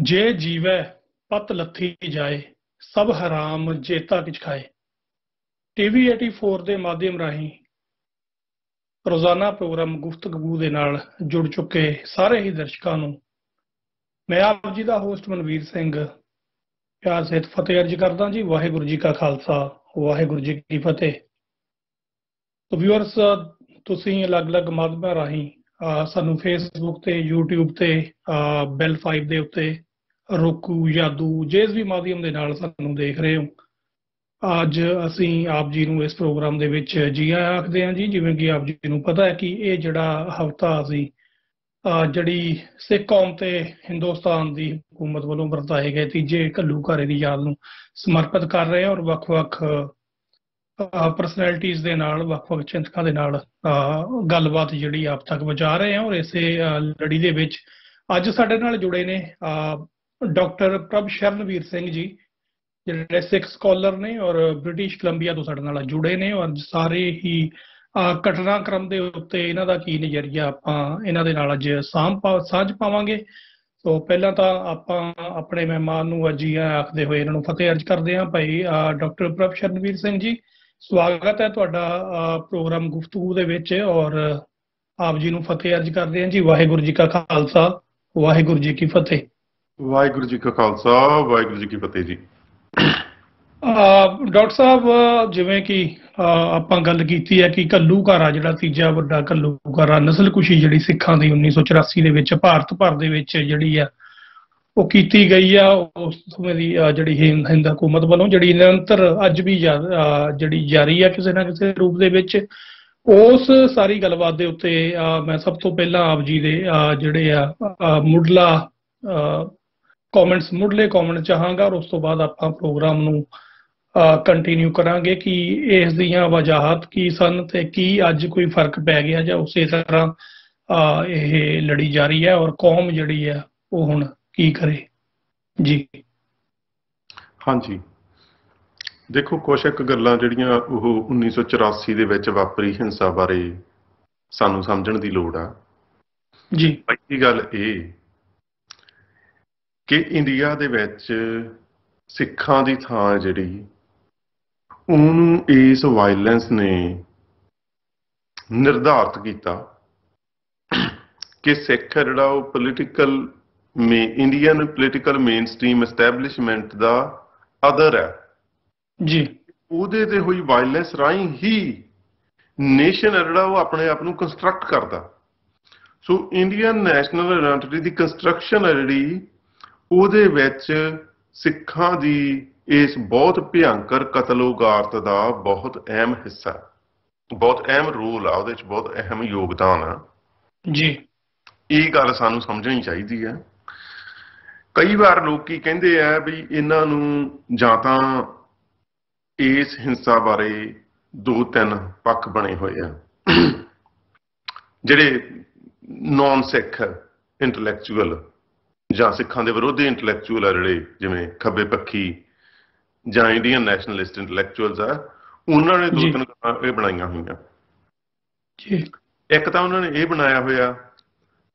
जे जीवै पत लथी जाए सब हराम जेता किछ खाए। टीवी 84 ਦੇ ਮਾਧਿਅਮ ਰਾਹੀਂ ਰੋਜ਼ਾਨਾ ਪ੍ਰੋਗਰਾਮ ਗੁਫ਼ਤਗੂ ਦੇ ਨਾਲ ਜੁੜ ਚੁੱਕੇ ਸਾਰੇ ਹੀ ਦਰਸ਼ਕਾਂ ਨੂੰ ਮੈਂ ਆਪ ਜੀ ਦਾ ਹੋਸਟ ਮਨਵੀਰ ਸਿੰਘ ਪਿਆਰ ਸਹਿਤ ਫਤਿਹ ਅਰਜ਼ ਕਰਦਾ ਜੀ। ਵਾਹਿਗੁਰੂ ਜੀ ਕਾ ਖਾਲਸਾ, ਵਾਹਿਗੁਰੂ ਜੀ ਕੀ ਫਤਿਹ। ਤੋ ਵਿਊਅਰਸ, ਤੁਸੀਂ ਅਲੱਗ-ਅਲੱਗ ਮਾਧਿਅਮਾਂ ਰਾਹੀਂ ਸਾਨੂੰ ਫੇਸਬੁੱਕ ਤੇ, YouTube ਤੇ, ਬੈਲ 5 ਦੇ ਉੱਤੇ, roku, ਯਾਦੂ, ਜਿਸ ਵੀ ਮਾਧਿਅਮ ਦੇ ਨਾਲ ਸਾਨੂੰ ਦੇਖ ਰਹੇ ਹੋ। ਅੱਜ ਅਸੀਂ ਆਪ ਜੀ ਨੂੰ ਇਸ ਪ੍ਰੋਗਰਾਮ ਦੇ ਵਿੱਚ ਜੀ ਆਇਆਂ ਆਖਦੇ ਹਾਂ ਜੀ। ਜਿਵੇਂ ਕਿ ਆਪ ਜੀ ਨੂੰ ਪਤਾ ਹੈ ਕਿ ਇਹ ਜਿਹੜਾ ਹਫ਼ਤਾ ਅਸੀਂ ਜਿਹੜੀ ਸਿੱਖ ਕੌਮ ਤੇ ਹਿੰਦੁਸਤਾਨ ਦੀ ਹਕੂਮਤ ਵੱਲੋਂ ਵਰਤਾਏ ਗਏ ਤੀਜੇ ਘੱਲੂਘਾਰੇ ਦੀ ਯਾਦ ਨੂੰ ਸਮਰਪਿਤ ਕਰ ਰਹੇ ਹਾਂ ਔਰ ਵੱਖ-ਵੱਖ ਪਰਸਨੈਲਿਟੀਜ਼ ਦੇ ਨਾਲ, ਵੱਖ-ਵੱਖ ਚਿੰਤਕਾਂ ਦੇ ਨਾਲ ਗੱਲਬਾਤ ਜਿਹੜੀ ਆਪ ਤੱਕ ਪਹੁੰਚਾ ਰਹੇ ਹਾਂ। ਔਰ ਇਸੇ ਲੜੀ ਦੇ ਵਿੱਚ ਅੱਜ ਸਾਡੇ ਨਾਲ ਜੁੜੇ ਨੇ ਡਾਕਟਰ ਪ੍ਰਭ ਸ਼ਰਨਵੀਰ ਸਿੰਘ ਜੀ, ਜਿਹੜੇ ਸਿੱਖ ਸਕਾਲਰ ਨੇ ਔਰ ਬ੍ਰਿਟਿਸ਼ ਕੋਲੰਬੀਆ ਤੋਂ ਸਾਡੇ ਨਾਲ ਜੁੜੇ ਨੇ। ਔਰ ਸਾਰੇ ਹੀ ਘਟਨਾਕ੍ਰਮ ਦੇ ਉੱਤੇ ਇਹਨਾਂ ਦਾ ਕੀ ਨਜ਼ਰੀਆ ਆਪਾਂ ਇਹਨਾਂ ਦੇ ਨਾਲ ਅੱਜ ਸਾਂਝ ਪਾਵਾਂਗੇ। ਸੋ ਪਹਿਲਾਂ ਤਾਂ ਆਪਾਂ ਆਪਣੇ ਮਹਿਮਾਨ ਨੂੰ ਜੀ ਆਖਦੇ ਹੋਏ ਇਹਨਾਂ ਨੂੰ ਫਤਿਹ ਅਰਜ਼ ਕਰਦੇ ਹਾਂ। ਭਾਈ ਡਾਕਟਰ ਪ੍ਰਭ ਸ਼ਰਨਵੀਰ ਸਿੰਘ ਜੀ, ਸਵਾਗਤ ਹੈ ਤੁਹਾਡਾ ਪ੍ਰੋਗਰਾਮ ਗੁਫ਼ਤਗੂ ਦੇ ਵਿੱਚ ਔਰ ਆਪ ਜੀ ਨੂੰ ਫਤਿਹ ਅਰਜ਼ ਕਰਦੇ ਹਾਂ ਜੀ। ਵਾਹਿਗੁਰੂ ਜੀ ਕਾ ਖਾਲਸਾ, ਵਾਹਿਗੁਰੂ ਜੀ ਕੀ ਫਤਿਹ। ਵਾਹਿਗੁਰੂ ਜੀ ਕਾ ਖਾਲਸਾ, ਵਾਹਿਗੁਰੂ ਜੀ ਕੀ ਫਤਿਹ ਜੀ। ਡਾਕਟਰ ਸਾਹਿਬ, ਜਿਵੇਂ ਕਿ ਆਪਾਂ ਗੱਲ ਕੀਤੀ ਹੈ ਕਿ ਘੱਲੂਘਾਰਾ ਜਿਹੜਾ ਤੀਜਾ ਵੱਡਾ ਘੱਲੂਘਾਰਾ ਨਸਲਕੁਸ਼ੀ ਜਿਹੜੀ ਸਿੱਖਾਂ ਦੀ 1984 ਦੇ ਵਿੱਚ ਭਾਰਤ ਭਰ ਦੇ ਵਿੱਚ ਜਿਹੜੀ ਆ ਉਹ ਕੀਤੀ ਗਈ ਆ, ਉਸ ਸਮੇਂ ਦੀ ਜਿਹੜੀ ਹਿੰਦ ਹਕੂਮਤ ਵੱਲੋਂ, ਜਿਹੜੀ ਨਿਰੰਤਰ ਅੱਜ ਵੀ ਜਿਹੜੀ ਜਾਰੀ ਆ ਕਿਸੇ ਨਾ ਕਿਸੇ ਰੂਪ ਦੇ ਵਿੱਚ। ਉਸ ਸਾਰੀ ਗੱਲਬਾਤ ਦੇ ਉੱਤੇ ਮੈਂ ਸਭ ਤੋਂ ਪਹਿਲਾਂ ਆਪ ਜੀ ਦੇ ਜਿਹੜੇ ਆ ਮੁੱਢਲੇ ਕੌਮੈਂਟ ਚਾਹਾਂਗਾ ਔਰ ਉਸ ਤੋਂ ਬਾਅਦ ਆਪਾਂ ਪ੍ਰੋਗਰਾਮ ਨੂੰ ਕੰਟੀਨਿਊ ਕਰਾਂਗੇ ਕਿ ਇਸ ਦੀਆਂ ਵਜਾਹਤ ਕੀ ਸਨ ਤੇ ਕੀ ਅੱਜ ਕੋਈ ਫਰਕ ਪੈ ਗਿਆ ਜਾਂ ਉਸੇ ਤਰ੍ਹਾਂ ਇਹ ਲੜੀ ਜਾਰੀ ਹੈ ਔਰ ਕੌਮ ਜਿਹੜੀ ਹੈ ਉਹ ਹੁਣ ਕੀ ਕਰੇ ਜੀ। ਹਾਂਜੀ, ਦੇਖੋ, ਕੁਛ ਇੱਕ ਗੱਲਾਂ ਜਿਹੜੀਆਂ ਉਹ 1984 ਦੇ ਵਿੱਚ ਵਾਪਰੀ ਹਿੰਸਾ ਬਾਰੇ ਸਾਨੂੰ ਸਮਝਣ ਦੀ ਲੋੜ ਆ ਜੀ। ਪਹਿਲੀ ਗੱਲ ਇਹ ਕਿ ਇੰਡੀਆ ਦੇ ਵਿੱਚ ਸਿੱਖਾਂ ਦੀ ਥਾਂ ਜਿਹੜੀ ਉਹਨੂੰ ਇਸ ਵਾਇਲੈਂਸ ਨੇ ਨਿਰਧਾਰਿਤ ਕੀਤਾ ਕਿ ਸਿੱਖ ਜਿਹੜਾ ਉਹ Indian political main stream establishment the other ਹੈ ਜੀ। ਉਹਦੇ ਤੇ ਹੋਈ ਵਾਇਲੈਂਸ ਰਾਹੀਂ ਹੀ ਨੇਸ਼ਨ ਹੈ ਜਿਹੜਾ ਉਹ ਆਪਣੇ ਆਪ ਨੂੰ ਕੰਸਟਰਕਟ ਕਰਦਾ। ਸੋ ਇੰਡੀਅਨ ਨੈਸ਼ਨਲ ਆਇਡੈਂਟਿਟੀ ਦੀ ਕੰਸਟਰਕਸ਼ਨ ਹੈ ਜਿਹੜੀ, ਉਹਦੇ ਵਿੱਚ ਸਿੱਖਾਂ ਦੀ ਇਸ ਬਹੁਤ ਭਿਅੰਕਰ ਕਤਲੋਗਾਰਤ ਦਾ ਬਹੁਤ ਅਹਿਮ ਹਿੱਸਾ, ਬਹੁਤ ਅਹਿਮ ਰੋਲ ਆ, ਉਹਦੇ 'ਚ ਬਹੁਤ ਅਹਿਮ ਯੋਗਦਾਨ ਆ ਜੀ। ਇਹ ਗੱਲ ਸਾਨੂੰ ਸਮਝਣੀ ਚਾਹੀਦੀ ਹੈ। ਕਈ ਵਾਰ ਲੋਕ ਕਹਿੰਦੇ ਆ ਵੀ ਇਹਨਾਂ ਨੂੰ ਜਾਂ ਤਾਂ ਇਸ ਹਿੰਸਾ ਬਾਰੇ 2-3 ਪੱਖ ਬਣੇ ਹੋਏ ਆ, ਜਿਹੜੇ ਨੌਨ ਸਿੱਖ ਇੰਟਲੈਕਚੁਅਲ ਜਾਂ ਸਿੱਖਾਂ ਦੇ ਵਿਰੋਧੀ ਇੰਟਲੈਕਚੁਅਲ ਆ, ਜਿਹੜੇ ਜਿਵੇਂ ਖੱਬੇ ਪੱਖੀ ਜਾਂ ਇੰਡੀਅਨ ਨੈਸ਼ਨਲਿਸਟ ਇੰਟਲੈਕਚੁਅਲਸ ਆ, ਉਹਨਾਂ ਨੇ 2-3 ਇਹ ਬਣਾਈਆਂ ਹੋਈਆਂ। ਇੱਕ ਤਾਂ ਉਹਨਾਂ ਨੇ ਇਹ ਬਣਾਇਆ ਹੋਇਆ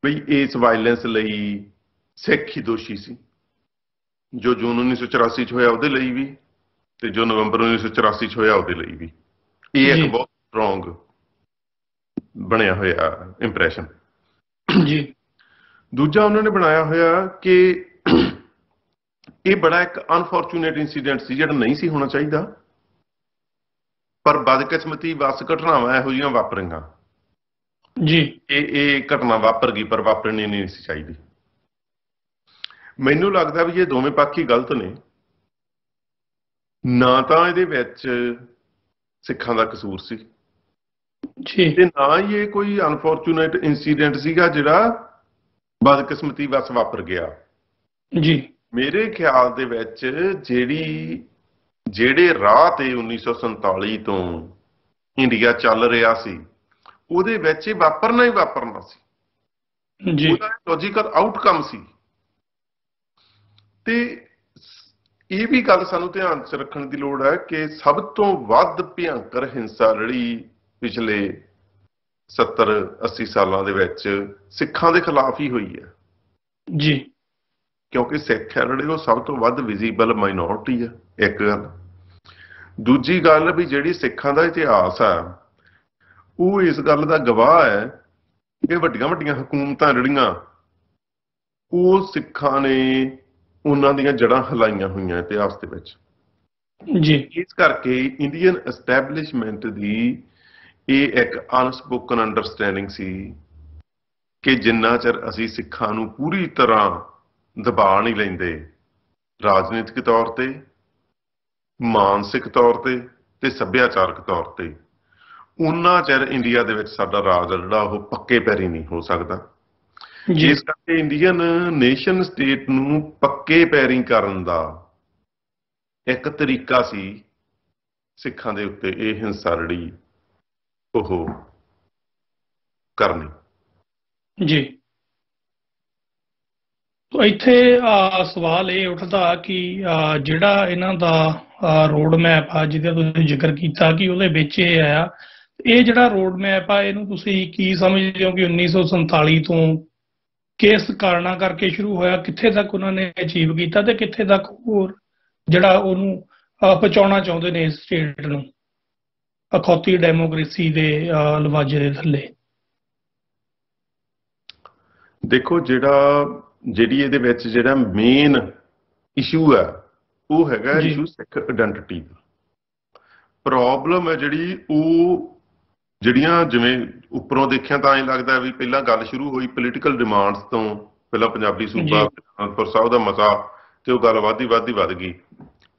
ਬਈ ਇਸ ਵਾਇਲੈਂਸ ਲਈ ਸਿੱਖ ਹੀ ਦੋਸ਼ੀ ਸੀ, ਜੋ ਜੂਨ 1984 'ਚ ਹੋਇਆ ਉਹਦੇ ਲਈ ਵੀ ਤੇ ਜੋ ਨਵੰਬਰ 1984 'ਚ ਹੋਇਆ ਉਹਦੇ ਲਈ ਵੀ। ਇਹ ਇੱਕ ਬਹੁਤ ਸਟਰੋਂਗ ਬਣਿਆ ਹੋਇਆ ਇੰਪ੍ਰੈਸ਼ਨ ਜੀ। ਦੂਜਾ ਉਹਨਾਂ ਨੇ ਬਣਾਇਆ ਹੋਇਆ ਕਿ ਇਹ ਬੜਾ ਇੱਕ ਅਨਫੋਰਚੂਨੇਟ ਇੰਸੀਡੈਂਟ ਸੀ, ਜਿਹੜਾ ਨਹੀਂ ਸੀ ਹੋਣਾ ਚਾਹੀਦਾ, ਪਰ ਬਦਕਿਸਮਤੀ ਵੱਸ ਘਟਨਾਵਾਂ ਇਹੋ ਜਿਹੀਆਂ ਵਾਪਰੀਆਂ ਜੀ। ਇਹ ਘਟਨਾ ਵਾਪਰ ਗਈ, ਪਰ ਵਾਪਰਨੀ ਨਹੀਂ ਸੀ ਚਾਹੀਦੀ। ਮੈਨੂੰ ਲੱਗਦਾ ਵੀ ਇਹ ਦੋਵੇਂ ਪੱਖ ਹੀ ਗਲਤ ਨੇ। ਨਾ ਤਾਂ ਇਹਦੇ ਵਿੱਚ ਸਿੱਖਾਂ ਦਾ ਕਸੂਰ ਸੀ ਤੇ ਨਾ ਹੀ ਇਹ ਕੋਈ ਅਨਫੋਰਚੂਨੇਟ ਇੰਸੀਡੈਂਟ ਸੀਗਾ ਜਿਹੜਾ ਬਦਕਿਸਮਤੀ ਵੱਸ ਵਾਪਰ ਗਿਆ ਜੀ। ਮੇਰੇ ਖਿਆਲ ਦੇ ਵਿੱਚ ਜਿਹੜੇ ਰਾਹ ਤੇ 1947 ਤੋਂ ਇੰਡੀਆ ਚੱਲ ਰਿਹਾ ਸੀ, ਉਹਦੇ ਵਿੱਚ ਇਹ ਵਾਪਰਨਾ ਹੀ ਵਾਪਰਨਾ ਸੀ, ਉਹਦਾ ਲੌਜੀਕਲ ਆਊਟਕਮ ਸੀ। ਤੇ ਇਹ ਵੀ ਗੱਲ ਸਾਨੂੰ ਧਿਆਨ 'ਚ ਰੱਖਣ ਦੀ ਲੋੜ ਹੈ ਕਿ ਸਭ ਤੋਂ ਵੱਧ ਭਿਅੰਕਰ ਹਿੰਸਾ ਜਿਹੜੀ ਪਿਛਲੇ 70-80 ਸਾਲਾਂ ਦੇ ਵਿੱਚ ਸਿੱਖਾਂ ਦੇ ਖਿਲਾਫ ਹੀ ਹੋਈ ਹੈ ਜੀ। ਕਿਉਂਕਿ ਸਿੱਖ ਹੈ ਜਿਹੜੇ ਉਹ ਸਭ ਤੋਂ ਵੱਧ ਵਿਜ਼ੀਬਲ ਮਾਈਨੋਰਟੀ ਹੈ, ਇੱਕ ਗੱਲ। ਦੂਜੀ ਗੱਲ ਵੀ ਜਿਹੜੀ ਸਿੱਖਾਂ ਦਾ ਇਤਿਹਾਸ ਹੈ ਉਹ ਇਸ ਗੱਲ ਦਾ ਗਵਾਹ ਹੈ ਕਿ ਵੱਡੀਆਂ ਵੱਡੀਆਂ ਹਕੂਮਤਾਂ ਜਿਹੜੀਆਂ ਉਹ ਸਿੱਖਾਂ ਨੇ ਉਹਨਾਂ ਦੀਆਂ ਜੜ੍ਹਾਂ ਹਿਲਾਈਆਂ ਹੋਈਆਂ ਇਤਿਹਾਸ ਦੇ ਵਿੱਚ ਜੀ। ਇਸ ਕਰਕੇ ਇੰਡੀਅਨ ਐਸਟੈਬਲਿਸ਼ਮੈਂਟ ਦੀ ਇਹ ਇੱਕ ਅਨਸਪੋਕਨ ਅੰਡਰਸਟੈਂਡਿੰਗ ਸੀ ਕਿ ਜਿੰਨਾ ਚਿਰ ਅਸੀਂ ਸਿੱਖਾਂ ਨੂੰ ਪੂਰੀ ਤਰ੍ਹਾਂ ਦਬਾ ਨਹੀਂ ਲੈਂਦੇ ਰਾਜਨੀਤਿਕ ਤੌਰ ਤੇ, ਮਾਨਸਿਕ ਤੌਰ ਤੇ ਸੱਭਿਆਚਾਰਕ ਤੌਰ ਤੇ, ਉਨਾ ਚਿਰ ਇੰਡੀਆ ਦੇ ਵਿੱਚ ਸਾਡਾ ਰਾਜ ਜਿਹੜਾ ਉਹ ਪੱਕੇ ਪੈਰੀ ਨਹੀਂ ਹੋ ਸਕਦਾ। ਇਸ ਕਰਕੇ ਇੰਡੀਅਨ ਨੇਸ਼ਨ ਸਟੇਟ ਨੂੰ ਪੱਕੇ ਪੈਰੀ ਕਰਨ ਦਾ ਇੱਕ ਤਰੀਕਾ ਸੀ ਸਿੱਖਾਂ ਦੇ ਉੱਤੇ ਇਹ ਹਿੰਸਾ ਜਿਹੜੀ ਉਹ ਕਰਨੀ। ਜੀ, ਇੱਥੇ ਸਵਾਲ ਇਹ ਉੱਠਦਾ ਕਿ ਜਿਹੜਾ ਇਹਨਾਂ ਦਾ ਰੋਡ ਮੈਪ ਆ ਜਿਹਦਾ ਤੁਸੀਂ ਜ਼ਿਕਰ ਕੀਤਾ ਕਿ ਉਹਦੇ ਵਿੱਚ ਇਹ ਆ, ਇਹ ਜਿਹੜਾ ਰੋਡ ਮੈਪ ਆ ਇਹਨੂੰ ਤੁਸੀਂ ਕੀ ਸਮਝਦੇ ਹੋ ਕਿ 1947 ਤੋਂ ਕਿਸ ਕਾਰਨਾਂ ਕਰਕੇ ਸ਼ੁਰੂ ਹੋਇਆ, ਕਿੱਥੇ ਤੱਕ ਉਹਨਾਂ ਨੇ ਅਚੀਵ ਕੀਤਾ ਤੇ ਕਿੱਥੇ ਤੱਕ ਹੋਰ ਜਿਹੜਾ ਉਹਨੂੰ ਪਹੁੰਚਾਉਣਾ ਚਾਹੁੰਦੇ ਨੇ ਇਸ ਸਟੇਟ ਨੂੰ ਅਖੌਤੀ ਡੈਮੋਕ੍ਰੇਸੀ ਦੇ ਲਵਾਜੇ ਦੇ ਥੱਲੇ? ਦੇਖੋ, ਜਿਹੜੀ ਇਹਦੇ ਵਿੱਚ ਜਿਹੜਾ ਮੇਨ ਇਸ਼ੂ ਹੈ ਉਹ ਹੈਗਾ ਇਸ਼ੂ ਸਿੱਖ ਆਇਡੈਂਟੀਟੀ ਦਾ। ਪ੍ਰੋਬਲਮ ਹੈ ਜਿਹੜੀ ਉਹ ਜਿਹੜੀਆਂ ਜਿਵੇਂ ਉੱਪਰੋਂ ਦੇਖਿਆ ਤਾਂ ਐਂ ਲੱਗਦਾ ਵੀ ਪਹਿਲਾਂ ਗੱਲ ਸ਼ੁਰੂ ਹੋਈ ਪੋਲੀਟੀਕਲ ਡਿਮਾਂਡਸ ਤੋਂ, ਪਹਿਲਾਂ ਪੰਜਾਬੀ ਸੂਬਾ ਅਨੰਦਪੁਰ ਸਾਹਿਬ ਦਾ ਮਸਾ ਤੇ ਉਹ ਗੱਲ ਵੱਧ ਗਈ,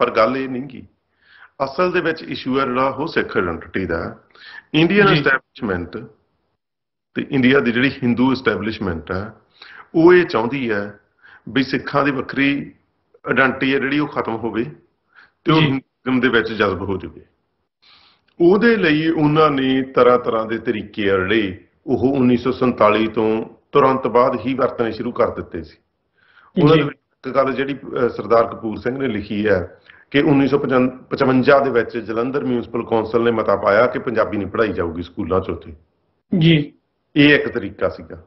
ਪਰ ਗੱਲ ਇਹ ਨਹੀਂ ਗੀ। ਅਸਲ ਦੇ ਵਿੱਚ ਇਸ਼ੂ ਹੈ ਜਿਹੜਾ ਉਹ ਸਿੱਖ ਆਇਡੈਂਟੀਟੀ ਦਾ। ਇੰਡੀਅਨ ਐਸਟੈਬਲਿਸ਼ਮੈਂਟ ਤੇ ਇੰਡੀਆ ਦੀ ਜਿਹੜੀ ਹਿੰਦੂ ਐਸਟੈਬਲਿਸ਼ਮੈਂਟ ਹੈ ਉਹ ਇਹ ਚਾਹੁੰਦੀ ਹੈ ਵੀ ਸਿੱਖਾਂ ਦੀ ਵੱਖਰੀ ਆਇਡੈਂਟੀਟੀ ਹੈ ਜਿਹੜੀ ਉਹ ਖਤਮ ਹੋਵੇ ਤੇ ਉਹ ਹਿੰਦੂਇਜ਼ਮ ਦੇ ਵਿੱਚ ਜਜ਼ਬ ਹੋ ਜਾਵੇ। ਉਹਦੇ ਲਈ ਉਹਨਾਂ ਨੇ ਤਰ੍ਹਾਂ ਦੇ ਤਰੀਕੇ ਆ ਜਿਹੜੇ ਉਹ 1947 ਤੋਂ ਤੁਰੰਤ ਬਾਅਦ ਹੀ ਵਰਤਣੇ ਸ਼ੁਰੂ ਕਰ ਦਿੱਤੇ ਸੀ। ਉਹਨਾਂ ਦੇ ਵਿੱਚ ਇੱਕ ਗੱਲ ਜਿਹੜੀ ਸਰਦਾਰ ਕਪੂਰ ਸਿੰਘ ਨੇ ਲਿਖੀ ਹੈ ਕਿ 1955 ਦੇ ਵਿੱਚ ਜਲੰਧਰ ਮਿਊਨਿਸਪਲ ਕੌਂਸਲ ਨੇ ਮਤਾ ਪਾਇਆ ਕਿ ਪੰਜਾਬੀ ਨਹੀਂ ਪੜ੍ਹਾਈ ਜਾਊਗੀ ਸਕੂਲਾਂ 'ਚ ਉੱਥੇ। ਇਹ ਇੱਕ ਤਰੀਕਾ ਸੀਗਾ।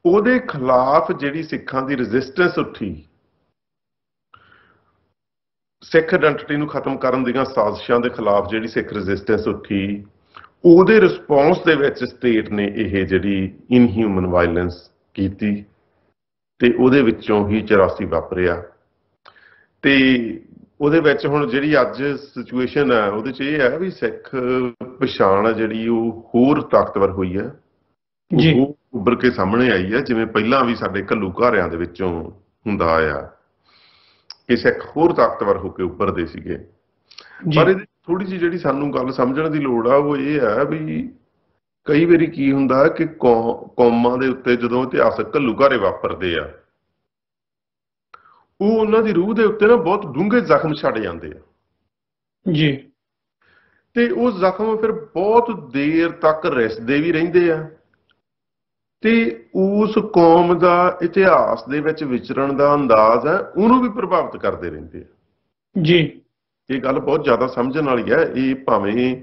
ਉਹਦੇ ਖਿਲਾਫ ਜਿਹੜੀ ਸਿੱਖਾਂ ਦੀ ਰੈਜ਼ਿਸਟੈਂਸ ਉੱਠੀ, ਸਿੱਖ ਆਇਡੈਂਟੀਟੀ ਨੂੰ ਖਤਮ ਕਰਨ ਦੀਆਂ ਸਾਜ਼ਿਸ਼ਾਂ ਦੇ ਖਿਲਾਫ ਜਿਹੜੀ ਸਿੱਖ ਰੈਜ਼ਿਸਟੈਂਸ ਉੱਠੀ, ਉਹਦੇ ਰਿਸਪੌਂਸ ਦੇ ਵਿੱਚ ਸਟੇਟ ਨੇ ਇਹ ਜਿਹੜੀ ਇਨਹਿਊਮਨ ਵਾਇਲੈਂਸ ਕੀਤੀ ਤੇ ਉਹਦੇ ਵਿੱਚੋਂ ਹੀ 84 ਵਾਪਰਿਆ। ਤੇ ਉਹਦੇ ਵਿੱਚ ਹੁਣ ਜਿਹੜੀ ਅੱਜ ਸਿਚੁਏਸ਼ਨ ਹੈ ਉਹਦੇ 'ਚ ਇਹ ਹੈ ਵੀ ਸਿੱਖ ਪਛਾਣ ਹੈ ਜਿਹੜੀ ਉਹ ਹੋਰ ਤਾਕਤਵਰ ਹੋਈ ਹੈ, ਉਹ ਉੱਭਰ ਕੇ ਸਾਹਮਣੇ ਆਈ ਹੈ, ਜਿਵੇਂ ਪਹਿਲਾਂ ਵੀ ਸਾਡੇ ਘੱਲੂਘਾਰਿਆਂ ਦੇ ਵਿੱਚੋਂ ਹੁੰਦਾ ਆਇਆ ਕਿ ਸਿੱਖ ਹੋਰ ਤਾਕਤਵਰ ਹੋ ਕੇ ਉੱਭਰਦੇ ਸੀਗੇ। ਪਰ ਇਹਦੀ ਥੋੜੀ ਜਿਹੀ ਜਿਹੜੀ ਸਾਨੂੰ ਗੱਲ ਸਮਝਣ ਦੀ ਲੋੜ ਆ ਉਹ ਇਹ ਹੈ ਵੀ ਕਈ ਵਾਰੀ ਕੀ ਹੁੰਦਾ ਕਿ ਕੌਮਾਂ ਦੇ ਉੱਤੇ ਜਦੋਂ ਇਤਿਹਾਸਕ ਘੱਲੂਘਾਰੇ ਵਾਪਰਦੇ ਆ ਉਹ ਉਹਨਾਂ ਦੀ ਰੂਹ ਦੇ ਉੱਤੇ ਨਾ ਬਹੁਤ ਡੂੰਘੇ ਜ਼ਖਮ ਛੱਡ ਜਾਂਦੇ ਆ ਜੀ, ਤੇ ਉਹ ਜ਼ਖਮ ਫਿਰ ਬਹੁਤ ਦੇਰ ਤੱਕ ਰਿਸਦੇ ਵੀ ਰਹਿੰਦੇ ਆ ਤੇ ਉਸ ਕੌਮ ਦਾ ਇਤਿਹਾਸ ਦੇ ਵਿੱਚ ਵਿਚਰਨ ਦਾ ਅੰਦਾਜ਼ ਹੈ ਉਹਨੂੰ ਵੀ ਪ੍ਰਭਾਵਿਤ ਕਰਦੇ ਰਹਿੰਦੇ ਆ ਜੀ। ਇਹ ਗੱਲ ਬਹੁਤ ਜ਼ਿਆਦਾ ਸਮਝਣ ਵਾਲੀ ਹੈ। ਇਹ ਭਾਵੇਂ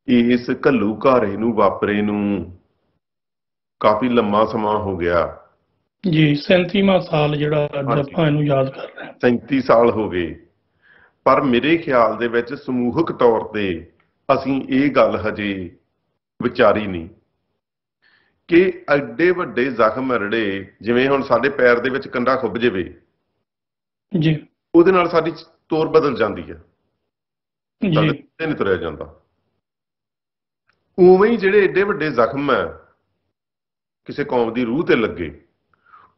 ਇਸ ਘੱਲੂਘਾਰੇ ਨੂੰ ਵਾਪਰੇ ਨੂੰ ਕਾਫੀ ਲੰਮਾ ਸਮਾਂ ਹੋ ਗਿਆ ਜੀ, 37ਵਾਂ ਸਾਲ ਜਿਹੜਾ ਆਪਾਂ ਇਹਨੂੰ ਯਾਦ ਕਰ ਰਹੇ ਹਾਂ, 37 ਸਾਲ ਹੋ ਗਏ, ਪਰ ਮੇਰੇ ਖਿਆਲ ਦੇ ਵਿੱਚ ਸਮੂਹਕ ਤੌਰ ਤੇ ਅਸੀਂ ਇਹ ਗੱਲ ਹਜੇ ਵਿਚਾਰੀ ਨਹੀਂ ਕਿ ਐਡੇ ਵੱਡੇ ਜ਼ਖਮ ਜਿਹੜੇ ਜਿਵੇਂ ਹੁਣ ਸਾਡੇ ਪੈਰ ਦੇ ਵਿੱਚ ਕੰਡਾ ਖੁੱਭ ਜਾਵੇ ਜੀ, ਉਹਦੇ ਨਾਲ ਸਾਡੀ ਤੋਰ ਬਦਲ ਜਾਂਦੀ ਹੈ, ਨਹੀਂ ਤੁਰਿਆ ਜਾਂਦਾ। ਉਵੇਂ ਹੀ ਜਿਹੜੇ ਐਡੇ ਵੱਡੇ ਜ਼ਖਮ ਹੈ ਕਿਸੇ ਕੌਮ ਦੀ ਰੂਹ ਤੇ ਲੱਗੇ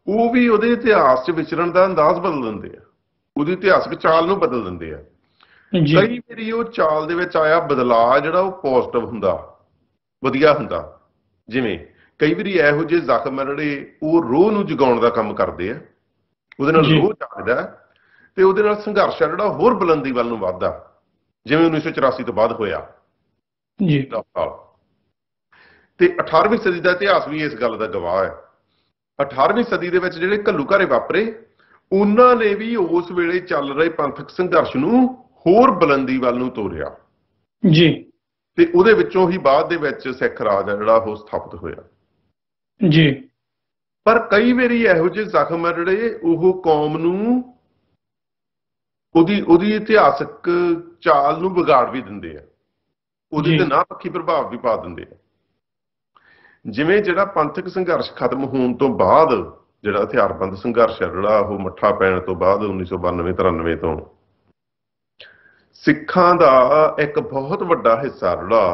ਉਹ ਵੀ ਉਹਦੇ ਇਤਿਹਾਸ 'ਚ ਵਿਚਰਨ ਦਾ ਅੰਦਾਜ਼ ਬਦਲ ਦਿੰਦੇ ਆ, ਉਹਦੀ ਇਤਿਹਾਸਕ ਚਾਲ ਨੂੰ ਬਦਲ ਦਿੰਦੇ ਆ। ਕਈ ਵਾਰੀ ਉਹ ਚਾਲ ਦੇ ਵਿੱਚ ਆਇਆ ਬਦਲਾਅ ਜਿਹੜਾ ਉਹ ਪੋਜ਼ਿਟਿਵ ਹੁੰਦਾ, ਵਧੀਆ ਹੁੰਦਾ। ਜਿਵੇਂ ਕਈ ਵਾਰੀ ਇਹੋ ਜਿਹੇ ਜ਼ਖਮ ਜਿਹੜੇ ਉਹ ਰੋਹ ਨੂੰ ਜਗਾਉਣ ਦਾ ਕੰਮ ਕਰਦੇ ਆ, ਉਹਦੇ ਨਾਲ ਰੋਹ ਜਾਗਦਾ ਤੇ ਉਹਦੇ ਨਾਲ ਸੰਘਰਸ਼ ਆ ਜਿਹੜਾ ਹੋਰ ਬੁਲੰਦੀ ਵੱਲ ਨੂੰ ਵੱਧਦਾ, ਜਿਵੇਂ 1984 ਤੋਂ ਬਾਅਦ ਹੋਇਆ ਜੀ। ਤੇ 18ਵੀਂ ਸਦੀ ਦਾ ਇਤਿਹਾਸ ਵੀ ਇਸ ਗੱਲ ਦਾ ਗਵਾਹ ਹੈ। 18ਵੀਂ ਸਦੀ ਦੇ ਵਿੱਚ ਜਿਹੜੇ ਘੱਲੂਘਾਰੇ ਵਾਪਰੇ ਉਹਨਾਂ ਨੇ ਵੀ ਉਸ ਵੇਲੇ ਚੱਲ ਰਹੇ ਪੰਥਕ ਸੰਘਰਸ਼ ਨੂੰ ਹੋਰ ਬੁਲੰਦੀ ਵੱਲ ਨੂੰ ਤੋਰਿਆ ਜੀ, ਤੇ ਉਹਦੇ ਵਿੱਚੋਂ ਹੀ ਬਾਅਦ ਦੇ ਵਿੱਚ ਸਿੱਖ ਰਾਜ ਜਿਹੜਾ ਉਹ ਸਥਾਪਿਤ ਹੋਇਆ ਜੀ। पर कई वारी ਇਹੋ ਜਿਹੇ ਜ਼ਖਮ ਆ ਜਿਹੜੇ ਉਹ ਕੌਮ ਨੂੰ ਉਹਦੀ ਇਤਿਹਾਸਕ ਚਾਲ ਨੂੰ ਵਿਗਾੜ ਵੀ ਦਿੰਦੇ ਆ, ਉਹਦੇ ਤੇ ਨਾ ਪੱਖੀ ਪ੍ਰਭਾਵ ਵੀ ਪਾ ਦਿੰਦੇ ਆ। ਜਿਵੇਂ ਜਿਹੜਾ ਪੰਥਕ ਸੰਘਰਸ਼ ਖਤਮ ਹੋਣ ਤੋਂ ਬਾਅਦ ਜਿਹੜਾ ਹਥਿਆਰਬੰਦ ਸੰਘਰਸ਼ ਹੈ ਜਿਹੜਾ ਉਹ ਮੱਠਾ ਪੈਣ ਤੋਂ ਬਾਅਦ 1992-93 ਤੋਂ ਸਿੱਖਾਂ ਦਾ ਇੱਕ ਬਹੁਤ ਵੱਡਾ ਹਿੱਸਾ ਜਿਹੜਾ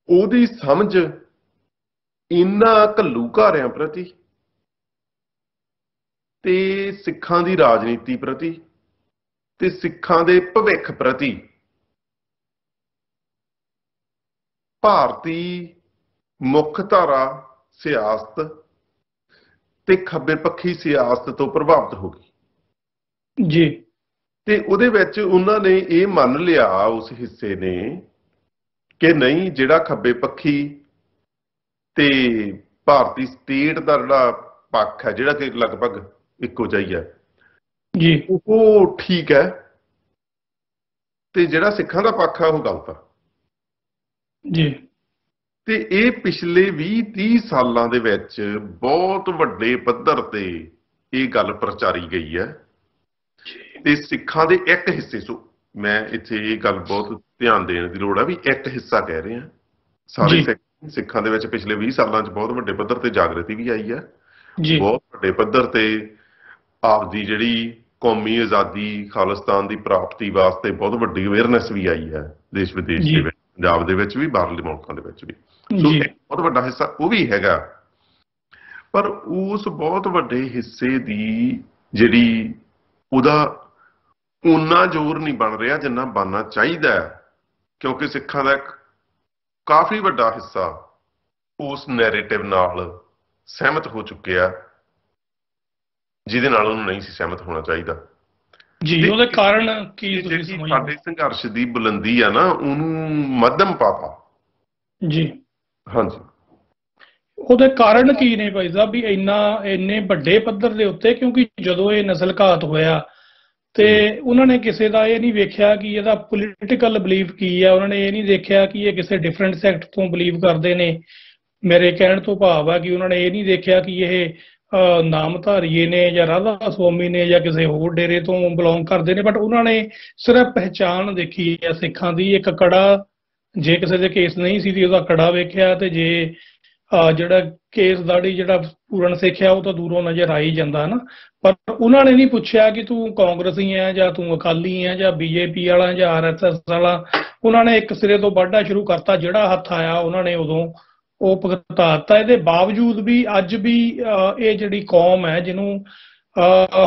ਉਹਦੀ ਸਮਝ ਇਹਨਾਂ ਘੱਲੂਘਾਰਿਆਂ ਪ੍ਰਤੀ ਤੇ ਸਿੱਖਾਂ ਦੀ ਰਾਜਨੀਤੀ ਪ੍ਰਤੀ ਤੇ ਸਿੱਖਾਂ ਦੇ ਭਵਿੱਖ ਪ੍ਰਤੀ ਭਾਰਤੀ ਮੁੱਖ ਧਾਰਾ ਸਿਆਸਤ ਤੇ ਖੱਬੇ ਪੱਖੀ ਸਿਆਸਤ ਤੋਂ ਪ੍ਰਭਾਵਿਤ ਹੋ ਗਈ ਜੀ। ਤੇ ਉਹਦੇ ਵਿੱਚ ਉਹਨਾਂ ਨੇ ਇਹ ਮੰਨ ਲਿਆ ਉਸ ਹਿੱਸੇ ਨੇ ਕਿ ਨਹੀਂ, ਜਿਹੜਾ ਖੱਬੇ ਪੱਖੀ ਤੇ ਭਾਰਤੀ ਸਟੇਟ ਦਾ ਜਿਹੜਾ ਪੱਖ ਹੈ ਜਿਹੜਾ ਕਿ ਲਗਭਗ ਇੱਕੋ ਜਿਹਾ ਹੀ ਹੈ ਜੀ, ਉਹ ਠੀਕ ਹੈ ਤੇ ਜਿਹੜਾ ਸਿੱਖਾਂ ਦਾ ਪੱਖ ਹੈ ਉਹ ਗਲਤ ਹੈ ਜੀ। ਤੇ ਇਹ ਪਿਛਲੇ 20-30 ਸਾਲਾਂ ਦੇ ਵਿੱਚ ਬਹੁਤ ਵੱਡੇ ਪੱਧਰ ਤੇ ਇਹ ਗੱਲ ਪ੍ਰਚਾਰੀ ਗਈ ਹੈ ਤੇ ਸਿੱਖਾਂ ਦੇ ਇੱਕ ਹਿੱਸੇ, ਸੋ ਮੈਂ ਇੱਥੇ ਇਹ ਗੱਲ ਬਹੁਤ ਧਿਆਨ ਦੇਣ ਦੀ ਲੋੜ ਹੈ ਵੀ ਇੱਕ ਹਿੱਸਾ ਕਹਿ ਰਹੇ ਹਾਂ, ਸਾਰੇ ਸਿੱਖਾਂ ਦੇ ਵਿੱਚ ਪਿਛਲੇ 20 ਸਾਲਾਂ 'ਚ ਬਹੁਤ ਵੱਡੇ ਪੱਧਰ ਤੇ ਜਾਗਰਤੀ ਵੀ ਆਈ ਹੈ, ਬਹੁਤ ਵੱਡੇ ਪੱਧਰ ਤੇ ਆਪਦੀ ਜਿਹੜੀ ਕੌਮੀ ਆਜ਼ਾਦੀ ਖਾਲਿਸਤਾਨ ਦੀ ਪ੍ਰਾਪਤੀ ਵਾਸਤੇ ਬਹੁਤ ਵੱਡੀ ਅਵੇਅਰਨੈਸ ਵੀ ਆਈ ਹੈ ਦੇਸ਼ ਵਿਦੇਸ਼ ਦੇ ਵਿੱਚ, ਪੰਜਾਬ ਦੇ ਵਿੱਚ ਵੀ, ਬਾਹਰਲੇ ਮੁਲਕਾਂ ਦੇ ਵਿੱਚ ਵੀ। ਸੋ ਬਹੁਤ ਵੱਡਾ ਹਿੱਸਾ ਉਹ ਵੀ ਹੈਗਾ, ਪਰ ਉਸ ਬਹੁਤ ਵੱਡੇ ਹਿੱਸੇ ਦੀ ਜਿਹੜੀ ਉਹਦਾ ਓਨਾ ਜ਼ੋਰ ਨਹੀਂ ਬਣ ਰਿਹਾ ਜਿੰਨਾ ਬਣਨਾ ਚਾਹੀਦਾ, ਕਿਉਂਕਿ ਸਿੱਖਾਂ ਦਾ ਇੱਕ ਕਾਫੀ ਵੱਡਾ ਹਿੱਸਾ ਉਸ ਨੈਰੇਟਿਵ ਨਾਲ ਸਹਿਮਤ ਹੋ ਚੁੱਕਿਆ ਜਿਹਦੇ ਨਾਲ ਉਹਨੂੰ ਨਹੀਂ ਸੀ ਸਹਿਮਤ ਹੋਣਾ ਚਾਹੀਦਾ ਜੀ। ਉਹਦੇ ਕਾਰਨ ਕੀ ਜਿਹੜੀ ਸਾਡੇ ਸੰਘਰਸ਼ ਦੀ ਬੁਲੰਦੀ ਆ ਨਾ ਉਹਨੂੰ ਮੱਧਮ ਪਾਤਾ ਜੀ। ਹਾਂਜੀ, ਉਹਦੇ ਕਾਰਨ ਕੀ ਨੇ ਭਾਈ ਸਾਹਿਬ ਵੀ ਇੰਨੇ ਵੱਡੇ ਪੱਧਰ ਦੇ ਉੱਤੇ? ਕਿਉਂਕਿ ਜਦੋਂ ਇਹ ਨਸਲ ਘਾਤ ਹੋਇਆ ਤੇ ਉਹਨਾਂ ਨੇ ਕਿਸੇ ਦਾ ਇਹ ਨਹੀਂ ਵੇਖਿਆ ਕਿ ਇਹਦਾ ਪੋਲੀਟੀਕਲ ਬਲੀਫ ਕੀ ਹੈ, ਉਹਨਾਂ ਨੇ ਇਹ ਨਹੀਂ ਦੇਖਿਆ ਕਿ ਇਹ ਕਿਸੇ ਡਿਫਰੈਂਟ ਸੈਕਟ ਤੋਂ ਬਲੀਵ ਕਰਦੇ ਨੇ। ਮੇਰੇ ਕਹਿਣ ਤੋਂ ਭਾਵ ਆ ਕਿ ਉਹਨਾਂ ਨੇ ਇਹ ਨਹੀਂ ਦੇਖਿਆ ਕਿ ਇਹ ਨਾਮਧਾਰੀਏ ਨੇ ਜਾਂ ਰਾਧਾ ਸੁਆਮੀ ਨੇ ਜਾਂ ਕਿਸੇ ਹੋਰ ਡੇਰੇ ਤੋਂ ਬਿਲੋਂਗ ਕਰਦੇ ਨੇ, ਬਟ ਉਹਨਾਂ ਨੇ ਸਿਰਫ ਪਹਿਚਾਣ ਦੇਖੀ ਹੈ ਸਿੱਖਾਂ ਦੀ। ਇੱਕ ਕੜਾ, ਜੇ ਕਿਸੇ ਦੇ ਕੇਸ ਨਹੀਂ ਸੀ ਤੇ ਉਹਦਾ ਕੜਾ ਵੇਖਿਆ, ਤੇ ਜੇ ਜਿਹੜਾ ਕੇਸ ਦਾੜੀ ਜਿਹੜਾ ਪੂਰਨ ਸਿੱਖਿਆ ਉਹ ਤਾਂ ਦੂਰੋਂ ਨਜ਼ਰ ਆ ਹੀ ਜਾਂਦਾ ਨਾ। ਪਰ ਉਹਨਾਂ ਨੇ ਨਹੀਂ ਪੁੱਛਿਆ ਕਿ ਤੂੰ ਕਾਂਗਰਸੀ ਹੈ ਜਾਂ ਤੂੰ ਅਕਾਲੀ ਹੈ ਜਾਂ BJP ਵਾਲਾ ਜਾਂ RSS ਵਾਲਾ। ਉਹਨਾਂ ਨੇ ਇੱਕ ਸਿਰੇ ਤੋਂ ਵਾਢਾ ਸ਼ੁਰੂ ਕਰਤਾ, ਜਿਹੜਾ ਹੱਥ ਆਇਆ ਉਹਨਾਂ ਨੇ ਉਦੋਂ ਉਹ ਭੁਗਤਾ ਦਿੱਤਾ। ਇਹਦੇ ਬਾਵਜੂਦ ਵੀ ਅੱਜ ਵੀ ਇਹ ਜਿਹੜੀ ਕੌਮ ਹੈ ਜਿਹਨੂੰ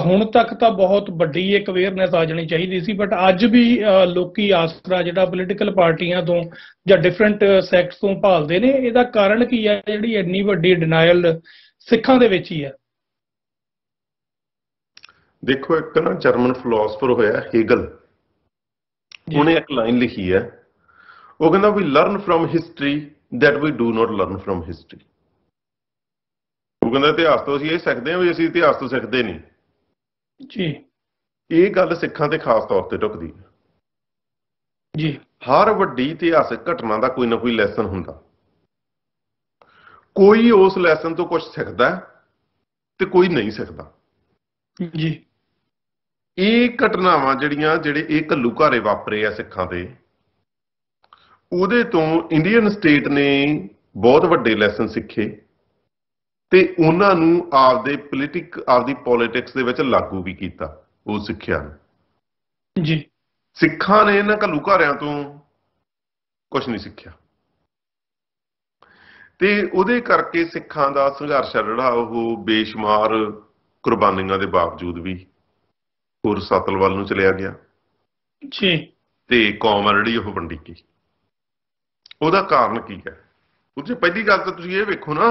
ਹੁਣ ਤੱਕ ਤਾਂ ਬਹੁਤ ਵੱਡੀ ਇੱਕ ਅਵੇਅਰਨੈਸ ਆ ਜਾਣੀ ਚਾਹੀਦੀ ਸੀ, ਬਟ ਅੱਜ ਵੀ ਲੋਕੀ ਆਸਰਾ ਜਿਹੜਾ ਪੋਲੀਟੀਕਲ ਪਾਰਟੀਆਂ ਤੋਂ ਜਾਂ ਡਿਫਰੈਂਟ ਸੈਕਟਸ ਤੋਂ ਭਾਲਦੇ ਨੇ। ਇਹਦਾ ਕਾਰਨ ਕੀ ਹੈ ਜਿਹੜੀ ਇੰਨੀ ਵੱਡੀ ਡਿਨਾਇਲ ਸਿੱਖਾਂ ਦੇ ਵਿੱਚ ਹੀ ਹੈ? ਦੇਖੋ, ਇੱਕ ਨਾ ਜਰਮਨ ਫਿਲਾਸਫਰ ਹੋਇਆ ਹੈਗਲ, ਉਹਨੇ ਇੱਕ ਲਾਈਨ ਲਿਖੀ ਹੈ, ਉਹ ਕਹਿੰਦਾ we learn from history that we do not learn from history। ਉਹ ਕਹਿੰਦਾ ਇਤਿਹਾਸ ਤੋਂ ਅਸੀਂ ਇਹ ਸਿੱਖਦੇ ਹਾਂ ਵੀ ਅਸੀਂ ਇਤਿਹਾਸ ਤੋਂ ਸਿੱਖਦੇ ਨਹੀਂ ਜੀ। ਇਹ ਗੱਲ ਸਿੱਖਾਂ ਤੇ ਖਾਸ ਤੌਰ ਤੇ ਢੁਕਦੀ ਹੈ ਜੀ। ਹਰ ਵੱਡੀ ਇਤਿਹਾਸਕ ਘਟਨਾ ਦਾ ਕੋਈ ਨਾ ਕੋਈ ਲੈਸਨ ਹੁੰਦਾ, ਕੋਈ ਉਸ ਲੈਸਨ ਤੋਂ ਕੁਝ ਸਿੱਖਦਾ ਤੇ ਕੋਈ ਨਹੀਂ ਸਿੱਖਦਾ ਜੀ। ਇਹ ਘਟਨਾਵਾਂ ਜਿਹੜੇ ਇਹ ਘੱਲੂਘਾਰੇ ਵਾਪਰੇ ਆ ਸਿੱਖਾਂ ਤੇ, ਉਹਦੇ ਤੋਂ ਇੰਡੀਅਨ ਸਟੇਟ ਨੇ ਬਹੁਤ ਵੱਡੇ ਲੈਸਨ ਸਿੱਖੇ ਤੇ ਉਹਨਾਂ ਨੂੰ ਆਪਦੀ ਪੋਲਿਟਿਕਸ ਦੇ ਵਿੱਚ ਲਾਗੂ ਵੀ ਕੀਤਾ ਉਹ ਸਿੱਖਿਆ ਨੂੰ ਜੀ। ਸਿੱਖਾਂ ਨੇ ਇਹਨਾਂ ਘੱਲੂਘਾਰਿਆਂ ਤੋਂ ਕੁਝ ਨਹੀਂ ਸਿੱਖਿਆ ਤੇ ਉਹਦੇ ਕਰਕੇ ਸਿੱਖਾਂ ਦਾ ਸੰਘਰਸ਼ ਜਿਹੜਾ ਉਹ ਬੇਸ਼ੁਮਾਰ ਕੁਰਬਾਨੀਆਂ ਦੇ ਬਾਵਜੂਦ ਵੀ ਹੋਰ ਸਤਲ ਵੱਲ ਨੂੰ ਚਲਿਆ ਗਿਆ ਜੀ। ਤੇ ਕੌਮ ਜਿਹੜੀ ਉਹ ਵੰਡੀ ਗਈ। ਉਹਦਾ ਕਾਰਨ ਕੀ ਹੈ? ਉਹਦੀ ਪਹਿਲੀ ਗੱਲ ਤਾਂ ਤੁਸੀਂ ਇਹ ਵੇਖੋ ਨਾ,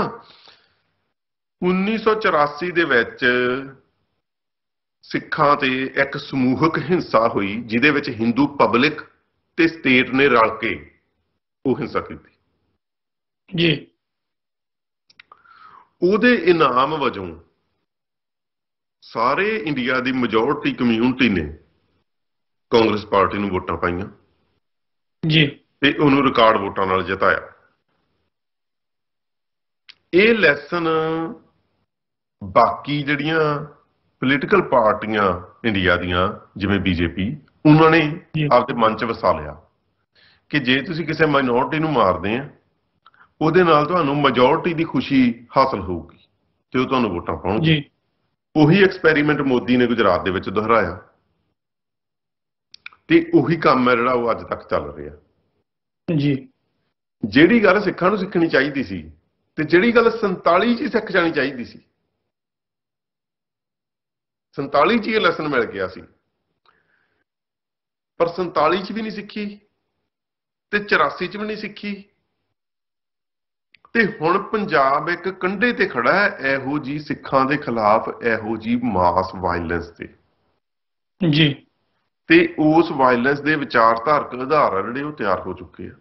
1984 ਦੇ ਵਿੱਚ ਸਿੱਖਾਂ ਤੇ ਇੱਕ ਸਮੂਹਕ ਹਿੰਸਾ ਹੋਈ ਜਿਹਦੇ ਵਿੱਚ ਹਿੰਦੂ ਪਬਲਿਕ ਤੇ ਸਟੇਟ ਨੇ ਰਲ ਕੇ ਉਹ ਹਿੰਸਾ ਕੀਤੀ ਜੀ। ਉਹਦੇ ਇਨਾਮ ਵਜੋਂ ਸਾਰੇ ਇੰਡੀਆ ਦੀ ਮੈਜੋਰਟੀ ਕਮਿਊਨਿਟੀ ਨੇ ਕਾਂਗਰਸ ਪਾਰਟੀ ਨੂੰ ਵੋਟਾਂ ਪਾਈਆਂ ਜੀ ਤੇ ਉਹਨੂੰ ਰਿਕਾਰਡ ਵੋਟਾਂ ਨਾਲ ਜਿਤਾਇਆ। ਇਹ ਲੈਸਨ ਬਾਕੀ ਜਿਹੜੀਆਂ ਪੋਲੀਟੀਕਲ ਪਾਰਟੀਆਂ ਇੰਡੀਆ ਦੀਆਂ ਜਿਵੇਂ ਬੀਜੇਪੀ, ਉਹਨਾਂ ਨੇ ਆਪਦੇ ਮਨ 'ਚ ਵਸਾ ਲਿਆ ਕਿ ਜੇ ਤੁਸੀਂ ਕਿਸੇ ਮਾਈਨੋਰਿਟੀ ਨੂੰ ਮਾਰਦੇ ਆ, ਉਹਦੇ ਨਾਲ ਤੁਹਾਨੂੰ ਮੈਜੋਰਿਟੀ ਦੀ ਖੁਸ਼ੀ ਹਾਸਲ ਹੋਊਗੀ ਤੇ ਉਹ ਤੁਹਾਨੂੰ ਵੋਟਾਂ ਪਾਉਣਗੇ। ਉਹੀ ਐਕਸਪੈਰੀਮੈਂਟ ਮੋਦੀ ਨੇ ਗੁਜਰਾਤ ਦੇ ਵਿੱਚ ਦੁਹਰਾਇਆ ਤੇ ਉਹੀ ਕੰਮ ਹੈ ਜਿਹੜਾ ਉਹ ਅੱਜ ਤੱਕ ਚੱਲ ਰਿਹਾ ਜੀ। ਜਿਹੜੀ ਗੱਲ ਸਿੱਖਾਂ ਨੂੰ ਸਿੱਖਣੀ ਚਾਹੀਦੀ ਸੀ ਤੇ ਜਿਹੜੀ ਗੱਲ 47 'ਚ ਹੀ ਸਿੱਖ ਜਾਣੀ ਚਾਹੀਦੀ ਸੀ, 47 'ਚ ਇਹ ਲੈਸਨ ਮਿਲ ਗਿਆ ਸੀ, ਪਰ 47 'ਚ ਵੀ ਨਹੀਂ ਸਿੱਖੀ ਤੇ 84 'ਚ ਵੀ ਨਹੀਂ ਸਿੱਖੀ ਤੇ ਹੁਣ ਪੰਜਾਬ ਇੱਕ ਕੰਢੇ ਤੇ ਖੜਾ ਹੈ ਇਹੋ ਜੀ ਸਿੱਖਾਂ ਦੇ ਖਿਲਾਫ, ਇਹੋ ਜੀ ਮਾਸ ਵਾਇਲੈਂਸ ਤੇ ਜੀ। ਤੇ ਉਸ ਵਾਇਲੈਂਸ ਦੇ ਵਿਚਾਰਧਾਰਕ ਆਧਾਰ ਜਿਹੜੇ ਉਹ ਤਿਆਰ ਹੋ ਚੁੱਕੇ ਆ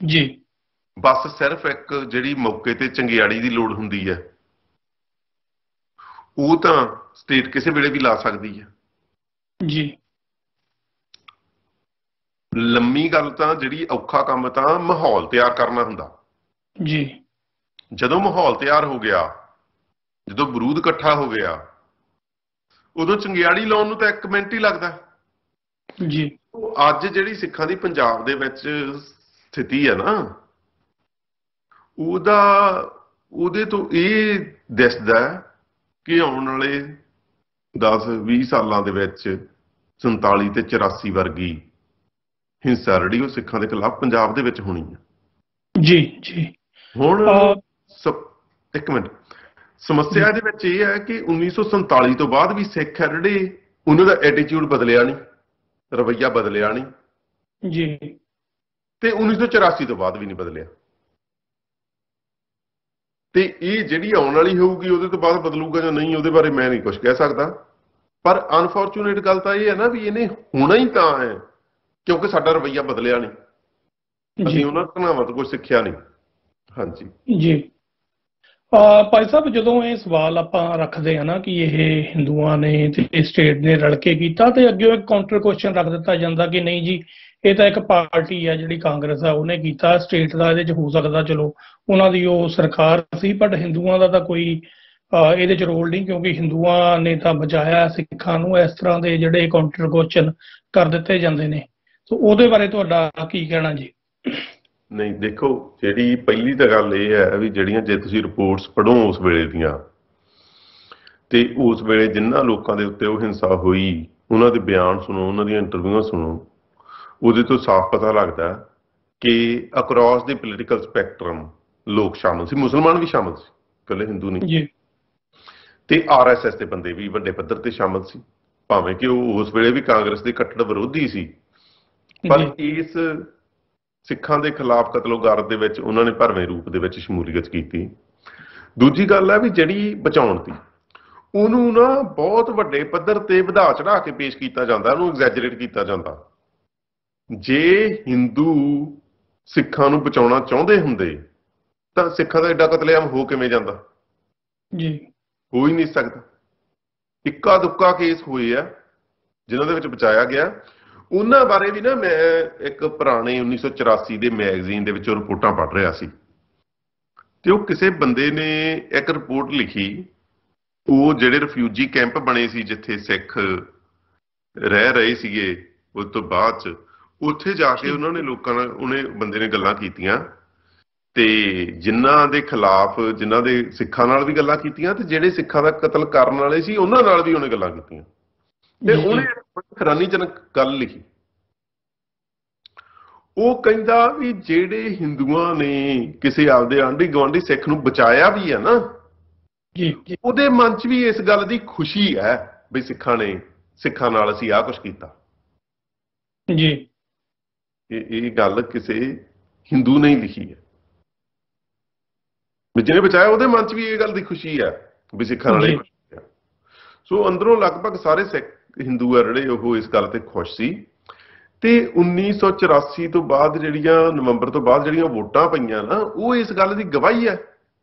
ਜੀ। ਬਸ ਸਿਰਫ ਇੱਕ ਜਿਹੜੀ ਮੌਕੇ ਤੇ ਚੰਗਿਆੜੀ ਦੀ ਲੋੜ ਹੁੰਦੀ ਹੈ, ਉਹ ਤਾਂ ਸਟੇਟ ਕਿਸੇ ਵੇਲੇ ਵੀ ਲਾ ਸਕਦੀ ਹੈ ਜੀ। ਲੰਮੀ ਗੱਲ ਤਾਂ ਜਿਹੜੀ ਔਖਾ ਕੰਮ ਤਾਂ ਮਾਹੌਲ ਤਿਆਰ ਕਰਨਾ ਹੁੰਦਾ ਜੀ। ਜਦੋਂ ਮਾਹੌਲ ਤਿਆਰ ਹੋ ਗਿਆ, ਜਦੋਂ ਬਰੂਦ ਇਕੱਠਾ ਹੋ ਗਿਆ, ਉਦੋਂ ਚੰਗਿਆੜੀ ਲਾਉਣ ਨੂੰ ਤਾਂ 1 ਮਿੰਟ ਹੀ ਲੱਗਦਾ ਜੀ। ਅੱਜ ਜਿਹੜੀ ਸਿੱਖਾਂ ਦੀ ਪੰਜਾਬ ਦੇ ਵਿੱਚ ਸਥਿਤੀ ਹੈ ਨਾ, ਉਹਦੇ ਤੋਂ ਇਹ ਦਿਸਦਾ ਕਿ ਆਉਣ ਵਾਲੇ 10-20 ਸਾਲਾਂ ਦੇ ਵਿੱਚ 47 ਤੇ 84 ਵਰਗੀ ਹਿੰਸਾ ਜਿਹੜੀ ਉਹ ਸਿੱਖਾਂ ਦੇ ਖਿਲਾਫ ਪੰਜਾਬ ਦੇ ਵਿੱਚ ਹੋਣੀ ਹੈ ਜੀ ਜੀ। ਹੁਣ ਇੱਕ ਮਿੰਟ, ਸਮੱਸਿਆ ਇਹਦੇ ਵਿੱਚ ਇਹ ਹੈ ਕਿ 1947 ਤੋਂ ਬਾਅਦ ਵੀ ਸਿੱਖ ਹੈ ਜਿਹੜੇ, ਉਹਨਾਂ ਦਾ ਐਟੀਟਿਊਡ ਬਦਲਿਆ ਨਹੀਂ, ਰਵੱਈਆ ਬਦਲਿਆ ਨਹੀਂ ਜੀ, ਤੇ 1984 ਤੋਂ ਬਾਅਦ ਵੀ ਨਹੀਂ ਬਦਲਿਆ। ਤੇ ਇਹ ਜਿਹੜੀ ਆਉਣ ਵਾਲੀ ਹੋਊਗੀ ਉਹਦੇ ਤੋਂ ਬਾਅਦ ਬਦਲੂਗਾ ਜਾਂ ਨਹੀਂ, ਉਹਦੇ ਬਾਰੇ ਮੈਂ ਨਹੀਂ ਕੁਝ ਕਹਿ ਸਕਦਾ। ਪਰ ਅਨਫੋਰਚੂਨੇਟ ਗੱਲ ਤਾਂ ਇਹ ਹੈ ਨਾ ਵੀ ਇਹਨੇ ਹੋਣਾ ਹੀ ਤਾਂ ਹੈ ਕਿਉਂਕਿ ਸਾਡਾ ਰਵੱਈਆ ਬਦਲਿਆ ਨਹੀਂ, ਅਸੀਂ ਉਹਨਾਂ ਘਟਨਾਵਾਂ ਤੋਂ ਕੁਝ ਸਿੱਖਿਆ ਨਹੀਂ। ਹਾਂਜੀ ਜੀ। ਭਾਈ ਸਾਹਿਬ, ਜਦੋਂ ਇਹ ਸਵਾਲ ਆਪਾਂ ਰੱਖਦੇ ਹਾਂ ਨਾ ਕਿ ਇਹ ਹਿੰਦੂਆਂ ਨੇ ਤੇ ਸਟੇਟ ਨੇ ਰਲ ਕੇ ਕੀਤਾ, ਤੇ ਅੱਗੇ ਇੱਕ ਕਾਊਂਟਰ ਕੁਐਸਚਨ ਰੱਖ ਦਿੱਤਾ ਜਾਂਦਾ ਕਿ ਨਹੀਂ ਜੀ, ਇਹ ਤਾਂ ਇੱਕ ਪਾਰਟੀ ਹੈ ਜਿਹੜੀ ਕਾਂਗਰਸ ਆ ਉਹਨੇ ਕੀਤਾ, ਸਟੇਟ ਦਾ ਇਹਦੇ 'ਚ ਹੋ ਸਕਦਾ ਚਲੋ ਉਹਨਾਂ ਦੀ ਉਹ ਸਰਕਾਰ ਸੀ, ਬਟ ਹਿੰਦੂਆਂ ਦਾ ਤਾਂ ਕੋਈ ਇਹਦੇ 'ਚ ਰੋਲ ਨਹੀਂ ਕਿਉਂਕਿ ਹਿੰਦੂਆਂ ਨੇ ਤਾਂ ਬਚਾਇਆ ਸਿੱਖਾਂ ਨੂੰ। ਇਸ ਤਰ੍ਹਾਂ ਦੇ ਜਿਹੜੇ ਕਾਊਂਟਰ ਕੁਐਸਚਨ ਕਰ ਦਿੱਤੇ ਜਾਂਦੇ ਨੇ, ਸੋ ਉਹਦੇ ਬਾਰੇ ਤੁਹਾਡਾ ਕੀ ਕਹਿਣਾ ਜੀ? ਨਹੀਂ, ਦੇਖੋ, ਜਿਹੜੀ ਪਹਿਲੀ ਤਾਂ ਗੱਲ ਇਹ ਹੈ ਵੀ ਜਿਹੜੀਆਂ ਜੇ ਤੁਸੀਂ ਰਿਪੋਰਟਸ ਪੜ੍ਹੋ ਉਸ ਵੇਲੇ ਦੀਆਂ, ਤੇ ਉਸ ਵੇਲੇ ਜਿਨ੍ਹਾਂ ਲੋਕਾਂ ਦੇ ਉੱਤੇ ਉਹ ਹਿੰਸਾ ਹੋਈ ਉਹਨਾਂ ਦੇ ਬਿਆਨ ਸੁਣੋ, ਉਹਨਾਂ ਦੀਆਂ ਇੰਟਰਵਿਊਆਂ ਸੁਣੋ, ਉਹਦੇ ਤੋਂ ਸਾਫ਼ ਪਤਾ ਲੱਗਦਾ ਕਿ ਅਕ੍ਰੋਸ ਦੀ ਪੋਲੀਟੀਕਲ ਸਪੈਕਟਰਮ ਲੋਕ ਸ਼ਾਮਲ ਸੀ, ਮੁਸਲਮਾਨ ਵੀ ਸ਼ਾਮਲ ਸੀ, ਇਕੱਲੇ ਹਿੰਦੂ ਨਹੀਂ, ਤੇ RSS ਦੇ ਬੰਦੇ ਵੀ ਵੱਡੇ ਪੱਧਰ ਤੇ ਸ਼ਾਮਲ ਸੀ, ਭਾਵੇਂ ਕਿ ਉਹ ਉਸ ਵੇਲੇ ਵੀ ਕਾਂਗਰਸ ਦੇ ਕੱਟੜ ਵਿਰੋਧੀ ਸੀ, ਪਰ ਇਸ ਸਿੱਖਾਂ ਦੇ ਖਿਲਾਫ ਕਤਲੋਗਾਰਤ ਦੇ ਵਿੱਚ ਉਹਨਾਂ ਨੇ ਭਰਵੇਂ ਰੂਪ ਦੇ ਵਿੱਚ ਸ਼ਮੂਲੀਅਤ ਕੀਤੀ। ਦੂਜੀ ਗੱਲ ਹੈ ਵੀ ਜਿਹੜੀ ਬਚਾਉਣ ਦੀ, ਉਹਨੂੰ ਨਾ ਬਹੁਤ ਵੱਡੇ ਪੱਧਰ ਤੇ ਵਧਾ ਚੜਾ ਕੇ ਪੇਸ਼ ਕੀਤਾ ਜਾਂਦਾ, ਉਹਨੂੰ ਐਗਜ਼ੈਜਰੇਟ ਕੀਤਾ ਜਾਂਦਾ। ਜੇ ਹਿੰਦੂ ਸਿੱਖਾਂ ਨੂੰ ਬਚਾਉਣਾ ਚਾਹੁੰਦੇ ਹੁੰਦੇ ਤਾਂ ਸਿੱਖਾਂ ਦਾ ਐਡਾ ਕਤਲੇਆਮ ਹੋ ਕਿਵੇਂ ਜਾਂਦਾ ਜੀ? ਹੋ ਹੀ ਨਹੀਂ ਸਕਦਾ। ਇੱਕਾ ਦੁੱਕਾ ਕੇਸ ਹੋਏ ਆ ਜਿਨ੍ਹਾਂ ਦੇ ਵਿੱਚ ਬਚਾਇਆ ਗਿਆ। ਉਹਨਾਂ ਬਾਰੇ ਵੀ ਨਾ ਮੈਂ ਇੱਕ ਪੁਰਾਣੇ 1984 ਦੇ ਮੈਗਜ਼ੀਨ ਦੇ ਵਿੱਚੋਂ ਰਿਪੋਰਟਾਂ ਪੜ੍ਹ ਰਿਹਾ ਸੀ, ਤੇ ਉਹ ਕਿਸੇ ਬੰਦੇ ਨੇ ਇੱਕ ਰਿਪੋਰਟ ਲਿਖੀ, ਉਹ ਜਿਹੜੇ ਰਿਫਿਊਜੀ ਕੈਂਪ ਬਣੇ ਸੀ ਜਿੱਥੇ ਸਿੱਖ ਰਹਿ ਰਹੇ ਸੀਗੇ, ਉਸ ਤੋਂ ਬਾਅਦ 'ਚ ਉੱਥੇ ਜਾ ਕੇ ਉਹਨਾਂ ਨੇ ਲੋਕਾਂ ਨਾਲ, ਉਹਨੇ ਬੰਦੇ ਨੇ ਗੱਲਾਂ ਕੀਤੀਆਂ, ਤੇ ਜਿਨ੍ਹਾਂ ਦੇ ਖਿਲਾਫ, ਜਿਨ੍ਹਾਂ ਦੇ ਸਿੱਖਾਂ ਨਾਲ ਵੀ ਗੱਲਾਂ ਕੀਤੀਆਂ, ਤੇ ਜਿਹੜੇ ਸਿੱਖਾਂ ਦਾ ਕਤਲ ਕਰਨ ਵਾਲੇ ਸੀ ਉਹਨਾਂ ਨਾਲ ਵੀ ਉਹਨੇ ਗੱਲਾਂ ਕੀਤੀਆਂ, ਤੇ ਉਹਨੇ ਹੈਰਾਨੀਜਨਕ ਗੱਲ ਲਿਖੀ। ਉਹ ਕਹਿੰਦਾ ਵੀ ਜਿਹੜੇ ਹਿੰਦੂਆਂ ਨੇ ਕਿਸੇ ਆਪਦੇ ਆਂਢੀ ਗੁਆਂਢੀ ਸਿੱਖ ਨੂੰ ਬਚਾਇਆ ਵੀ ਹੈ ਨਾ, ਉਹਦੇ ਮਨ 'ਚ ਵੀ ਇਸ ਗੱਲ ਦੀ ਖੁਸ਼ੀ ਹੈ ਵੀ ਸਿੱਖਾਂ ਨਾਲ ਅਸੀਂ ਆਹ ਕੁਛ ਕੀਤਾ ਜੀ। ਇਹ ਗੱਲ ਕਿਸੇ ਹਿੰਦੂ ਨੇ ਹੀ ਲਿਖੀ ਹੈ, ਜਿਹਨੇ ਬਚਾਇਆ ਉਹਦੇ ਮਨ 'ਚ ਵੀ ਇਹ ਗੱਲ ਦੀ ਖੁਸ਼ੀ ਹੈ ਵੀ ਸਿੱਖਾਂ ਨਾਲ ਇਹ ਕੁਛ ਕੀਤਾ। ਸੋ ਅੰਦਰੋਂ ਲਗਭਗ ਸਾਰੇ ਸਿੱਖ ਹਿੰਦੂ ਆ ਜਿਹੜੇ ਉਹ ਇਸ ਗੱਲ ਤੇ ਖੁਸ਼ ਸੀ। ਤੇ 1984 ਤੋਂ ਬਾਅਦ ਜਿਹੜੀਆਂ ਨਵੰਬਰ ਤੋਂ ਬਾਅਦ ਜਿਹੜੀਆਂ ਵੋਟਾਂ ਪਈਆਂ ਨਾ, ਉਹ ਇਸ ਗੱਲ ਦੀ ਗਵਾਹੀ ਹੈ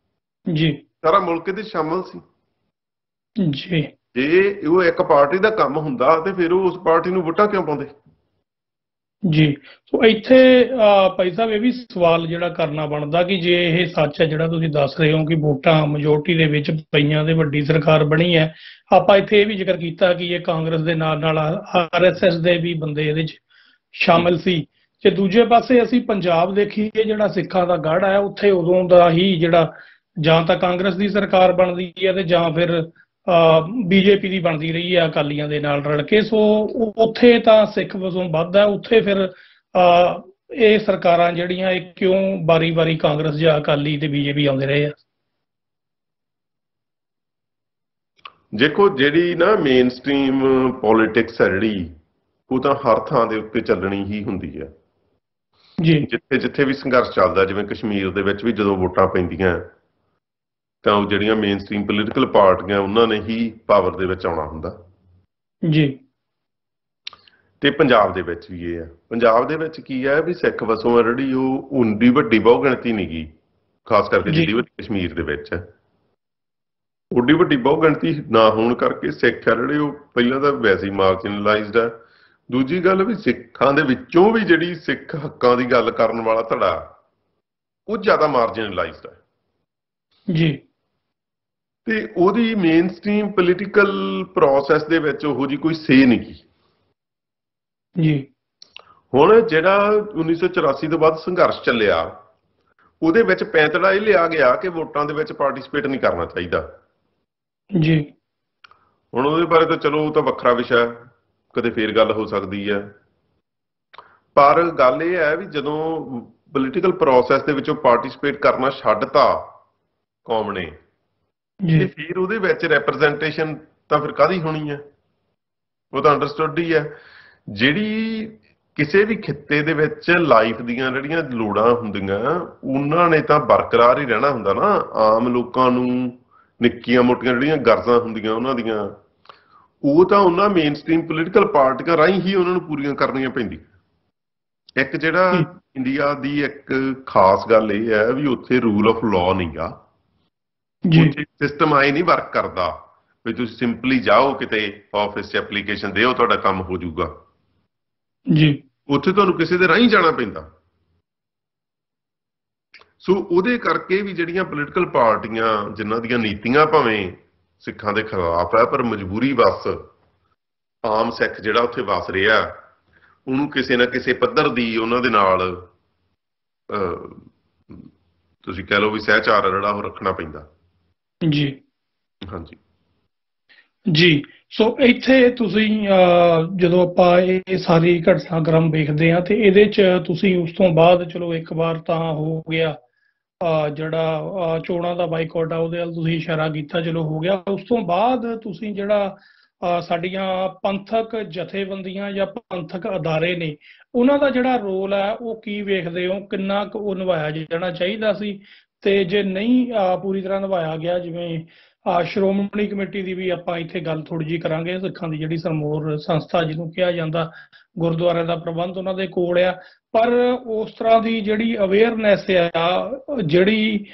ਜੀ। ਸਾਰਾ ਮੁਲਕ ਇਹਦੇ ਸ਼ਾਮਲ ਸੀ ਜੀ। ਜੇ ਉਹ ਇੱਕ ਪਾਰਟੀ ਦਾ ਕੰਮ ਹੁੰਦਾ ਤੇ ਫਿਰ ਉਹ ਉਸ ਪਾਰਟੀ ਨੂੰ ਵੋਟਾਂ ਕਿਉਂ ਪਾਉਂਦੇ ਜੀ। ਸੋ ਇੱਥੇ ਭਾਈ ਸਾਹਿਬ ਇਹ ਵੀ ਸਵਾਲ ਜਿਹੜਾ ਕਰਨਾ ਬਣਦਾ ਕਿ ਜੇ ਇਹ ਸੱਚ ਹੈ ਜਿਹੜਾ ਤੁਸੀਂ ਦੱਸ ਰਹੇ ਹੋ ਕਿ ਵੋਟਾਂ ਮੈਜੋਰਟੀ ਦੇ ਵਿੱਚ ਪਈਆਂ ਤੇ ਵੱਡੀ ਸਰਕਾਰ ਬਣੀ ਹੈ, ਆਪਾਂ ਇੱਥੇ ਇਹ ਵੀ ਜ਼ਿਕਰ ਕੀਤਾ ਕਿ ਇਹ ਕਾਂਗਰਸ ਦੇ ਨਾਲ ਨਾਲ ਆਰਐਸਐਸ ਦੇ ਵੀ ਬੰਦੇ ਇਹਦੇ 'ਚ ਸ਼ਾਮਿਲ ਸੀ। ਤੇ ਦੂਜੇ ਪਾਸੇ ਅਸੀਂ ਪੰਜਾਬ ਦੇਖੀਏ, ਜਿਹੜਾ ਸਿੱਖਾਂ ਦਾ ਗੜ੍ਹ ਹੈ, ਉੱਥੇ ਉਦੋਂ ਦਾ ਹੀ ਜਿਹੜਾ ਜਾਂ ਤਾਂ ਕਾਂਗਰਸ ਦੀ ਸਰਕਾਰ ਬਣਦੀ ਹੈ ਤੇ ਜਾਂ ਫਿਰ ਬੀਜੇਪੀ ਦੀ ਬਣਦੀ ਰਹੀ ਹੈ ਅਕਾਲੀਆਂ ਦੇ ਨਾਲ ਰਲ ਕੇ। ਸੋ ਉੱਥੇ ਤਾਂ ਸਿੱਖ ਵਸੋਂ ਵੱਧ ਹੈ, ਉੱਥੇ ਫਿਰ ਇਹ ਸਰਕਾਰਾਂ ਜਿਹੜੀਆਂ ਇਹ ਕਿਉਂ ਵਾਰੀ-ਵਾਰੀ ਕਾਂਗਰਸ ਜਾਂ ਅਕਾਲੀ ਤੇ ਬੀਜੇਪੀ ਆਉਂਦੇ ਰਹੇ ਆ? ਦੇਖੋ, ਜਿਹੜੀ ਨਾ ਮੇਨ ਸਟ੍ਰੀਮ ਪੋਲਿਟਿਕਸ ਹੈ ਜਿਹੜੀ, ਉਹ ਤਾਂ ਹਰ ਥਾਂ ਦੇ ਉੱਤੇ ਚੱਲਣੀ ਹੀ ਹੁੰਦੀ ਹੈ ਜੀ। ਜਿੱਥੇ ਜਿੱਥੇ ਵੀ ਸੰਘਰਸ਼ ਚੱਲਦਾ, ਜਿਵੇਂ ਕਸ਼ਮੀਰ ਦੇ ਵਿੱਚ ਵੀ ਜਦੋਂ ਵੋਟਾਂ ਪੈਂਦੀਆਂ ਤਾਂ ਉਹ ਜਿਹੜੀਆਂ ਮੇਨ ਸਟ੍ਰੀਮ ਪੋਲੀਟੀਕਲ ਪਾਰਟੀਆਂ ਉਹਨਾਂ ਨੇ ਹੀ ਪਾਵਰ ਦੇ ਵਿੱਚ ਆਉਣਾ ਹੁੰਦਾ ਜੀ। ਤੇ ਪੰਜਾਬ ਦੇ ਵਿੱਚ ਵੀ ਇਹ ਹੈ। ਪੰਜਾਬ ਦੇ ਵਿੱਚ ਕੀ ਹੈ ਵੀ ਸਿੱਖ ਵਸੋਂ ਹੈ ਜਿਹੜੀ ਉਹ ਓਡੀ ਵੱਡੀ ਬਹੁ ਗਿਣਤੀ ਨਹੀਂ ਗੀ, ਖਾਸ ਕਰਕੇ ਜਿੱਡੀ ਵੱਡੀ ਕਸ਼ਮੀਰ ਦੇ ਵਿੱਚ ਹੈ। ਓਡੀ ਵੱਡੀ ਬਹੁ ਗਿਣਤੀ ਨਾ ਹੋਣ ਕਰਕੇ ਸਿੱਖ ਹੈ ਜਿਹੜੇ ਉਹ ਪਹਿਲਾਂ ਤਾਂ ਵੈਸੇ ਹੀ ਮਾਰਜਨਲਾਈਜ਼ਡ ਹੈ। ਦੂਜੀ ਗੱਲ ਵੀ ਸਿੱਖਾਂ ਦੇ ਵਿੱਚੋਂ ਵੀ ਜਿਹੜੀ ਸਿੱਖ ਹੱਕਾਂ ਦੀ ਗੱਲ ਕਰਨ ਵਾਲਾ ਧੜਾ ਉਹ ਜ਼ਿਆਦਾ ਮਾਰਜਨਲਾਈਜ਼ਡ ਹੈ ਜੀ। ਤੇ ਉਹਦੀ ਮੇਨ ਸਟ੍ਰੀਮ ਪੋਲੀਟੀਕਲ ਪ੍ਰੋਸੈਸ ਦੇ ਵਿੱਚ ਉਹੋ ਜਿਹੀ ਕੋਈ ਸੇ ਨਹੀਂ ਗੀ ਜੀ। ਹੁਣ ਜਿਹੜਾ 1984 ਤੋਂ ਬਾਅਦ ਸੰਘਰਸ਼ ਚੱਲਿਆ, ਉਹਦੇ ਵਿੱਚ ਪੈਂਤੜਾ ਇਹ ਲਿਆ ਗਿਆ ਕਿ ਵੋਟਾਂ ਦੇ ਵਿੱਚ ਪਾਰਟਿਸਿਪੇਟ ਨਹੀਂ ਕਰਨਾ ਚਾਹੀਦਾ ਜੀ। ਹੁਣ ਉਹਦੇ ਬਾਰੇ ਤਾਂ ਚਲੋ ਉਹ ਤਾਂ ਵੱਖਰਾ ਵਿਸ਼ਾ, ਕਦੇ ਫੇਰ ਗੱਲ ਹੋ ਸਕਦੀ ਹੈ। ਪਰ ਗੱਲ ਇਹ ਹੈ ਵੀ ਜਦੋਂ ਪੋਲੀਟੀਕਲ ਪ੍ਰੋਸੈਸ ਦੇ ਵਿੱਚੋਂ ਪਾਰਟਿਸਿਪੇਟ ਕਰਨਾ ਛੱਡਤਾ ਕੌਮ ਨੇ, ਤੇ ਫਿਰ ਉਹਦੇ ਵਿੱਚ ਰੈਪਰਜ਼ੈਂਟੇਸ਼ਨ ਤਾਂ ਫਿਰ ਕਾਹਦੀ ਹੋਣੀ ਹੈ? ਉਹ ਤਾਂ ਅੰਡਰਸਟੂਡ ਹੀ ਹੈ। ਜਿਹੜੀ ਕਿਸੇ ਵੀ ਖਿੱਤੇ ਦੇ ਵਿੱਚ ਲਾਈਫ ਦੀਆਂ ਜਿਹੜੀਆਂ ਲੋੜਾਂ ਹੁੰਦੀਆਂ ਉਹਨਾਂ ਨੇ ਤਾਂ ਬਰਕਰਾਰ ਹੀ ਰਹਿਣਾ ਹੁੰਦਾ ਨਾ। ਆਮ ਲੋਕਾਂ ਨੂੰ ਨਿੱਕੀਆਂ ਮੋਟੀਆਂ ਜਿਹੜੀਆਂ ਗਰਜ਼ਾਂ ਹੁੰਦੀਆਂ ਉਹਨਾਂ ਦੀਆਂ, ਉਹ ਤਾਂ ਉਹਨਾਂ ਮੇਨ ਸਟ੍ਰੀਮ ਪੋਲੀਟੀਕਲ ਪਾਰਟੀਆਂ ਰਾਹੀਂ ਹੀ ਉਹਨਾਂ ਨੂੰ ਪੂਰੀਆਂ ਕਰਨੀਆਂ ਪੈਂਦੀਆਂ। ਇੱਕ ਜਿਹੜਾ ਇੰਡੀਆ ਦੀ ਇੱਕ ਖਾਸ ਗੱਲ ਇਹ ਹੈ ਵੀ ਉੱਥੇ ਰੂਲ ਆਫ ਲਾਅ ਨਹੀਂ ਗਾ, ਸਿਸਟਮ ਆਏ ਨਹੀਂ ਵਰਕ ਕਰਦਾ ਵੀ ਤੁਸੀਂ ਸਿੰਪਲੀ ਜਾਓ ਕਿਤੇ ਆਫਿਸ 'ਚ ਐਪਲੀਕੇਸ਼ਨ ਦਿਓ ਤੁਹਾਡਾ ਕੰਮ ਹੋ ਜਾਊਗਾ ਜੀ। ਉੱਥੇ ਤੁਹਾਨੂੰ ਕਿਸੇ ਦੇ ਰਾਹੀਂ ਜਾਣਾ ਪੈਂਦਾ। ਸੋ ਉਹਦੇ ਕਰਕੇ ਵੀ ਜਿਹੜੀਆਂ ਪੋਲੀਟੀਕਲ ਪਾਰਟੀਆਂ ਜਿਨ੍ਹਾਂ ਦੀਆਂ ਨੀਤੀਆਂ ਭਾਵੇਂ ਸਿੱਖਾਂ ਦੇ ਖਿਲਾਫ ਹੈ, ਪਰ ਮਜਬੂਰੀ ਬਸ ਆਮ ਸਿੱਖ ਜਿਹੜਾ ਉੱਥੇ ਵਸ ਰਿਹਾ ਉਹਨੂੰ ਕਿਸੇ ਨਾ ਕਿਸੇ ਪੱਧਰ ਦੀ ਉਹਨਾਂ ਦੇ ਨਾਲ ਤੁਸੀਂ ਕਹਿ ਲਓ ਵੀ ਸਹਿਚਾਰ ਜਿਹੜਾ ਉਹ ਰੱਖਣਾ ਪੈਂਦਾ ਜੀ। ਹਾਂਜੀ ਜੀ। ਸੋ ਇੱਥੇ ਤੁਸੀਂ ਜਦੋਂ ਆਪਾਂ ਇਹ ਸਾਰੀ ਘਟਨਾਕ੍ਰਮ ਵੇਖਦੇ ਹਾਂ ਤੇ ਇਹਦੇ 'ਚ ਤੁਸੀਂ ਉਸ ਤੋਂ ਬਾਅਦ ਚਲੋ ਇੱਕ ਵਾਰ ਤਾਂ ਹੋ ਗਿਆ ਜਿਹੜਾ ਚੋਣਾਂ ਦਾ ਬਾਈਕਾਟ ਆ ਉਹਦੇ ਵੱਲ ਤੁਸੀਂ ਇਸ਼ਾਰਾ ਕੀਤਾ, ਚਲੋ ਹੋ ਗਿਆ। ਉਸ ਤੋਂ ਬਾਅਦ ਤੁਸੀਂ ਜਿਹੜਾ ਸਾਡੀਆਂ ਪੰਥਕ ਜਥੇਬੰਦੀਆਂ ਜਾਂ ਪੰਥਕ ਅਦਾਰੇ ਨੇ ਉਹਨਾਂ ਦਾ ਜਿਹੜਾ ਰੋਲ ਹੈ ਉਹ ਕੀ ਵੇਖਦੇ ਹੋ? ਕਿੰਨਾ ਕੁ ਉਹ ਨਿਭਾਇਆ ਜਾਣਾ ਚਾਹੀਦਾ ਸੀ, ਤੇ ਜੇ ਨਹੀਂ ਪੂਰੀ ਤਰ੍ਹਾਂ ਨਿਭਾਇਆ ਗਿਆ, ਜਿਵੇਂ ਸ਼੍ਰੋਮਣੀ ਕਮੇਟੀ ਦੀ ਵੀ ਆਪਾਂ ਇੱਥੇ ਗੱਲ ਥੋੜ੍ਹੀ ਜਿਹੀ ਕਰਾਂਗੇ। ਸਿੱਖਾਂ ਦੀ ਜਿਹੜੀ ਸਰਮੋਰ ਸੰਸਥਾ ਜਿਹਨੂੰ ਕਿਹਾ ਜਾਂਦਾ, ਗੁਰਦੁਆਰਿਆਂ ਦਾ ਪ੍ਰਬੰਧ ਉਹਨਾਂ ਦੇ ਕੋਲ ਆ, ਪਰ ਉਸ ਤਰ੍ਹਾਂ ਦੀ ਜਿਹੜੀ ਅਵੇਅਰਨੈਸ ਆ ਜਿਹੜੀ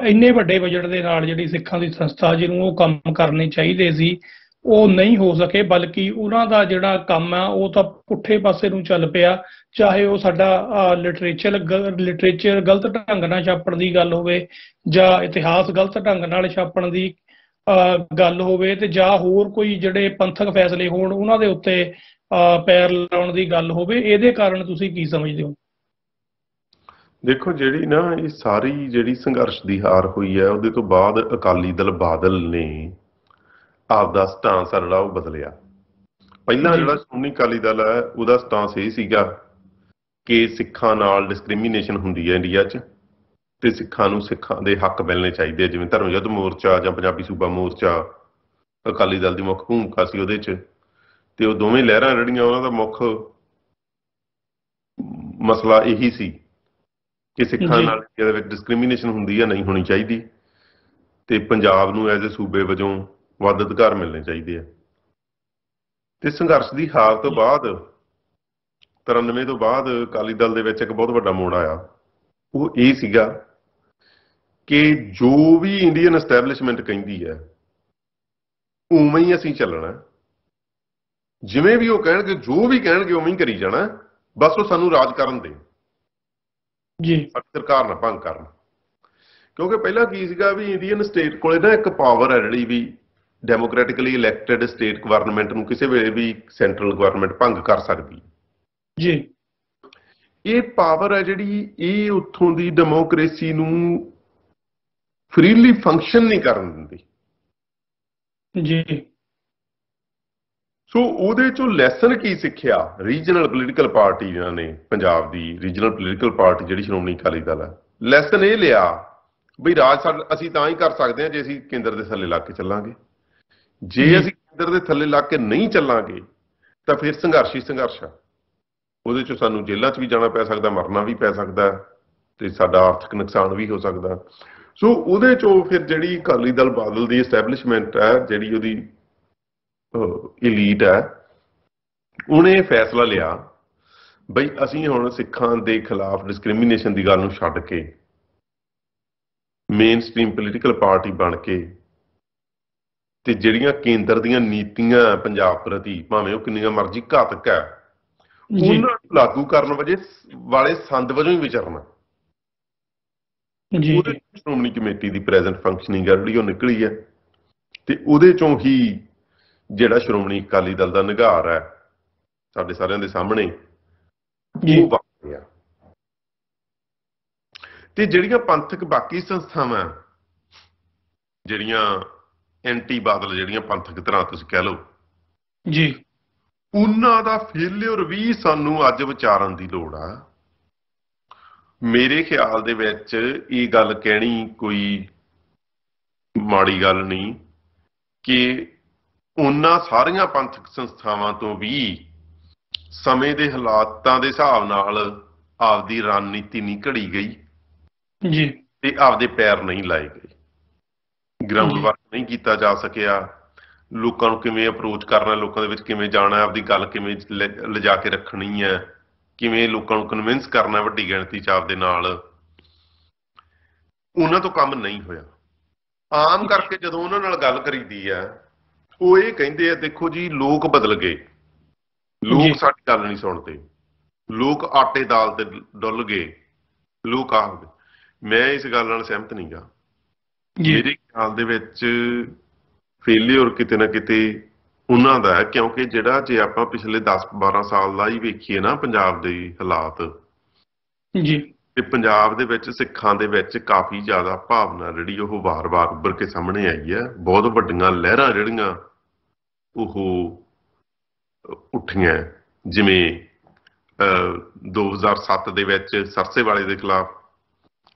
ਇੰਨੇ ਵੱਡੇ ਬਜਟ ਦੇ ਨਾਲ ਜਿਹੜੀ ਸਿੱਖਾਂ ਦੀ ਸੰਸਥਾ ਜਿਹਨੂੰ ਉਹ ਕੰਮ ਕਰਨੇ ਚਾਹੀਦੇ ਸੀ ਉਹ ਨਹੀਂ ਹੋ ਸਕੇ, ਬਲਕਿ ਉਹਨਾਂ ਦਾ ਜਿਹੜਾ ਕੰਮ ਆ ਉਹ ਤਾਂ ਪੁੱਠੇ ਪਾਸੇ ਨੂੰ ਚੱਲ ਪਿਆ। ਚਾਹੇ ਉਹ ਸਾਡਾ ਲਿਟਰੇਚਰ ਗਲਤ ਢੰਗ ਨਾਲ ਛਾਪਣ ਦੀ ਗੱਲ ਹੋਵੇ, ਜਾਂ ਇਤਿਹਾਸ ਗਲਤ ਢੰਗ ਨਾਲ ਛਾਪਣ ਦੀ ਗੱਲ ਹੋਵੇ, ਤੇ ਜਾਂ ਹੋਰ ਕੋਈ ਜਿਹੜੇ ਪੰਥਕ ਫੈਸਲੇ ਹੋਣ ਉਹਨਾਂ ਦੇ ਉੱਤੇ ਪੈਰ ਲਾਉਣ ਦੀ ਗੱਲ ਹੋਵੇ। ਇਹਦੇ ਕਾਰਨ ਤੁਸੀਂ ਕੀ ਸਮਝਦੇ ਹੋ? ਦੇਖੋ, ਜਿਹੜੀ ਨਾ ਇਹ ਸਾਰੀ ਜਿਹੜੀ ਸੰਘਰਸ਼ ਦੀ ਹਾਰ ਹੋਈ ਹੈ ਉਹਦੇ ਤੋਂ ਬਾਅਦ ਅਕਾਲੀ ਦਲ ਬਾਦਲ ਨੇ ਆਪਦਾ ਸਟਾਂਸ ਆ ਜਿਹੜਾ ਉਹ ਬਦਲਿਆ। ਪਹਿਲਾਂ ਜਿਹੜਾ ਸ਼੍ਰੋਮਣੀ ਅਕਾਲੀ ਦਲ ਹੈ ਉਹਦਾ ਸਟਾਂਸ ਇਹ ਸੀਗਾ ਕਿ ਸਿੱਖਾਂ ਨਾਲ ਡਿਸਕ੍ਰਿਮੀਨੇਸ਼ਨ ਹੁੰਦੀ ਹੈ ਇੰਡੀਆ 'ਚ, ਤੇ ਸਿੱਖਾਂ ਨੂੰ ਸਿੱਖਾਂ ਦੇ ਹੱਕ ਮਿਲਣੇ ਚਾਹੀਦੇ ਆ। ਜਿਵੇਂ ਧਰਮ ਯੁੱਧ ਮੋਰਚਾ ਜਾਂ ਪੰਜਾਬੀ ਸੂਬਾ ਮੋਰਚਾ ਅਕਾਲੀ ਦਲ ਦੀ ਮੁੱਖ ਭੂਮਿਕਾ ਸੀ ਉਹਦੇ 'ਚ, ਤੇ ਉਹ ਦੋਵੇਂ ਲਹਿਰਾਂ ਜਿਹੜੀਆਂ ਉਹਨਾਂ ਦਾ ਮੁੱਖ ਮਸਲਾ ਇਹੀ ਸੀ ਕਿ ਸਿੱਖਾਂ ਨਾਲ ਇੰਡੀਆ ਦੇ ਵਿੱਚ ਡਿਸਕ੍ਰਿਮੀਨੇਸ਼ਨ ਹੁੰਦੀ ਹੈ, ਨਹੀਂ ਹੋਣੀ ਚਾਹੀਦੀ, ਤੇ ਪੰਜਾਬ ਨੂੰ ਐਜ਼ ਏ ਸੂਬੇ ਵਜੋਂ ਵੱਧ ਅਧਿਕਾਰ ਮਿਲਣੇ ਚਾਹੀਦੇ ਆ। ਤੇ ਸੰਘਰਸ਼ ਦੀ ਹਾਰ ਤੋਂ ਬਾਅਦ 93 ਤੋਂ ਬਾਅਦ ਅਕਾਲੀ ਦਲ ਦੇ ਵਿੱਚ ਇੱਕ ਬਹੁਤ ਵੱਡਾ ਮੋੜ ਆਇਆ। ਉਹ ਇਹ ਸੀਗਾ ਕਿ ਜੋ ਵੀ ਇੰਡੀਅਨ ਐਸਟੈਬਲਿਸ਼ਮੈਂਟ ਕਹਿੰਦੀ ਹੈ ਉਵੇਂ ਹੀ ਅਸੀਂ ਚੱਲਣਾ, ਜਿਵੇਂ ਵੀ ਉਹ ਕਹਿਣਗੇ, ਜੋ ਵੀ ਕਹਿਣਗੇ ਉਵੇਂ ਹੀ ਕਰੀ ਜਾਣਾ, ਬਸ ਉਹ ਸਾਨੂੰ ਰਾਜ ਕਰਨ ਦੇ, ਜੀ ਸਾਡੀ ਸਰਕਾਰ ਨਾ ਭੰਗ ਕਰਨ। ਕਿਉਂਕਿ ਪਹਿਲਾਂ ਕੀ ਸੀਗਾ ਵੀ ਇੰਡੀਅਨ ਸਟੇਟ ਕੋਲੇ ਨਾ ਇੱਕ ਪਾਵਰ ਹੈ ਜਿਹੜੀ ਵੀ ਡੈਮੋਕ੍ਰੈਟਿਕਲੀ ਇਲੈਕਟਿਡ ਸਟੇਟ ਗਵਰਨਮੈਂਟ ਨੂੰ ਕਿਸੇ ਵੇਲੇ ਵੀ ਸੈਂਟਰਲ ਗਵਰਨਮੈਂਟ ਭੰਗ ਕਰ ਸਕਦੀ। ਜੀ ਇਹ ਪਾਵਰ ਹੈ ਜਿਹੜੀ ਇਹ ਉੱਥੋਂ ਦੀ ਡੈਮੋਕ੍ਰੇਸੀ ਨੂੰ ਫ੍ਰੀਲੀ ਫੰਕਸ਼ਨ ਨਹੀਂ ਕਰਨ ਦਿੰਦੀ। ਜੀ ਸੋ ਉਹਦੇ ਚੋਂ ਲੈਸਨ ਕੀ ਸਿੱਖਿਆ ਰੀਜਨਲ ਪੋਲੀਟੀਕਲ ਪਾਰਟੀਆਂ ਨੇ, ਪੰਜਾਬ ਦੀ ਰੀਜਨਲ ਪੋਲੀਟੀਕਲ ਪਾਰਟੀ ਜਿਹੜੀ ਸ਼੍ਰੋਮਣੀ ਅਕਾਲੀ ਦਲ ਹੈ, ਲੈਸਨ ਇਹ ਲਿਆ ਬਈ ਰਾਜ ਅਸੀਂ ਤਾਂ ਹੀ ਕਰ ਸਕਦੇ ਹਾਂ ਜੇ ਅਸੀਂ ਕੇਂਦਰ ਦੇ ਥੱਲੇ ਲੱਗ ਕੇ ਚੱਲਾਂਗੇ। ਜੇ ਅਸੀਂ ਕੇਂਦਰ ਦੇ ਥੱਲੇ ਲੱਗ ਕੇ ਨਹੀਂ ਚੱਲਾਂਗੇ ਤਾਂ ਫਿਰ ਸੰਘਰਸ਼ ਹੀ ਸੰਘਰਸ਼ ਆ। ਉਹਦੇ 'ਚ ਸਾਨੂੰ ਜੇਲ੍ਹਾਂ 'ਚ ਵੀ ਜਾਣਾ ਪੈ ਸਕਦਾ, ਮਰਨਾ ਵੀ ਪੈ ਸਕਦਾ, ਤੇ ਸਾਡਾ ਆਰਥਿਕ ਨੁਕਸਾਨ ਵੀ ਹੋ ਸਕਦਾ। ਸੋ ਉਹਦੇ 'ਚੋਂ ਫਿਰ ਜਿਹੜੀ ਅਕਾਲੀ ਦਲ ਬਾਦਲ ਦੀ ਐਸਟੈਬਲਿਸ਼ਮੈਂਟ ਹੈ, ਜਿਹੜੀ ਉਹਦੀ ਇਲੀਟ ਹੈ, ਉਹਨੇ ਇਹ ਫੈਸਲਾ ਲਿਆ ਬਈ ਅਸੀਂ ਹੁਣ ਸਿੱਖਾਂ ਦੇ ਖਿਲਾਫ ਡਿਸਕ੍ਰਿਮੀਨੇਸ਼ਨ ਦੀ ਗੱਲ ਨੂੰ ਛੱਡ ਕੇ ਮੇਨ ਸਟ੍ਰੀਮ ਪੋਲੀਟੀਕਲ ਪਾਰਟੀ ਬਣ ਕੇ ਤੇ ਜਿਹੜੀਆਂ ਕੇਂਦਰ ਦੀਆਂ ਨੀਤੀਆਂ ਪੰਜਾਬ ਪ੍ਰਤੀ ਭਾਵੇਂ ਉਹ ਕਿੰਨੀਆਂ ਮਰਜ਼ੀ ਘਾਤਕ ਹੈ, ਉਹਨਾਂ ਨੂੰ ਲਾਗੂ ਕਰਨ ਵਾਲੇ ਸੰਦ ਵਜੋਂ ਹੀ ਵਿਚਰਨਾ। ਉਹਦੇ ਸ਼੍ਰੋਮਣੀ ਕਮੇਟੀ ਦੀ ਪ੍ਰੈਜ਼ੈਂਟ ਫੰਕਸ਼ਨਿੰਗ ਹੈ ਜਿਹੜੀ ਉਹ ਨਿਕਲੀ ਹੈ, ਤੇ ਉਹਦੇ ਚੋਂ ਹੀ ਜਿਹੜਾ ਸ਼੍ਰੋਮਣੀ ਅਕਾਲੀ ਦਲ ਦਾ ਨਿਗਾਰ ਹੈ ਸਾਡੇ ਸਾਰਿਆਂ ਦੇ ਸਾਹਮਣੇ ਉਹ ਬਣ ਗਿਆ। ਤੇ ਜਿਹੜੀਆਂ ਪੰਥਕ ਬਾਕੀ ਸੰਸਥਾਵਾਂ ਜਿਹੜੀਆਂ ਐਂਟੀ ਬਾਦਲ, ਜਿਹੜੀਆਂ ਪੰਥਕ ਧਿਰਾਂ ਤੁਸੀਂ ਕਹਿ ਲਓ ਜੀ, ਉਹਨਾਂ ਦਾ ਫੇਲਿਅਰ ਵੀ ਸਾਨੂੰ ਅੱਜ ਵਿਚਾਰਨ ਦੀ ਲੋੜ ਆ। ਮੇਰੇ ਖਿਆਲ ਦੇ ਵਿੱਚ ਇਹ ਗੱਲ ਕਹਿਣੀ ਕੋਈ ਮਾੜੀ ਗੱਲ ਨਹੀਂ ਕਿ ਉਹਨਾਂ ਸਾਰੀਆਂ ਪੰਥਕ ਸੰਸਥਾਵਾਂ ਤੋਂ ਵੀ ਸਮੇਂ ਦੇ ਹਾਲਾਤਾਂ ਦੇ ਹਿਸਾਬ ਨਾਲ ਆਪਦੀ ਰਣਨੀਤੀ ਨਹੀਂ ਘੜੀ ਗਈ ਜੀ, ਤੇ ਆਪਦੇ ਪੈਰ ਨਹੀਂ ਲਾਏ ਗਏ, ਗਰਾਊਂਡ ਵਰਕ ਨਹੀਂ ਕੀਤਾ ਜਾ ਸਕਿਆ। ਲੋਕਾਂ ਨੂੰ ਕਿਵੇਂ ਅਪਰੋਚ ਕਰਨਾ, ਲੋਕਾਂ ਦੇ ਵਿੱਚ ਕਿਵੇਂ ਜਾਣਾ, ਆਪਦੀ ਗੱਲ ਕਿਵੇਂ ਲਿਜਾ ਕੇ ਰੱਖਣੀ ਹੈ, ਕਿਵੇਂ ਲੋਕਾਂ ਨੂੰ ਕਨਵਿੰਸ ਕਰਨਾ ਵੱਡੀ ਗਿਣਤੀ 'ਚ ਆਪਦੇ ਨਾਲ, ਉਹਨਾਂ ਤੋਂ ਕੰਮ ਨਹੀਂ ਹੋਇਆ। ਆਮ ਕਰਕੇ ਜਦੋਂ ਉਹਨਾਂ ਨਾਲ ਗੱਲ ਕਰੀਦੀ ਹੈ ਉਹ ਇਹ ਕਹਿੰਦੇ ਆ ਦੇਖੋ ਜੀ ਲੋਕ ਬਦਲ ਗਏ, ਲੋਕ ਸਾਡੀ ਗੱਲ ਨਹੀਂ ਸੁਣਦੇ, ਲੋਕ ਆਟੇ ਦਾਲ ਤੇ ਡੁੱਲ ਗਏ, ਲੋਕ ਆ। ਮੈਂ ਇਸ ਗੱਲ ਨਾਲ ਸਹਿਮਤ ਨਹੀਂ ਗਾ। ਮੇਰੇ ਖਿਆਲ ਦੇ ਵਿੱਚ ਫੇਲਿਅਰ ਕਿਤੇ ਨਾ ਕਿਤੇ ਉਹਨਾਂ ਦਾ ਹੈ, ਕਿਉਂਕਿ ਜਿਹੜਾ ਜੇ ਆਪਾਂ ਪਿਛਲੇ 10-12 ਸਾਲ ਦਾ ਹੀ ਵੇਖੀਏ ਨਾ ਪੰਜਾਬ ਦੇ ਹਾਲਾਤ ਜੀ, ਤੇ ਪੰਜਾਬ ਦੇ ਵਿੱਚ ਸਿੱਖਾਂ ਦੇ ਵਿੱਚ ਕਾਫੀ ਜ਼ਿਆਦਾ ਭਾਵਨਾ ਜਿਹੜੀ ਉਹ ਵਾਰ-ਵਾਰ ਉੱਭਰ ਕੇ ਸਾਹਮਣੇ ਆਈ ਹੈ। ਬਹੁਤ ਵੱਡੀਆਂ ਲਹਿਰਾਂ ਜਿਹੜੀਆਂ ਉਹ ਉੱਠੀਆਂ, ਜਿਵੇਂ 2007 ਦੇ ਵਿੱਚ ਸਰਸੇਵਾਲੇ ਦੇ ਖਿਲਾਫ,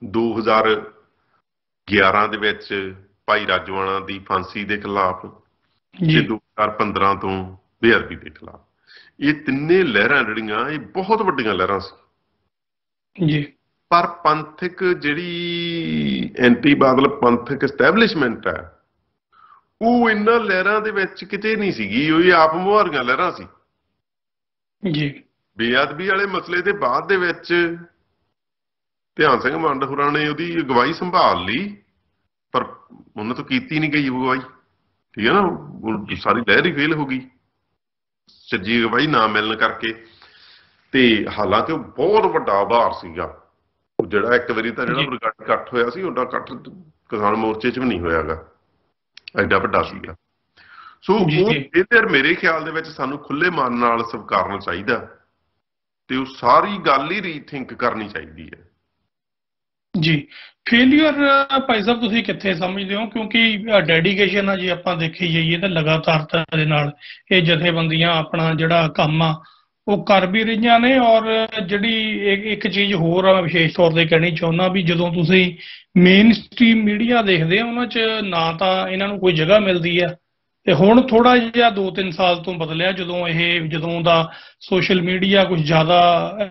2011 ਦੇ ਵਿੱਚ ਭਾਈ ਰਾਜੋਆਣਾ ਦੀ ਫਾਂਸੀ ਦੇ ਖਿਲਾਫ, ਤੇ 2015 ਤੋਂ ਬੇਅਦਬੀ ਦੇ ਖਿਲਾਫ। ਇਹ ਤਿੰਨੇ ਲਹਿਰਾਂ ਜਿਹੜੀਆਂ ਇਹ ਬਹੁਤ ਵੱਡੀਆਂ ਲਹਿਰਾਂ ਸੀ ਜੀ। ਪਰ ਪੰਥਕ ਜਿਹੜੀ ਐਂਟੀ ਬਾਦਲ ਪੰਥਕ ਐਸਟੈਬਲਿਸ਼ਮੈਂਟ ਹੈ ਉਹ ਇਹਨਾਂ ਲਹਿਰਾਂ ਦੇ ਵਿੱਚ ਕਿਤੇ ਨਹੀਂ ਸੀਗੀ, ਉਹ ਆਪ ਮੁਹਾਰੀਆਂ ਲਹਿਰਾਂ ਸੀ ਜੀ। ਬੇਅਦਬੀ ਵਾਲੇ ਮਸਲੇ ਦੇ ਬਾਅਦ ਦੇ ਵਿੱਚ ਧਿਆਨ ਸਿੰਘ ਮੰਡ ਹੋਰਾਂ ਨੇ ਉਹਦੀ ਅਗਵਾਈ ਸੰਭਾਲ ਲਈ, ਪਰ ਉਹਨਾਂ ਤੋਂ ਕੀਤੀ ਨਹੀਂ ਗਈ ਅਗਵਾਈ, ਠੀਕ ਹੈ ਨਾ। ਸਾਰੀ ਲਹਿਰ ਹੀ ਫੇਲ ਹੋ ਗਈ ਸੱਜੀ ਅਗਵਾਈ ਨਾ ਮਿਲਣ ਕਰਕੇ। ਤੇ ਹਾਲਾਂਕਿ ਉਹ ਬਹੁਤ ਵੱਡਾ ਆਭਾਰ ਸੀਗਾ, ਜਿਹੜਾ ਇੱਕ ਵਾਰੀ ਤਾਂ ਜਿਹੜਾ ਇਕੱਠ ਹੋਇਆ ਸੀ ਉਹਦਾ ਇਕੱਠ ਕਿਸਾਨ ਮੋਰਚੇ 'ਚ ਵੀ ਨਹੀਂ ਹੋਇਆਗਾ, ਐਡਾ ਵੱਡਾ ਸੀਗਾ। ਸੋ ਉਹ ਫੇਲਿਅਰ ਮੇਰੇ ਖਿਆਲ ਦੇ ਵਿੱਚ ਸਾਨੂੰ ਖੁੱਲੇ ਮਨ ਨਾਲ ਸਵੀਕਾਰਨਾ ਚਾਹੀਦਾ ਤੇ ਉਹ ਸਾਰੀ ਗੱਲ ਹੀ ਰੀਥਿੰਕ ਕਰਨੀ ਚਾਹੀਦੀ ਹੈ ਜੀ। ਫੇਲਿਅਰ ਭਾਈ ਸਾਹਿਬ ਤੁਸੀਂ ਕਿੱਥੇ ਸਮਝਦੇ ਹੋ? ਕਿਉਂਕਿ ਡੈਡੀਕੇਸ਼ਨ ਆ ਜੇ ਆਪਾਂ ਦੇਖੀ ਜਾਈਏ ਤਾਂ ਲਗਾਤਾਰਤਾ ਦੇ ਨਾਲ ਇਹ ਜਥੇਬੰਦੀਆਂ ਆਪਣਾ ਜਿਹੜਾ ਕੰਮ ਆ ਉਹ ਕਰ ਵੀ ਰਹੀਆਂ ਨੇ। ਔਰ ਜਿਹੜੀ ਇੱਕ ਚੀਜ਼ ਹੋਰ ਆ ਵਿਸ਼ੇਸ਼ ਤੌਰ 'ਤੇ ਕਹਿਣੀ ਚਾਹੁੰਦਾ ਵੀ ਜਦੋਂ ਤੁਸੀਂ ਮੇਨ ਸਟ੍ਰੀਮ ਮੀਡੀਆ ਦੇਖਦੇ ਆ ਉਹਨਾਂ 'ਚ ਨਾ ਤਾਂ ਇਹਨਾਂ ਨੂੰ ਕੋਈ ਜਗ੍ਹਾ ਮਿਲਦੀ ਆ, ਤੇ ਹੁਣ ਥੋੜ੍ਹਾ ਜਿਹਾ 2-3 ਸਾਲ ਤੋਂ ਬਦਲਿਆ ਜਦੋਂ ਦਾ ਸੋਸ਼ਲ ਮੀਡੀਆ ਕੁਝ ਜ਼ਿਆਦਾ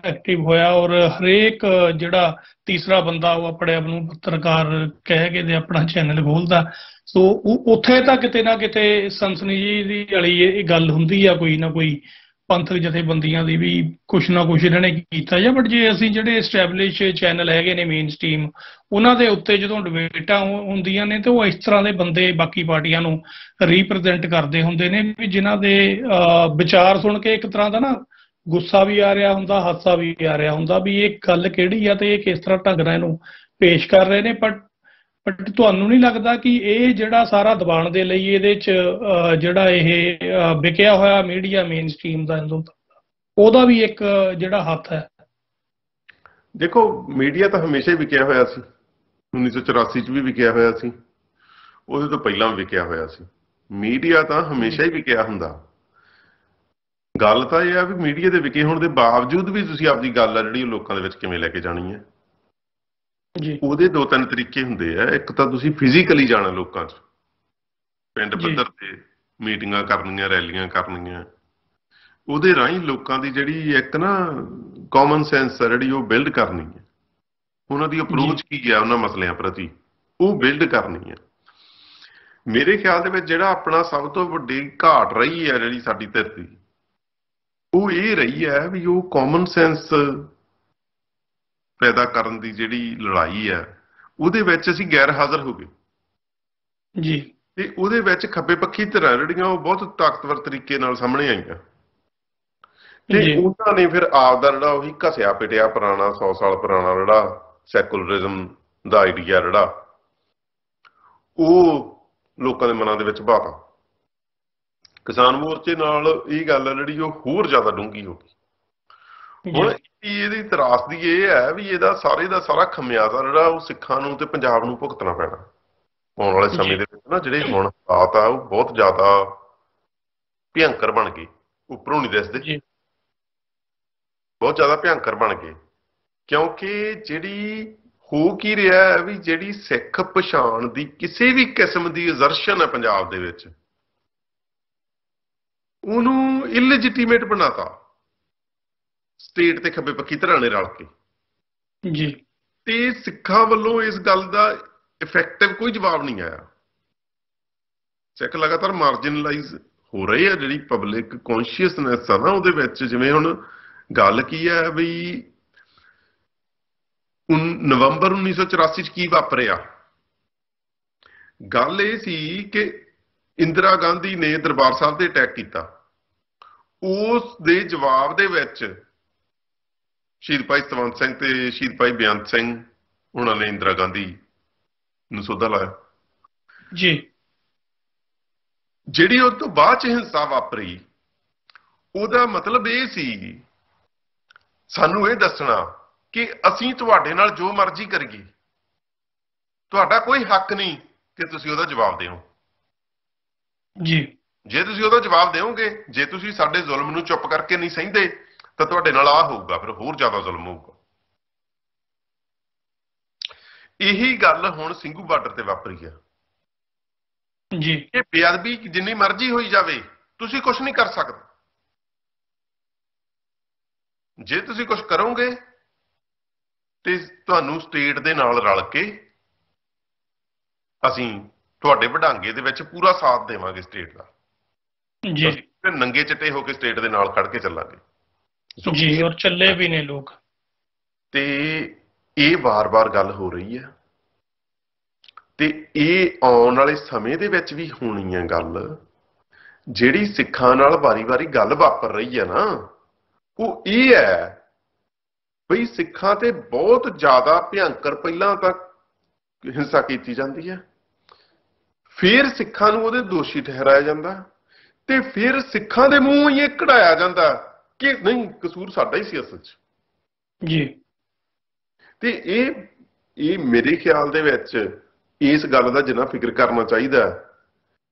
ਐਕਟਿਵ ਹੋਇਆ ਔਰ ਹਰੇਕ ਜਿਹੜਾ ਤੀਸਰਾ ਬੰਦਾ ਉਹ ਆਪਣੇ ਆਪ ਨੂੰ ਪੱਤਰਕਾਰ ਕਹਿ ਕੇ ਤੇ ਆਪਣਾ ਚੈਨਲ ਖੋਲ੍ਹਦਾ। ਸੋ ਉੱਥੇ ਤਾਂ ਕਿਤੇ ਨਾ ਕਿਤੇ ਸਨਸਨੀ ਦੀ ਵਾਲੀ ਇਹ ਗੱਲ ਹੁੰਦੀ ਆ, ਕੋਈ ਨਾ ਕੋਈ ਪੰਥਕ ਜਥੇਬੰਦੀਆਂ ਦੀ ਵੀ ਕੁਛ ਨਾ ਕੁਛ ਇਹਨਾਂ ਨੇ ਕੀਤਾ ਜਾਂ। ਬਟ ਜੇ ਅਸੀਂ ਜਿਹੜੇ ਐਸਟੈਬਲਿਸ਼ ਚੈਨਲ ਹੈਗੇ ਨੇ ਮੇਨ ਸਟ੍ਰੀਮ, ਉਹਨਾਂ ਦੇ ਉੱਤੇ ਜਦੋਂ ਡਿਬੇਟਾਂ ਹੁੰਦੀਆਂ ਨੇ ਤਾਂ ਉਹ ਇਸ ਤਰ੍ਹਾਂ ਦੇ ਬੰਦੇ ਬਾਕੀ ਪਾਰਟੀਆਂ ਨੂੰ ਰੀਪ੍ਰਜੈਂਟ ਕਰਦੇ ਹੁੰਦੇ ਨੇ ਵੀ ਜਿਨ੍ਹਾਂ ਦੇ ਵਿਚਾਰ ਸੁਣ ਕੇ ਇੱਕ ਤਰ੍ਹਾਂ ਦਾ ਨਾ ਗੁੱਸਾ ਵੀ ਆ ਰਿਹਾ ਹੁੰਦਾ, ਹਾਸਾ ਵੀ ਆ ਰਿਹਾ ਹੁੰਦਾ ਵੀ ਇਹ ਗੱਲ ਕਿਹੜੀ ਆ ਤੇ ਇਹ ਕਿਸ ਤਰ੍ਹਾਂ ਢੰਗ ਨਾਲ ਇਹਨੂੰ ਪੇਸ਼ ਕਰ ਰਹੇ ਨੇ। ਬਟ ਤੁਹਾਨੂੰ ਨਹੀਂ ਲੱਗਦਾ ਕਿ ਇਹ ਜਿਹੜਾ ਸਾਰਾ ਦਬਾਉਣ ਦੇ ਲਈ ਇਹਦੇ 'ਚ ਜਿਹੜਾ ਇਹ ਵਿਕਿਆ ਹੋਇਆ ਮੀਡੀਆ ਮੇਨ ਸਟ੍ਰੀਮ ਦਾ ਉਹਦਾ ਵੀ ਇੱਕ ਜਿਹੜਾ ਹੱਥ ਹੈ? ਦੇਖੋ, ਮੀਡੀਆ ਤਾਂ ਹਮੇਸ਼ਾ ਹੀ ਵਿਕਿਆ ਹੋਇਆ ਸੀ। 1984 'ਚ ਵੀ ਵਿਕਿਆ ਹੋਇਆ ਸੀ, ਉਹਦੇ ਤੋਂ ਪਹਿਲਾਂ ਵੀ ਵਿਕਿਆ ਹੋਇਆ ਸੀ। ਮੀਡੀਆ ਤਾਂ ਹਮੇਸ਼ਾ ਹੀ ਵਿਕਿਆ ਹੁੰਦਾ। ਗੱਲ ਤਾਂ ਇਹ ਆ ਵੀ ਮੀਡੀਆ ਦੇ ਵਿਕੇ ਹੋਣ ਦੇ ਬਾਵਜੂਦ ਵੀ ਤੁਸੀਂ ਆਪਦੀ ਗੱਲ ਆ ਜਿਹੜੀ ਉਹ ਲੋਕਾਂ ਦੇ ਵਿੱਚ ਕਿਵੇਂ ਲੈ ਕੇ ਜਾਣੀ ਹੈ। ਉਹਦੇ ਦੋ ਤਿੰਨ ਤਰੀਕੇ ਹੁੰਦੇ ਆ। ਇੱਕ ਤਾਂ ਤੁਸੀਂ ਫਿਜ਼ੀਕਲੀ ਜਾਣਾ ਲੋਕਾਂ 'ਚ, ਪਿੰਡ ਪੱਧਰ ਤੇ ਮੀਟਿੰਗਾਂ ਕਰਨੀਆਂ, ਰੈਲੀਆਂ ਕਰਨੀਆਂ। ਉਹਦੇ ਰਾਹੀਂ ਲੋਕਾਂ ਦੀ ਜਿਹੜੀ ਇੱਕ ਨਾ ਕਾਮਨ ਸੈਂਸ ਆ ਜਿਹੜੀ ਉਹ ਬਿਲਡ ਕਰਨੀ ਹੈ। ਉਹਨਾਂ ਦੀ ਅਪਰੋਚ ਕੀ ਆ ਉਹਨਾਂ ਮਸਲਿਆਂ ਪ੍ਰਤੀ, ਉਹ ਬਿਲਡ ਕਰਨੀ ਹੈ। ਮੇਰੇ ਖਿਆਲ ਦੇ ਵਿੱਚ ਜਿਹੜਾ ਆਪਣਾ ਸਭ ਤੋਂ ਵੱਡੀ ਘਾਟ ਰਹੀ ਹੈ ਜਿਹੜੀ ਸਾਡੀ ਧਰਤੀ, ਉਹ ਇਹ ਰਹੀ ਹੈ ਵੀ ਉਹ ਕਾਮਨ ਸੈਂਸ ਪੈਦਾ ਕਰਨ ਦੀ ਜਿਹੜੀ ਲੜਾਈ ਹੈ ਉਹਦੇ ਵਿੱਚ ਅਸੀਂ ਗੈਰ ਹਾਜ਼ਰ ਹੋ ਗਏ ਜੀ। ਤੇ ਉਹਦੇ ਵਿੱਚ ਖੱਬੇ ਪੱਖੀ ਧਿਰਾਂ ਜਿਹੜੀਆਂ ਉਹ ਬਹੁਤ ਤਾਕਤਵਰ ਤਰੀਕੇ ਨਾਲ ਸਾਹਮਣੇ ਆਈਆਂ ਤੇ ਉਹਨਾਂ ਨੇ ਫਿਰ ਆਪ ਦਾ ਜਿਹੜਾ ਉਹੀ ਘਸਿਆ ਪਿਟਿਆ ਪੁਰਾਣਾ 100 ਸਾਲ ਪੁਰਾਣਾ ਜਿਹੜਾ ਸੈਕੂਲਰਿਜ਼ਮ ਦਾ ਆਈਡੀਆ ਜਿਹੜਾ ਉਹ ਲੋਕਾਂ ਦੇ ਮਨਾਂ ਦੇ ਵਿੱਚ ਬਾਤਾ। ਕਿਸਾਨ ਮੋਰਚੇ ਨਾਲ ਇਹ ਗੱਲ ਹੈ ਜਿਹੜੀ ਉਹ ਹੋਰ ਜ਼ਿਆਦਾ ਡੂੰਘੀ ਹੋ ਗਈ। ਹੁਣ ਇਹਦੀ ਤਰਾਸਦੀ ਇਹ ਹੈ ਵੀ ਇਹਦਾ ਸਾਰੇ ਦਾ ਸਾਰਾ ਖਮਿਆਜ਼ਾ ਜਿਹੜਾ ਉਹ ਸਿੱਖਾਂ ਨੂੰ ਤੇ ਪੰਜਾਬ ਨੂੰ ਭੁਗਤਣਾ ਪੈਣਾ ਆਉਣ ਵਾਲੇ ਸਮੇਂ ਦੇ ਵਿੱਚ ਨਾ। ਜਿਹੜੇ ਹੁਣ ਹਾਲਾਤ ਆ ਉਹ ਬਹੁਤ ਜ਼ਿਆਦਾ ਭਿਅੰਕਰ ਬਣ ਗਏ, ਉੱਪਰੋਂ ਨਹੀਂ ਦਿਸਦੇ, ਬਹੁਤ ਜ਼ਿਆਦਾ ਭਿਅੰਕਰ ਬਣ ਗਏ। ਕਿਉਂਕਿ ਜਿਹੜੀ ਹੋ ਕੀ ਰਿਹਾ ਹੈ ਵੀ ਜਿਹੜੀ ਸਿੱਖ ਪਛਾਣ ਦੀ ਕਿਸੇ ਵੀ ਕਿਸਮ ਦੀ ਐਜ਼ਰਸ਼ਨ ਹੈ ਪੰਜਾਬ ਦੇ ਵਿੱਚ, ਉਹਨੂੰ ਇਲੈਜੀਟੀਮੇਟ ਬਣਾਤਾ ਸਟੇਟ ਤੇ ਖੱਬੇ ਪੱਖੀ ਧਿਰਾਂ ਨੇ ਰਲ ਕੇ ਜੀ। ਤੇ ਸਿੱਖਾਂ ਵੱਲੋਂ ਇਸ ਗੱਲ ਦਾ ਇਫੈਕਟਿਵ ਕੋਈ ਜਵਾਬ ਨਹੀਂ ਆਇਆ। ਸਿੱਖ ਲਗਾਤਾਰ ਮਾਰਜਨਲਾਈਜ਼ ਹੋ ਰਹੇ ਆ। ਜਿਹੜੀ ਪਬਲਿਕ ਕੌਨਸ਼ੀਅਸਨੈਸ ਆ ਨਾ ਉਹਦੇ ਵਿੱਚ, ਜਿਵੇਂ ਹੁਣ ਗੱਲ ਕੀ ਹੈ ਵੀ ਨਵੰਬਰ 1984 'ਚ ਕੀ ਵਾਪਰਿਆ। ਗੱਲ ਇਹ ਸੀ ਕਿ ਇੰਦਰਾ ਗਾਂਧੀ ਨੇ ਦਰਬਾਰ ਸਾਹਿਬ ਤੇ ਅਟੈਕ ਕੀਤਾ। ਉਸ ਦੇ ਜਵਾਬ ਦੇ ਵਿੱਚ ਸ਼ਹੀਦ ਭਾਈ ਸਤਵੰਤ ਸਿੰਘ ਤੇ ਸ਼ਹੀਦ ਭਾਈ ਬੇਅੰਤ ਸਿੰਘ ਉਹਨਾਂ ਨੇ ਇੰਦਰਾ ਗਾਂਧੀ ਨੂੰ ਸੋਧਾ ਲਾਇਆ ਜੀ। ਜਿਹੜੀ ਉਸ ਤੋਂ ਬਾਅਦ 'ਚ ਹਿੰਸਾ ਵਾਪਰੀ ਉਹਦਾ ਮਤਲਬ ਇਹ ਸੀ ਸਾਨੂੰ ਇਹ ਦੱਸਣਾ ਕਿ ਅਸੀਂ ਤੁਹਾਡੇ ਨਾਲ ਜੋ ਮਰਜ਼ੀ ਕਰੀਏ, ਤੁਹਾਡਾ ਕੋਈ ਹੱਕ ਨਹੀਂ ਕਿ ਤੁਸੀਂ ਉਹਦਾ ਜਵਾਬ ਦਿਓ ਜੀ। ਜੇ ਤੁਸੀਂ ਉਹਦਾ ਜਵਾਬ ਦਿਓਗੇ, ਜੇ ਤੁਸੀਂ ਸਾਡੇ ਜ਼ੁਲਮ ਨੂੰ ਚੁੱਪ ਕਰਕੇ ਨਹੀਂ ਸਹਿੰਦੇ ਤਾਂ ਤੁਹਾਡੇ ਨਾਲ ਆਹ ਹੋਊਗਾ, ਫਿਰ ਹੋਰ ਜ਼ਿਆਦਾ ਜ਼ੁਲਮ ਹੋਊਗਾ। ਇਹੀ ਗੱਲ ਹੁਣ ਸਿੰਘੂ ਬਾਰਡਰ ਤੇ ਵਾਪਰੀ ਆ ਜੀ। ਇਹ ਬੇਅਦਬੀ ਜਿੰਨੀ ਮਰਜ਼ੀ ਹੋਈ ਜਾਵੇ, ਤੁਸੀਂ ਕੁਝ ਨਹੀਂ ਕਰ ਸਕਦੇ। ਜੇ ਤੁਸੀਂ ਕੁਝ ਕਰੋਗੇ ਤੇ ਤੁਹਾਨੂੰ ਸਟੇਟ ਦੇ ਨਾਲ ਰਲ ਕੇ ਅਸੀਂ ਤੁਹਾਡੇ ਵਡਾਂਗੇ ਦੇ ਵਿੱਚ ਪੂਰਾ ਸਾਥ ਦੇਵਾਂਗੇ ਸਟੇਟ ਦਾ ਜੀ। ਫਿਰ ਨੰਗੇ ਚਿੱਟੇ ਹੋ ਕੇ ਸਟੇਟ ਦੇ ਨਾਲ ਖੜ ਕੇ ਚੱਲਾਂਗੇ ਜੀ। ਔਰ ਚੱਲੇ ਵੀ ਨੇ ਲੋਕ। ਤੇ ਇਹ ਵਾਰ-ਵਾਰ ਗੱਲ ਹੋ ਰਹੀ ਹੈ ਤੇ ਇਹ ਆਉਣ ਵਾਲੇ ਸਮੇਂ ਦੇ ਵਿੱਚ ਵੀ ਹੋਣੀ ਹੈ ਗੱਲ। ਜਿਹੜੀ ਸਿੱਖਾਂ ਨਾਲ ਵਾਰੀ-ਵਾਰੀ ਗੱਲ ਵਾਪਰ ਰਹੀ ਹੈ ਨਾ, ਉਹ ਇਹ ਹੈ ਬਈ ਸਿੱਖਾਂ ਤੇ ਬਹੁਤ ਜ਼ਿਆਦਾ ਭਿਅੰਕਰ ਪਹਿਲਾਂ ਤਾਂ ਹਿੰਸਾ ਕੀਤੀ ਜਾਂਦੀ ਹੈ, ਫਿਰ ਸਿੱਖਾਂ ਨੂੰ ਉਹਦੇ ਦੋਸ਼ੀ ਠਹਿਰਾਇਆ ਜਾਂਦਾ ਤੇ ਫਿਰ ਸਿੱਖਾਂ ਦੇ ਮੂੰਹ ਇਹ ਕਢਾਇਆ ਜਾਂਦਾ ਕਿ ਨਹੀਂ, ਕਸੂਰ ਸਾਡਾ ਹੀ ਸੀ ਅਸਲ 'ਚ ਜੀ। ਤੇ ਇਹ ਮੇਰੇ ਖਿਆਲ ਦੇ ਵਿੱਚ ਇਸ ਗੱਲ ਦਾ ਜਿੰਨਾ ਫਿਕਰ ਕਰਨਾ ਚਾਹੀਦਾ।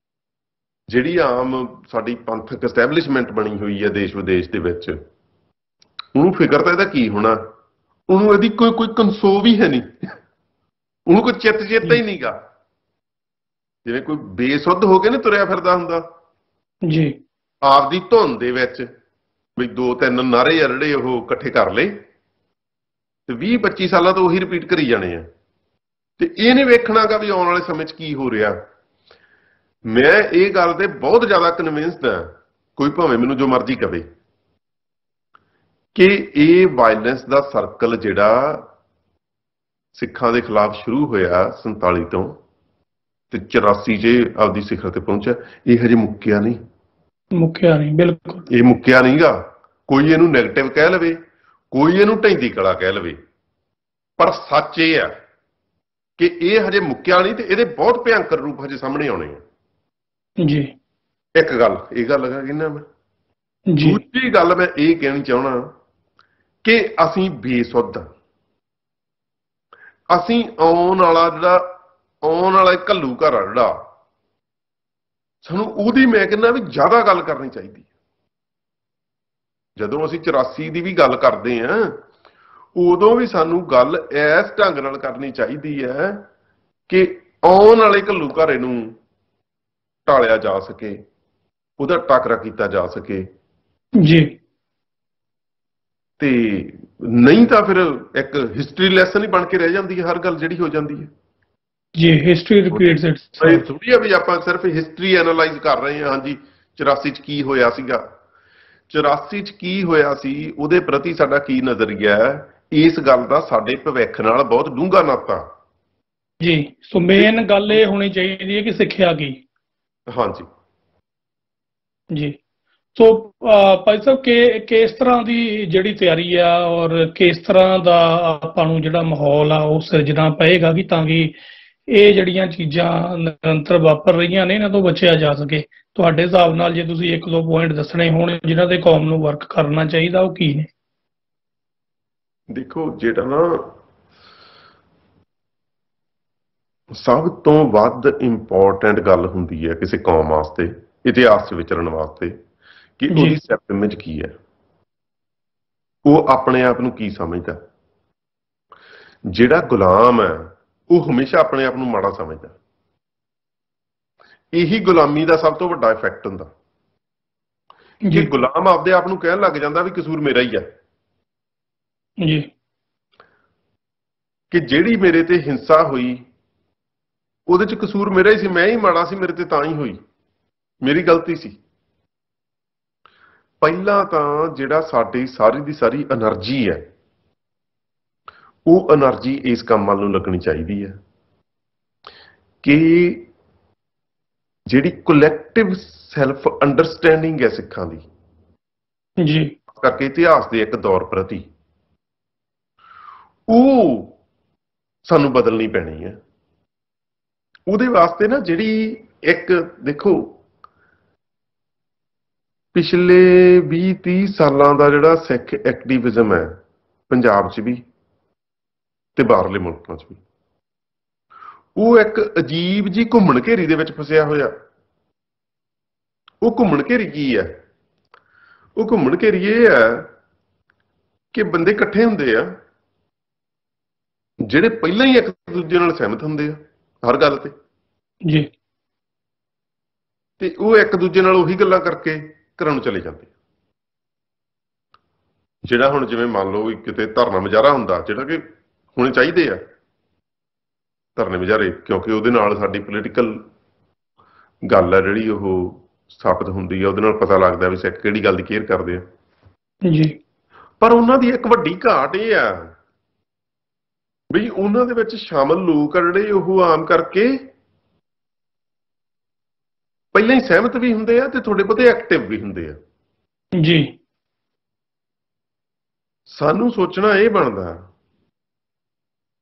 ਜਿਹੜੀ ਆਮ ਸਾਡੀ ਪੰਥਕ ਐਸਟੈਬਲਿਸ਼ਮੈਂਟ ਬਣੀ ਹੋਈ ਹੈ ਦੇਸ਼ ਵਿਦੇਸ਼ ਦੇ ਵਿੱਚ, ਉਹਨੂੰ ਫਿਕਰ ਤਾਂ ਇਹਦਾ ਕੀ ਹੋਣਾ। ਉਹਨੂੰ ਇਹਦੀ ਕੋਈ ਕੰਸੋ ਵੀ ਹੈ ਨਹੀਂ, ਉਹਨੂੰ ਕੋਈ ਚਿੱਤ ਚੇਤਾ ਹੀ ਨਹੀਂਗਾ। ਜਿਵੇਂ ਕੋਈ ਬੇਸੁੱਧ ਹੋ ਕੇ ਨਾ ਤੁਰਿਆ ਫਿਰਦਾ ਹੁੰਦਾ ਜੀ, ਆਪਦੀ ਧੁਨ ਦੇ ਵਿੱਚ, ਵੀ 2-3 ਨਾਰੇ ਆ ਜਿਹੜੇ ਉਹ ਇਕੱਠੇ ਕਰ ਲਏ ਤੇ 20-25 ਸਾਲਾਂ ਤੋਂ ਉਹੀ ਰਿਪੀਟ ਕਰੀ ਜਾਣੇ ਆ ਤੇ ਇਹ ਨਹੀਂ ਵੇਖਣਾਗਾ ਵੀ ਆਉਣ ਵਾਲੇ ਸਮੇਂ 'ਚ ਕੀ ਹੋ ਰਿਹਾ। ਮੈਂ ਇਹ ਗੱਲ ਤੇ ਬਹੁਤ ਜ਼ਿਆਦਾ ਕਨਵਿੰਸਡ ਹਾਂ, ਕੋਈ ਭਾਵੇਂ ਮੈਨੂੰ ਜੋ ਮਰਜ਼ੀ ਕਵੇ, ਕਿ ਇਹ ਵਾਇਲੈਂਸ ਦਾ ਸਰਕਲ ਜਿਹੜਾ ਸਿੱਖਾਂ ਦੇ ਖਿਲਾਫ ਸ਼ੁਰੂ ਹੋਇਆ 47 ਤੋਂ ਤੇ 84 'ਚ ਆਪਦੀ ਸਿਖਰ ਤੇ ਪਹੁੰਚਿਆ, ਇਹ ਹਜੇ ਮੁੱਕਿਆ ਨਹੀਂ। ਮੁੱਕਿਆ ਨਹੀਂ, ਬਿਲਕੁਲ ਇਹ ਮੁੱਕਿਆ ਨਹੀਂਗਾ। ਕੋਈ ਇਹਨੂੰ ਨੈਗੇਟਿਵ ਕਹਿ ਲਵੇ, ਕੋਈ ਇਹਨੂੰ ਢੈਂਦੀ ਕਲਾ ਕਹਿ ਲਵੇ, ਪਰ ਸੱਚ ਇਹ ਆ ਕਿ ਇਹ ਹਜੇ ਮੁੱਕਿਆ ਨਹੀਂ ਤੇ ਇਹਦੇ ਬਹੁਤ ਭਿਅੰਕਰ ਰੂਪ ਹਜੇ ਸਾਹਮਣੇ ਆਉਣੇ ਆ ਜੀ। ਇੱਕ ਗੱਲ ਇਹ ਗੱਲ ਕਹਿੰਦਾ ਮੈਂ। ਜੀ ਦੂਜੀ ਗੱਲ ਮੈਂ ਇਹ ਕਹਿਣੀ ਚਾਹੁੰਦਾ ਕਿ ਅਸੀਂ ਬੇਸੁੱਧ, ਅਸੀਂ ਆਉਣ ਵਾਲਾ ਘੱਲੂ ਘਰ ਆ ਜਿਹੜਾ, ਸਾਨੂੰ ਉਹਦੀ ਮੈਂ ਕਹਿੰਦਾ ਵੀ ਜ਼ਿਆਦਾ ਗੱਲ ਕਰਨੀ ਚਾਹੀਦੀ ਹੈ। ਜਦੋਂ ਅਸੀਂ 84 ਦੀ ਵੀ ਗੱਲ ਕਰਦੇ ਹਾਂ ਉਦੋਂ ਵੀ ਸਾਨੂੰ ਗੱਲ ਇਸ ਢੰਗ ਨਾਲ ਕਰਨੀ ਚਾਹੀਦੀ ਹੈ ਕਿ ਆਉਣ ਵਾਲੇ ਘੱਲੂ ਘਾਰੇ ਨੂੰ ਢਾਲਿਆ ਜਾ ਸਕੇ, ਉਹਦਾ ਟਾਕਰਾ ਕੀਤਾ ਜਾ ਸਕੇ ਜੀ। ਤੇ ਨਹੀਂ ਤਾਂ ਫਿਰ ਇੱਕ ਹਿਸਟਰੀ ਲੈਸਨ ਹੀ ਬਣ ਕੇ ਰਹਿ ਜਾਂਦੀ ਹੈ ਹਰ ਗੱਲ ਜਿਹੜੀ ਹੋ ਜਾਂਦੀ ਹੈ ਜੀ। History repeats itself. ਇਹ ਥੋੜੀ ਆ ਵੀ ਆਪਾਂ ਸਿਰਫ ਹਿਸਟਰੀ ਐਨਾਲਾਈਜ਼ ਕਰ ਰਹੇ ਹਾਂ। ਹਾਂਜੀ 84 ਚ ਕੀ ਹੋਇਆ ਸੀਗਾ, 84 ਚ ਕੀ ਹੋਇਆ ਸੀ, ਉਹਦੇ ਪ੍ਰਤੀ ਸਾਡਾ ਕੀ ਨਜ਼ਰੀਆ ਹੈ, ਇਸ ਗੱਲ ਦਾ ਸਾਡੇ ਭਵਿੱਖ ਨਾਲ ਬਹੁਤ ਡੂੰਘਾ ਨਾਤਾ ਜੀ। ਸੋ ਮੇਨ ਗੱਲ ਇਹ ਹੋਣੀ ਚਾਹੀਦੀ ਹੈ ਕਿ ਸਿੱਖਿਆ ਕੀ। ਹਾਂਜੀ ਜੀ। ਸੋ ਭਾਈ ਸਾਹਿਬ ਕਿਸ ਤਰ੍ਹਾਂ ਦੀ ਜਿਹੜੀ ਤਿਆਰੀ ਆ ਔਰ ਕਿਸ ਤਰ੍ਹਾਂ ਦਾ ਆਪਾਂ ਨੂੰ ਜਿਹੜਾ ਮਾਹੌਲ ਆ ਉਹ ਸਿਰਜਣਾ ਪਏਗਾ ਕਿ ਤਾਂ ਕਿ ਇਹ ਜਿਹੜੀਆਂ ਚੀਜ਼ਾਂ ਨਿਰੰਤਰ ਵਾਪਰ ਰਹੀਆਂ ਨੇ ਇਹਨਾਂ ਤੋਂ ਬਚਿਆ ਜਾ ਸਕੇ। ਤੁਹਾਡੇ ਹਿਸਾਬ ਨਾਲ ਜੇ ਤੁਸੀਂ ਇੱਕ ਦੋ ਪੁਆਇੰਟ ਦੱਸਣੇ ਹੋਣ ਜਿਨ੍ਹਾਂ ਤੇ ਕੌਮ ਨੂੰ ਵਰਕ ਕਰਨਾ ਚਾਹੀਦਾ, ਉਹ ਕੀ ਨੇ? ਦੇਖੋ, ਜਿਹੜਾ ਨਾ ਸਭ ਤੋਂ ਵੱਧ ਇੰਪੋਰਟੈਂਟ ਗੱਲ ਹੁੰਦੀ ਹੈ ਕਿਸੇ ਕੌਮ ਵਾਸਤੇ, ਇਤਿਹਾਸ 'ਚ ਵਿਚਰਨ ਵਾਸਤੇ, ਕਿ ਉਹਦੀ ਸੈਲਫ ਇਮੇਜ ਕੀ ਹੈ, ਉਹ ਆਪਣੇ ਆਪ ਨੂੰ ਕੀ ਸਮਝਦਾ। ਜਿਹੜਾ ਗੁਲਾਮ ਹੈ ਉਹ ਹਮੇਸ਼ਾ ਆਪਣੇ ਆਪ ਨੂੰ ਮਾੜਾ ਸਮਝਦਾ। ਇਹੀ ਗੁਲਾਮੀ ਦਾ ਸਭ ਤੋਂ ਵੱਡਾ ਇਫੈਕਟ ਹੁੰਦਾ ਕਿ ਗੁਲਾਮ ਆਪਦੇ ਆਪ ਨੂੰ ਕਹਿਣ ਲੱਗ ਜਾਂਦਾ ਵੀ ਕਸੂਰ ਮੇਰਾ ਹੀ ਹੈ ਜੀ, ਕਿ ਜਿਹੜੀ ਮੇਰੇ ਤੇ ਹਿੰਸਾ ਹੋਈ ਉਹਦੇ 'ਚ ਕਸੂਰ ਮੇਰਾ ਹੀ ਸੀ, ਮੈਂ ਹੀ ਮਾੜਾ ਸੀ, ਮੇਰੇ ਤੇ ਤਾਂ ਹੀ ਹੋਈ, ਮੇਰੀ ਗਲਤੀ ਸੀ। ਪਹਿਲਾਂ ਤਾਂ ਜਿਹੜਾ ਸਾਡੀ ਸਾਰੀ ਦੀ ਸਾਰੀ એનર્ਜੀ ਹੈ ਉਹ એનર્ਜੀ ਇਸ ਕੰਮ ਵੱਲ ਨੂੰ ਲੱਗਣੀ ਚਾਹੀਦੀ ਹੈ ਕਿ ਜਿਹੜੀ ਕਲੈਕਟਿਵ ਸੈਲਫ ਅੰਡਰਸਟੈਂਡਿੰਗ ਹੈ ਸਿੱਖਾਂ ਦੀ, ਜੀ, ਕਰਕੇ ਇਤਿਹਾਸ ਦੇ ਇੱਕ ਦੌਰ ਪ੍ਰਤੀ, ਉਹ ਸਾਨੂੰ ਬਦਲਣੀ ਪੈਣੀ ਹੈ। ਉਹਦੇ ਵਾਸਤੇ ਨਾ ਜਿਹੜੀ ਇੱਕ ਦੇਖੋ ਪਿਛਲੇ 20-30 ਸਾਲਾਂ ਦਾ ਜਿਹੜਾ ਸਿੱਖ ਐਕਟਿਵਿਜ਼ਮ ਹੈ ਪੰਜਾਬ 'ਚ ਵੀ ਤੇ ਬਾਹਰਲੇ ਮੁਲਕਾਂ 'ਚ ਵੀ, ਉਹ ਇੱਕ ਅਜੀਬ ਜੀ ਘੁੰਮਣ ਘੇਰੀ ਦੇ ਵਿੱਚ ਫਸਿਆ ਹੋਇਆ। ਉਹ ਘੁੰਮਣ ਘੇਰੀ ਕੀ ਹੈ? ਉਹ ਘੁੰਮਣ ਘੇਰੀ ਇਹ ਹੈ ਕਿ ਬੰਦੇ ਇਕੱਠੇ ਹੁੰਦੇ ਆ ਜਿਹੜੇ ਪਹਿਲਾਂ ਹੀ ਇੱਕ ਦੂਜੇ ਨਾਲ ਸਹਿਮਤ ਹੁੰਦੇ ਆ ਹਰ ਗੱਲ ਤੇ ਜੀ, ਤੇ ਉਹ ਇੱਕ ਦੂਜੇ ਨਾਲ ਉਹੀ ਗੱਲਾਂ ਕਰਕੇ ਘਰਾਂ ਨੂੰ ਚਲੇ ਜਾਂਦੇ। ਜਿਹੜਾ ਹੁਣ ਜਿਵੇਂ ਮੰਨ ਲਓ ਵੀ ਕਿਤੇ ਧਰਨਾ ਮੁਜ਼ਾਹਰਾ ਹੁੰਦਾ, ਜਿਹੜਾ ਕਿ ਹੋਣੇ ਚਾਹੀਦੇ ਆ ਧਰਨੇ ਮੁਜ਼ਾਹਰੇ, ਕਿਉਂਕਿ ਉਹਦੇ ਨਾਲ ਸਾਡੀ ਪੋਲੀਟੀਕਲ ਗੱਲ ਹੈ ਜਿਹੜੀ ਉਹ ਸਥਾਪਿਤ ਹੁੰਦੀ ਹੈ, ਉਹਦੇ ਨਾਲ ਪਤਾ ਲੱਗਦਾ ਵੀ ਸਿੱਖ ਕਿਹੜੀ ਗੱਲ ਦੀ ਕੇਅਰ ਕਰਦੇ ਆ ਜੀ। ਪਰ ਉਹਨਾਂ ਦੀ ਇੱਕ ਵੱਡੀ ਘਾਟ ਇਹ ਆ ਵੀ ਉਹਨਾਂ ਦੇ ਵਿੱਚ ਸ਼ਾਮਲ ਲੋਕ ਆ ਜਿਹੜੇ ਉਹ ਆਮ ਕਰਕੇ ਪਹਿਲਾਂ ਹੀ ਸਹਿਮਤ ਵੀ ਹੁੰਦੇ ਆ ਤੇ ਤੁਹਾਡੇ ਪਤੇ ਐਕਟਿਵ ਵੀ ਹੁੰਦੇ ਆ। ਜੀ। ਸਾਨੂੰ ਸੋਚਣਾ ਇਹ ਬਣਦਾ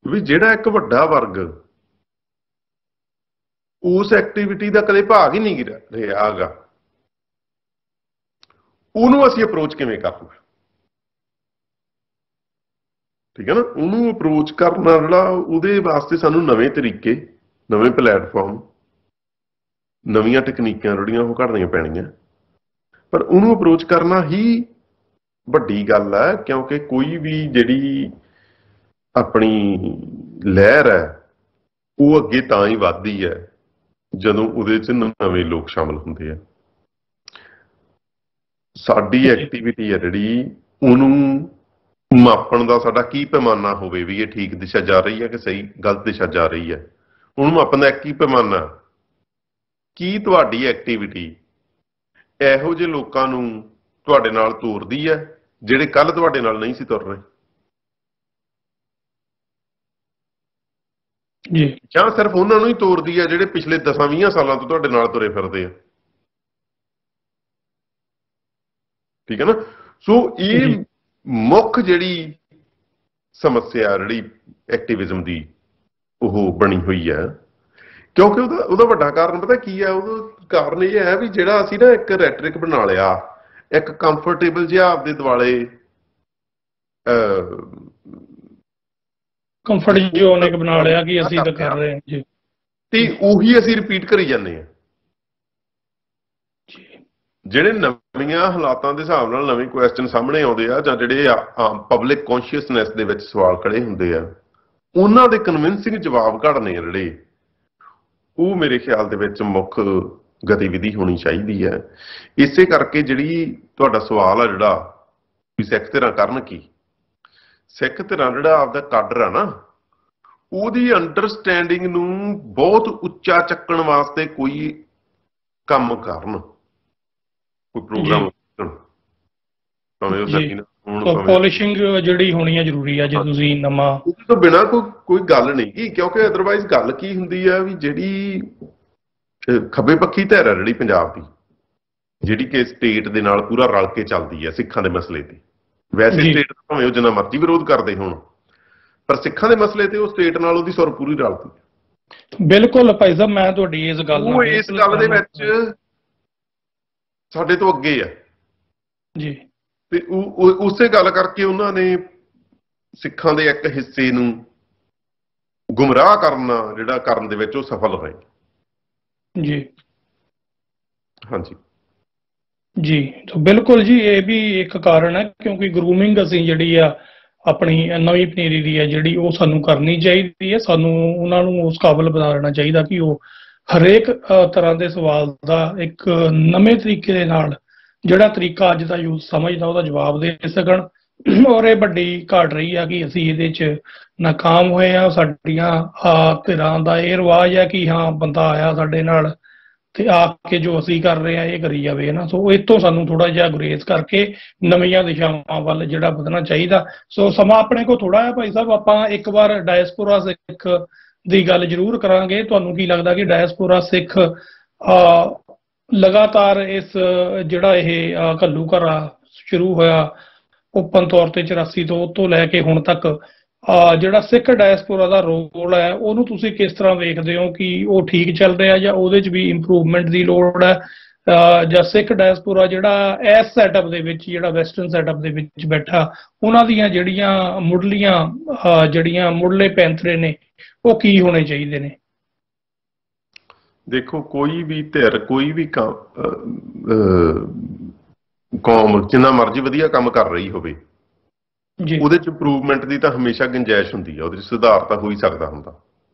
ਵੀ ਜਿਹੜਾ ਇੱਕ ਵੱਡਾ ਵਰਗ ਉਸ ਐਕਟੀਵਿਟੀ ਦਾ ਕਦੇ ਭਾਗ ਹੀ ਨਹੀਂ ਰਿਹਾ ਹੈਗਾ, ਉਹਨੂੰ ਅਸੀਂ ਅਪਰੋਚ ਕਿਵੇਂ ਕਰਨਾ? ਠੀਕ ਹੈ ਨਾ, ਉਹਨੂੰ ਅਪਰੋਚ ਕਰਨਾ ਜਿਹੜਾ ਉਹਦੇ ਵਾਸਤੇ ਸਾਨੂੰ ਨਵੇਂ ਤਰੀਕੇ, ਨਵੇਂ ਪਲੇਟਫਾਰਮ, ਨਵੀਆਂ ਟੈਕਨੀਕਾਂ ਜਿਹੜੀਆਂ ਉਹ ਘੜਨੀਆਂ ਪੈਣੀਆਂ। ਪਰ ਉਹਨੂੰ ਅਪਰੋਚ ਕਰਨਾ ਹੀ ਵੱਡੀ ਗੱਲ ਹੈ, ਕਿਉਂਕਿ ਕੋਈ ਵੀ ਜਿਹੜੀ ਆਪਣੀ ਲਹਿਰ ਹੈ ਉਹ ਅੱਗੇ ਤਾਂ ਹੀ ਵੱਧਦੀ ਹੈ ਜਦੋਂ ਉਹਦੇ 'ਚ ਨਵੇਂ ਲੋਕ ਸ਼ਾਮਲ ਹੁੰਦੇ ਆ। ਸਾਡੀ ਐਕਟੀਵਿਟੀ ਹੈ ਜਿਹੜੀ, ਉਹਨੂੰ ਮਾਪਣ ਦਾ ਸਾਡਾ ਕੀ ਪੈਮਾਨਾ ਹੋਵੇ ਵੀ ਇਹ ਠੀਕ ਦਿਸ਼ਾ ਜਾ ਰਹੀ ਹੈ ਕਿ ਸਹੀ ਗਲਤ ਦਿਸ਼ਾ ਜਾ ਰਹੀ ਹੈ। ਉਹਨੂੰ ਮਾਪਣ ਦਾ ਕੀ ਪੈਮਾਨਾ, ਕੀ ਤੁਹਾਡੀ ਐਕਟੀਵਿਟੀ ਇਹੋ ਜਿਹੇ ਲੋਕਾਂ ਨੂੰ ਤੁਹਾਡੇ ਨਾਲ ਤੋਰਦੀ ਹੈ ਜਿਹੜੇ ਕੱਲ ਤੁਹਾਡੇ ਨਾਲ ਨਹੀਂ ਸੀ ਤੁਰ ਰਹੇ, ਜੀ, ਜਾਂ ਸਿਰਫ ਉਹਨਾਂ ਨੂੰ ਹੀ ਤੋਰਦੀ ਹੈ ਜਿਹੜੇ ਪਿਛਲੇ 10-20 ਸਾਲਾਂ ਤੋਂ ਤੁਹਾਡੇ ਨਾਲ ਤੁਰੇ ਫਿਰਦੇ ਆ। ਠੀਕ ਹੈ ਨਾ, ਸੋ ਇਹ ਮੁੱਖ ਜਿਹੜੀ ਸਮੱਸਿਆ ਜਿਹੜੀ ਐਕਟਿਵਿਜ਼ਮ ਦੀ ਉਹ ਬਣੀ ਹੋਈ ਹੈ, ਕਿਉਂਕਿ ਉਹਦਾ ਵੱਡਾ ਕਾਰਨ ਪਤਾ ਕੀ ਹੈ? ਉਹਦਾ ਕਾਰਨ ਇਹ ਹੈ ਵੀ ਜਿਹੜਾ ਅਸੀਂ ਨਾ ਇੱਕ ਰੈਟਰਿਕ ਬਣਾ ਲਿਆ, ਇੱਕ ਕੰਫਰਟੇਬਲ ਜਿਹਾ ਆਪਦੇ ਦੁਆਲੇ ਕੰਫਰਟ ਜ਼ੋਨ ਇੱਕ ਬਣਾ ਲਿਆ ਕਿ ਅਸੀਂ ਤਾਂ ਕਰ ਰਹੇ ਹਾਂ ਜੀ, ਤੇ ਉਹੀ ਅਸੀਂ ਰਿਪੀਟ ਕਰੀ ਜਾਂਦੇ ਹਾਂ। ਜਿਹੜੇ ਨਵੀਆਂ ਹਾਲਾਤਾਂ ਦੇ ਹਿਸਾਬ ਨਾਲ ਨਵੇਂ ਕੁਐਸਚਨ ਸਾਹਮਣੇ ਆਉਂਦੇ ਆ, ਜਾਂ ਜਿਹੜੇ ਪਬਲਿਕ ਕੌਨਸ਼ੀਅਸਨੈਸ ਦੇ ਵਿੱਚ ਸਵਾਲ ਖੜੇ ਹੁੰਦੇ ਆ, ਉਹਨਾਂ ਦੇ ਕਨਵਿੰਸਿੰਗ ਜਵਾਬ ਘੜਨੇ ਆ ਜਿਹੜੇ, ਉਹ ਮੇਰੇ ਖਿਆਲ ਦੇ ਵਿੱਚ ਮੁੱਖ ਗਤੀਵਿਧੀ ਹੋਣੀ ਚਾਹੀਦੀ ਹੈ। ਇਸੇ ਕਰਕੇ ਜਿਹੜੀ ਤੁਹਾਡਾ ਸਵਾਲ ਆ ਜਿਹੜਾ ਵੀ ਸਿੱਖ ਧਿਰਾਂ ਕਰਨ ਕੀ, ਸਿੱਖ ਧਿਰਾਂ ਜਿਹੜਾ ਆਪਦਾ ਕਾਡਰ ਆ ਨਾ, ਉਹਦੀ ਅੰਡਰਸਟੈਂਡਿੰਗ ਨੂੰ ਬਹੁਤ ਉੱਚਾ ਚੱਕਣ ਵਾਸਤੇ ਕੋਈ ਕੰਮ ਕਰਨ, ਕੋਈ ਪ੍ਰੋਗਰਾਮ ਪੋਲਿਸ਼ਿੰਗ ਜਿਹੜੀ ਹੋਣੀ ਹੈ ਜ਼ਰੂਰੀ ਹੈ। ਜੇ ਤੁਸੀਂ ਨਵਾਂ, ਉਹਦੇ ਤੋਂ ਬਿਨਾਂ ਕੋਈ ਗੱਲ ਨਹੀਂ ਗੀ, ਕਿਉਂਕਿ ਅਦਰਵਾਈਜ਼ ਗੱਲ ਕੀ ਹੁੰਦੀ ਆ ਵੀ ਜਿਹੜੀ ਖੱਬੇ ਪੱਖੀ ਧਿਰ ਹੈ ਜਿਹੜੀ ਪੰਜਾਬ ਦੀ, ਜਿਹੜੀ ਕਿ ਸਟੇਟ ਦੇ ਨਾਲ ਪੂਰਾ ਰਲ ਕੇ ਚੱਲਦੀ ਹੈ ਸਿੱਖਾਂ ਦੇ ਮਸਲੇ ਤੇ, ਵੈਸੇ ਸਟੇਟ ਭਾਵੇਂ ਉਹ ਜਿੰਨਾ ਮਰਜ਼ੀ ਵਿਰੋਧ ਕਰਦੇ ਹੋਣ, ਪਰ ਸਿੱਖਾਂ ਦੇ ਮਸਲੇ ਤੇ ਉਹ ਸਟੇਟ ਨਾਲ ਉਹਦੀ ਸੁਰ ਪੂਰੀ ਰਲਦੀ। ਬਿਲਕੁਲ ਭਾਈ ਸਾਹਿਬ, ਮੈਂ ਤੁਹਾਡੀ ਇਸ ਗੱਲ ਨਾਲ, ਇਸ ਗੱਲ ਦੇ ਵਿੱਚ ਸਾਡੇ ਤੋਂ ਅੱਗੇ ਆ ਜੀ, ਤੇ ਉਸੇ ਗੱਲ ਕਰਕੇ ਉਹਨਾਂ ਨੇ ਸਿੱਖਾਂ ਦੇ ਇੱਕ ਹਿੱਸੇ ਨੂੰ ਗੁੰਮਰਾਹ ਕਰਨ ਦੇ ਵਿੱਚ ਉਹ ਸਫਲ ਹੋਏ ਜੀ। ਹਾਂਜੀ ਜੀ, ਬਿਲਕੁਲ ਜੀ, ਇਹ ਵੀ ਇੱਕ ਕਾਰਨ ਹੈ, ਕਿਉਂਕਿ ਗਰੂਮਿੰਗ ਅਸੀਂ ਜਿਹੜੀ ਆ ਆਪਣੀ ਨਵੀਂ ਪਨੀਰੀ ਦੀ ਹੈ ਜਿਹੜੀ, ਉਹ ਸਾਨੂੰ ਕਰਨੀ ਚਾਹੀਦੀ ਹੈ। ਸਾਨੂੰ ਉਹਨਾਂ ਨੂੰ ਉਸ ਕਾਬਲ ਬਣਾ ਦੇਣਾ ਚਾਹੀਦਾ ਕਿ ਉਹ ਹਰੇਕ ਤਰ੍ਹਾਂ ਦੇ ਸਵਾਲ ਦਾ ਇੱਕ ਨਵੇਂ ਤਰੀਕੇ ਦੇ ਨਾਲ, ਜਿਹੜਾ ਤਰੀਕਾ ਅੱਜ ਦਾ ਯੂਥ ਸਮਝਦਾ, ਉਹਦਾ ਜਵਾਬ ਦੇ ਸਕਣ। ਔਰ ਇਹ ਵੱਡੀ ਘਾਟ ਰਹੀ ਆ ਕਿ ਅਸੀਂ ਇਹਦੇ 'ਚ ਨਾਕਾਮ ਹੋਏ ਆ। ਸਾਡੀਆਂ ਧਿਰਾਂ ਦਾ ਇਹ ਰਿਵਾਜ ਹੈ ਕਿ ਹਾਂ, ਬੰਦਾ ਆਇਆ ਸਾਡੇ ਨਾਲ ਤੇ ਆ ਕੇ ਜੋ ਅਸੀਂ ਕਰ ਰਹੇ ਹਾਂ ਇਹ ਕਰੀ ਜਾਵੇ ਨਾ। ਸੋ ਇਹ ਤੋਂ ਸਾਨੂੰ ਥੋੜਾ ਜਿਹਾ ਗੁਰੇਜ਼ ਕਰਕੇ ਨਵੀਆਂ ਦਿਸ਼ਾਵਾਂ ਵੱਲ ਜਿਹੜਾ ਵਧਣਾ ਚਾਹੀਦਾ। ਸੋ ਸਮਾਂ ਆਪਣੇ ਕੋਲ ਥੋੜਾ ਹੈ ਭਾਈ ਸਾਹਿਬ, ਆਪਾਂ ਇੱਕ ਵਾਰ ਡਾਇਸਪੋਰਾ ਸਿੱਖ ਦੀ ਗੱਲ ਜ਼ਰੂਰ ਕਰਾਂਗੇ। ਤੁਹਾਨੂੰ ਕੀ ਲੱਗਦਾ ਕਿ ਡਾਇਸਪੋਰਾ ਸਿੱਖ ਲਗਾਤਾਰ ਇਸ ਜਿਹੜਾ ਇਹ ਘੱਲੂਘਾਰਾ ਸ਼ੁਰੂ ਹੋਇਆ ਓਪਨ ਤੌਰ ਤੇ 84 ਤੋਂ ਲੈ ਕੇ ਹੁਣ ਤੱਕ, ਜਿਹੜਾ ਸਿੱਖ ਡਾਇਸਪੋਰਾ ਦਾ ਰੋਲ ਹੈ, ਉਹਨੂੰ ਤੁਸੀਂ ਕਿਸ ਤਰ੍ਹਾਂ ਵੇਖਦੇ ਹੋ ਕਿ ਉਹ ਠੀਕ ਚੱਲ ਰਿਹਾ ਜਾਂ ਉਹਦੇ 'ਚ ਵੀ ਇੰਪਰੂਵਮੈਂਟ ਦੀ ਲੋੜ ਹੈ? ਜਾਂ ਸਿੱਖ ਡਾਇਸਪੋਰਾ ਜਿਹੜਾ ਇਸ ਸੈਟਅਪ ਦੇ ਵਿੱਚ, ਜਿਹੜਾ ਵੈਸਟਰਨ ਸੈਟਅਪ ਦੇ ਵਿੱਚ ਬੈਠਾ, ਉਹਨਾਂ ਦੀਆਂ ਜਿਹੜੀਆਂ ਮੁੱਢਲੇ ਪੈਂਤਰੇ ਨੇ ਉਹ ਕੀ ਹੋਣੇ ਚਾਹੀਦੇ ਨੇ? ਦੇਖੋ, ਕੋਈ ਵੀ ਧਿਰ, ਕੋਈ ਵੀ ਕੌਮ ਜਿੰਨਾ ਮਰਜ਼ੀ ਵਧੀਆ ਕੰਮ ਕਰ ਰਹੀ ਹੋਵੇ, ਉਹਦੇ 'ਚ ਇੰਪਰੂਵਮੈਂਟ ਦੀ ਤਾਂ ਹਮੇਸ਼ਾ ਗੁੰਜਾਇਸ਼ ਹੁੰਦੀ ਹੈ, ਉਹਦੇ 'ਚ ਸੁਧਾਰ ਤਾਂ ਹੋ ਹੀ ਸਕਦਾ ਹੁੰਦਾ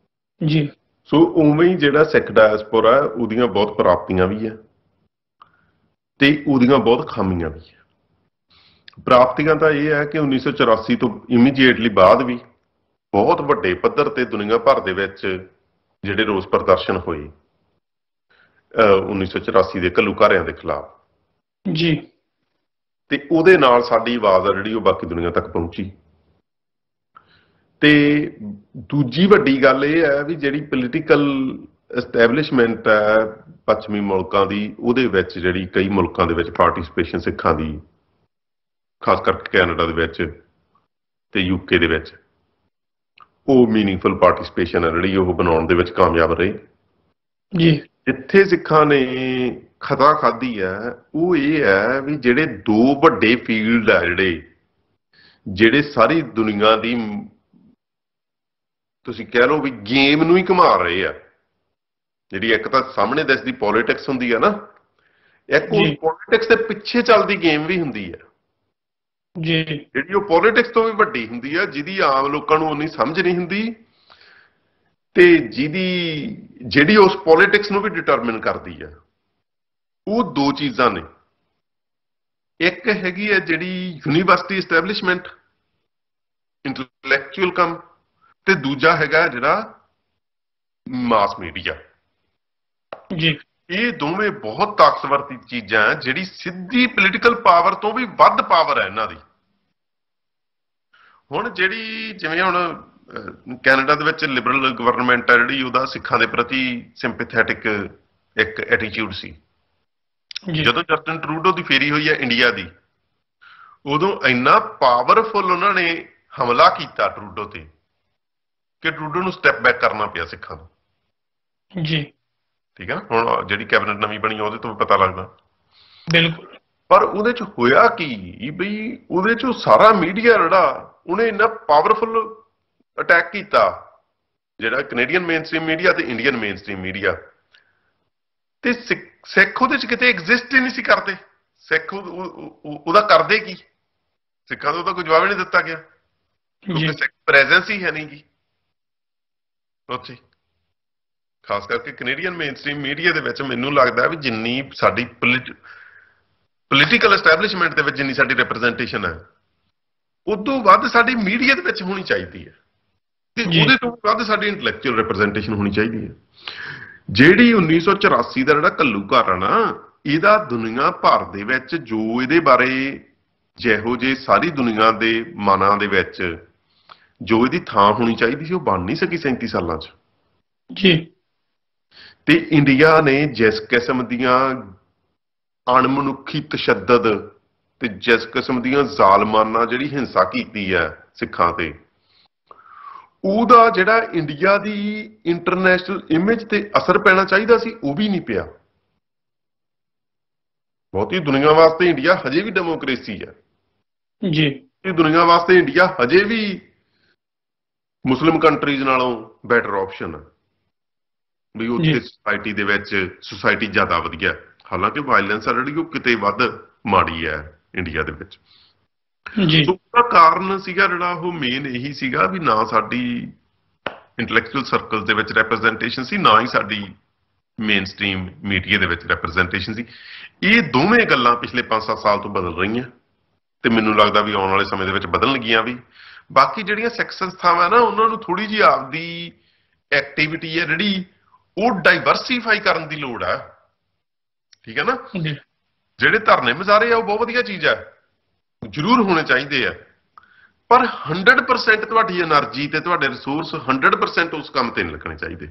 ਜੀ। ਸੋ ਉਵੇਂ ਹੀ ਜਿਹੜਾ ਸਿੱਖ ਡਾਇਸਪੋਰਾ ਹੈ, ਉਹਦੀਆਂ ਬਹੁਤ ਪ੍ਰਾਪਤੀਆਂ ਵੀ ਹੈ ਤੇ ਉਹਦੀਆਂ ਬਹੁਤ ਖਾਮੀਆਂ ਵੀ ਹੈ। ਪ੍ਰਾਪਤੀਆਂ ਤਾਂ ਇਹ ਹੈ ਕਿ 1984 ਤੋਂ ਇਮੀਡੀਏਟਲੀ ਬਾਅਦ ਵੀ ਬਹੁਤ ਵੱਡੇ ਪੱਧਰ ਤੇ ਦੁਨੀਆ ਭਰ ਦੇ ਵਿੱਚ ਜਿਹੜੇ ਰੋਸ ਪ੍ਰਦਰਸ਼ਨ ਹੋਏ 1984 ਦੇ ਘੱਲੂਘਾਰਿਆਂ ਦੇ ਖਿਲਾਫ ਜੀ, ਤੇ ਉਹਦੇ ਨਾਲ ਸਾਡੀ ਆਵਾਜ਼ ਆ ਜਿਹੜੀ ਉਹ ਬਾਕੀ ਦੁਨੀਆ ਤੱਕ ਪਹੁੰਚੀ। ਤੇ ਦੂਜੀ ਵੱਡੀ ਗੱਲ ਇਹ ਹੈ ਵੀ ਜਿਹੜੀ ਪੋਲੀਟੀਕਲ ਐਸਟੈਬਲਿਸ਼ਮੈਂਟ ਹੈ ਪੱਛਮੀ ਮੁਲਕਾਂ ਦੀ, ਉਹਦੇ ਵਿੱਚ ਜਿਹੜੀ ਕਈ ਮੁਲਕਾਂ ਦੇ ਵਿੱਚ ਪਾਰਟਿਸਪੇਸ਼ਨ ਸਿੱਖਾਂ ਦੀ, ਖਾਸ ਕਰਕੇ ਕੈਨੇਡਾ ਦੇ ਵਿੱਚ ਤੇ ਯੂਕੇ ਦੇ ਵਿੱਚ, ਉਹ ਮੀਨਿੰਗਫੁਲ ਪਾਰਟਿਸਪੇਸ਼ਨ ਹੈ ਜਿਹੜੀ ਉਹ ਬਣਾਉਣ ਦੇ ਵਿੱਚ ਕਾਮਯਾਬ ਰਹੇ ਜੀ। ਜਿੱਥੇ ਸਿੱਖਾਂ ਨੇ ਖਤਾ ਖਾਧੀ ਹੈ ਉਹ ਇਹ ਹੈ ਵੀ ਜਿਹੜੇ ਦੋ ਵੱਡੇ ਫੀਲਡ ਆ ਜਿਹੜੇ ਸਾਰੀ ਦੁਨੀਆ ਦੀ, ਤੁਸੀਂ ਕਹਿ ਲਓ ਵੀ ਗੇਮ ਨੂੰ ਹੀ ਘੁਮਾ ਰਹੇ ਆ। ਜਿਹੜੀ ਇੱਕ ਤਾਂ ਸਾਹਮਣੇ ਦਿਸਦੀ ਪੋਲੀਟਿਕਸ ਹੁੰਦੀ ਆ ਨਾ, ਇੱਕ ਉਹ ਪੋਲੀਟਿਕਸ ਦੇ ਪਿੱਛੇ ਚੱਲਦੀ ਗੇਮ ਵੀ ਹੁੰਦੀ ਆ ਜੀ, ਜਿਹੜੀ ਉਹ ਪੋਲੀਟਿਕਸ ਤੋਂ ਵੀ ਵੱਡੀ ਹੁੰਦੀ ਆ, ਜਿਹਦੀ ਆਮ ਲੋਕਾਂ ਨੂੰ ਉਨੀ ਸਮਝ ਨਹੀਂ ਹੁੰਦੀ ਤੇ ਜਿਹੜੀ ਉਸ ਪੋਲੀਟਿਕਸ ਨੂੰ ਵੀ ਡਿਟਰਮਿਨ ਕਰਦੀ ਆ। ਉਹ ਦੋ ਚੀਜ਼ਾਂ ਨੇ, ਇੱਕ ਹੈਗੀ ਹੈ ਜਿਹੜੀ ਯੂਨੀਵਰਸਿਟੀ ਐਸਟੈਬਲਿਸ਼ਮੈਂਟ, ਇੰਟੈਲੈਕਚੁਅਲ ਕੰਮ, ਤੇ ਦੂਜਾ ਹੈਗਾ ਜਿਹੜਾ ਮਾਸ ਮੀਡੀਆ ਜੀ। ਇਹ ਦੋਵੇਂ ਬਹੁਤ ਤਾਕਤਵਰ ਚੀਜ਼ਾਂ ਹੈ, ਜਿਹੜੀ ਸਿੱਧੀ ਪੋਲੀਟੀਕਲ ਪਾਵਰ ਤੋਂ ਵੀ ਵੱਧ ਪਾਵਰ ਹੈ ਇਹਨਾਂ ਦੀ। ਹੁਣ ਜਿਵੇਂ ਹੁਣ ਕੈਨੇਡਾ ਦੇ ਵਿੱਚ ਲਿਬਰਲ ਗਵਰਨਮੈਂਟ ਹੈ ਜਿਹੜੀ, ਉਹਦਾ ਸਿੱਖਾਂ ਦੇ ਪ੍ਰਤੀ ਸਿੰਪੈਥੈਟਿਕ ਇੱਕ ਐਟੀਟਿਊਡ ਸੀ। ਜਦੋਂ ਜਸਟਿਨ ਟਰੂਡੋ ਦੀ ਫੇਰੀ ਹੋਈ ਹੈ ਇੰਡੀਆ ਦੀ, ਉਦੋਂ ਇੰਨਾ ਪਾਵਰਫੁਲ ਉਹਨਾਂ ਨੇ ਹਮਲਾ ਕੀਤਾ ਟਰੂਡੋ ਤੇ ਕਿ ਟਰੂਡੋ ਨੂੰ ਸਟੈਪ ਬੈਕ ਕਰਨਾ ਪਿਆ ਸਿੱਖਾਂ ਨੂੰ। ਜੀ ਠੀਕ ਹੈ ਨਾ, ਹੁਣ ਜਿਹੜੀ ਕੈਬਨਿਟ ਨਵੀਂ ਬਣੀ ਉਹਦੇ ਤੋਂ ਪਤਾ ਲੱਗਦਾ। ਬਿਲਕੁਲ। ਪਰ ਉਹਦੇ ਚ ਹੋਇਆ ਕੀ ਬਈ, ਉਹਦੇ ਚ ਸਾਰਾ ਮੀਡੀਆ ਜਿਹੜਾ ਉਹਨੇ ਇੰਨਾ ਪਾਵਰਫੁਲ ਅਟੈਕ ਕੀਤਾ, ਜਿਹੜਾ ਕੈਨੇਡੀਅਨ ਮੇਨ ਸਟ੍ਰੀਮ ਮੀਡੀਆ ਤੇ ਇੰਡੀਅਨ ਮੇਨ ਸਟ੍ਰੀਮ ਮੀਡੀਆ, ਤੇ ਸਿੱਖ ਉਹਦੇ ਚ ਕਿਤੇ ਐਗਜ਼ਿਸਟ ਹੀ ਨਹੀਂ ਸੀ ਕਰਦੇ। ਸਿੱਖ ਉਹਦਾ ਕਰਦੇ ਕੀ? ਸਿੱਖਾਂ ਤੋਂ ਤਾਂ ਕੋਈ ਜਵਾਬ ਹੀ ਨਹੀਂ ਦਿੱਤਾ ਗਿਆ, ਕਿਉਂਕਿ ਸਿੱਖ ਪ੍ਰੈਜ਼ੈਂਸ ਹੀ ਹੈ ਨਹੀਂ ਗੀ ਉੱਥੇ। ਖਾਸ ਕਰਕੇ ਕੈਨੇਡੀਅਨ ਮੇਨ ਸਟ੍ਰੀਮ ਮੀਡੀਆ ਦੇ ਵਿੱਚ ਮੈਨੂੰ ਲੱਗਦਾ ਵੀ ਜਿੰਨੀ ਸਾਡੀ ਪੋਲੀਟੀਕਲ ਐਸਟੈਬਲਿਸ਼ਮੈਂਟ ਦੇ ਵਿੱਚ ਜਿੰਨੀ ਸਾਡੀ ਰਿਪਰੈਜ਼ੈਂਟੇਸ਼ਨ ਹੈ, ਉਦੋਂ ਵੱਧ ਸਾਡੀ ਮੀਡੀਆ ਦੇ ਵਿੱਚ ਹੋਣੀ ਚਾਹੀਦੀ ਹੈ, ਤੇ ਉਹਦੇ ਤੋਂ ਵੱਧ ਸਾਡੀ ਇੰਟੈਲੈਕਚੁਅਲ ਰਿਪਰੈਜ਼ੈਂਟੇਸ਼ਨ ਹੋਣੀ ਚਾਹੀਦੀ ਹੈ। ਜਿਹੜੀ 1984 ਦਾ ਜਿਹੜਾ ਘੱਲੂਘਾਰਾ ਆ ਨਾ, ਇਹਦਾ ਦੁਨੀਆ ਭਰ ਦੇ ਵਿੱਚ ਜੋ ਇਹਦੇ ਬਾਰੇ ਜਿਹੋ ਜਿਹੇ ਸਾਰੀ ਦੁਨੀਆ ਦੇ ਮਨਾਂ ਦੇ ਵਿੱਚ ਜੋ ਇਹਦੀ ਥਾਂ ਹੋਣੀ ਚਾਹੀਦੀ ਸੀ, ਉਹ ਬਣ ਨਹੀਂ ਸਕੀ 37 ਸਾਲਾਂ 'ਚ। ਜੀ। ਤੇ ਇੰਡੀਆ ਨੇ ਜਿਸ ਕਿਸਮ ਦੀਆਂ ਅਣਮਨੁੱਖੀ ਤਸ਼ੱਦਦ ਤੇ ਜਿਸ ਕਿਸਮ ਦੀਆਂ ਜ਼ਾਲਮਾਨਾ ਜਿਹੜੀ ਹਿੰਸਾ ਕੀਤੀ ਹੈ ਸਿੱਖਾਂ ਤੇ, ਉਹਦਾ ਜਿਹੜਾ ਇੰਡੀਆ ਦੀ ਇੰਟਰਨੈਸ਼ਨਲ ਇਮੇਜ ਤੇ ਅਸਰ ਪੈਣਾ ਚਾਹੀਦਾ ਸੀ, ਉਹ ਵੀ ਨਹੀਂ ਪਿਆ। ਬਹੁਤੀ ਦੁਨੀਆ ਵਾਸਤੇ ਇੰਡੀਆ ਹਜੇ ਵੀ ਡੈਮੋਕ੍ਰੇਸੀ ਹੈ ਜੀ। ਦੁਨੀਆ ਵਾਸਤੇ ਇੰਡੀਆ ਹਜੇ ਵੀ ਮੁਸਲਿਮ ਕੰਟਰੀਜ਼ ਨਾਲੋਂ ਬੈਟਰ ਆਪਸ਼ਨ ਹੈ ਵੀ ਉੱਥੇ ਸੁਸਾਇਟੀ ਦੇ ਵਿੱਚ ਸੁਸਾਇਟੀ ਜ਼ਿਆਦਾ ਵਧੀਆ। ਹਾਲਾਂਕਿ ਵਾਇਲੈਂਸ ਆ ਜਿਹੜੀ ਉਹ ਕਿਤੇ ਵੱਧ ਮਾੜੀ ਹੈ ਇੰਡੀਆ ਦੇ ਵਿੱਚ। ਉਹਦਾ ਕਾਰਨ ਸੀਗਾ ਜਿਹੜਾ ਉਹ ਮੇਨ ਇਹੀ ਸੀਗਾ ਵੀ ਨਾ ਸਾਡੀ ਇੰਟੈਲੈਕਚੁਅਲ ਸਰਕਲ ਦੇ ਵਿੱਚ ਰੈਪਰੈਜ਼ੈਂਟੇਸ਼ਨ ਸੀ, ਨਾ ਹੀ ਸਾਡੀ ਮੇਨ ਸਟ੍ਰੀਮ ਮੀਡੀਆ ਦੇ ਵਿੱਚ ਰੈਪਰੈਜ਼ੈਂਟੇਸ਼ਨ ਸੀ। ਇਹ ਦੋਵੇਂ ਗੱਲਾਂ ਪਿਛਲੇ 5-7 ਸਾਲ ਤੋਂ ਬਦਲ ਰਹੀਆਂ ਤੇ ਮੈਨੂੰ ਲੱਗਦਾ ਵੀ ਆਉਣ ਵਾਲੇ ਸਮੇਂ ਦੇ ਵਿੱਚ ਬਦਲਣਗੀਆਂ ਵੀ। ਬਾਕੀ ਜਿਹੜੀਆਂ ਸਿੱਖ ਸੰਸਥਾਵਾਂ ਨਾ, ਉਹਨਾਂ ਨੂੰ ਥੋੜੀ ਜਿਹੀ ਆਪਦੀ ਐਕਟੀਵਿਟੀ ਹੈ ਜਿਹੜੀ ਉਹ ਡਾਈਵਰਸੀਫਾਈ ਕਰਨ ਦੀ ਲੋੜ ਹੈ। ਠੀਕ ਹੈ ਨਾ, ਜਿਹੜੇ ਧਰਨੇ ਮੁਜ਼ਾਹਰੇ ਆ ਉਹ ਬਹੁਤ ਵਧੀਆ ਚੀਜ਼ ਹੈ, ਜ਼ਰੂਰ ਹੋਣੇ ਚਾਹੀਦੇ ਆ, ਪਰ 100% ਤੁਹਾਡੀ એનર્ਜੀ ਤੇ ਤੁਹਾਡੇ ਰਿਸੋਰਸ 100% ਉਸ ਕੰਮ ਤੇ ਨਹੀਂ ਲੱਗਣੇ ਚਾਹੀਦੇ।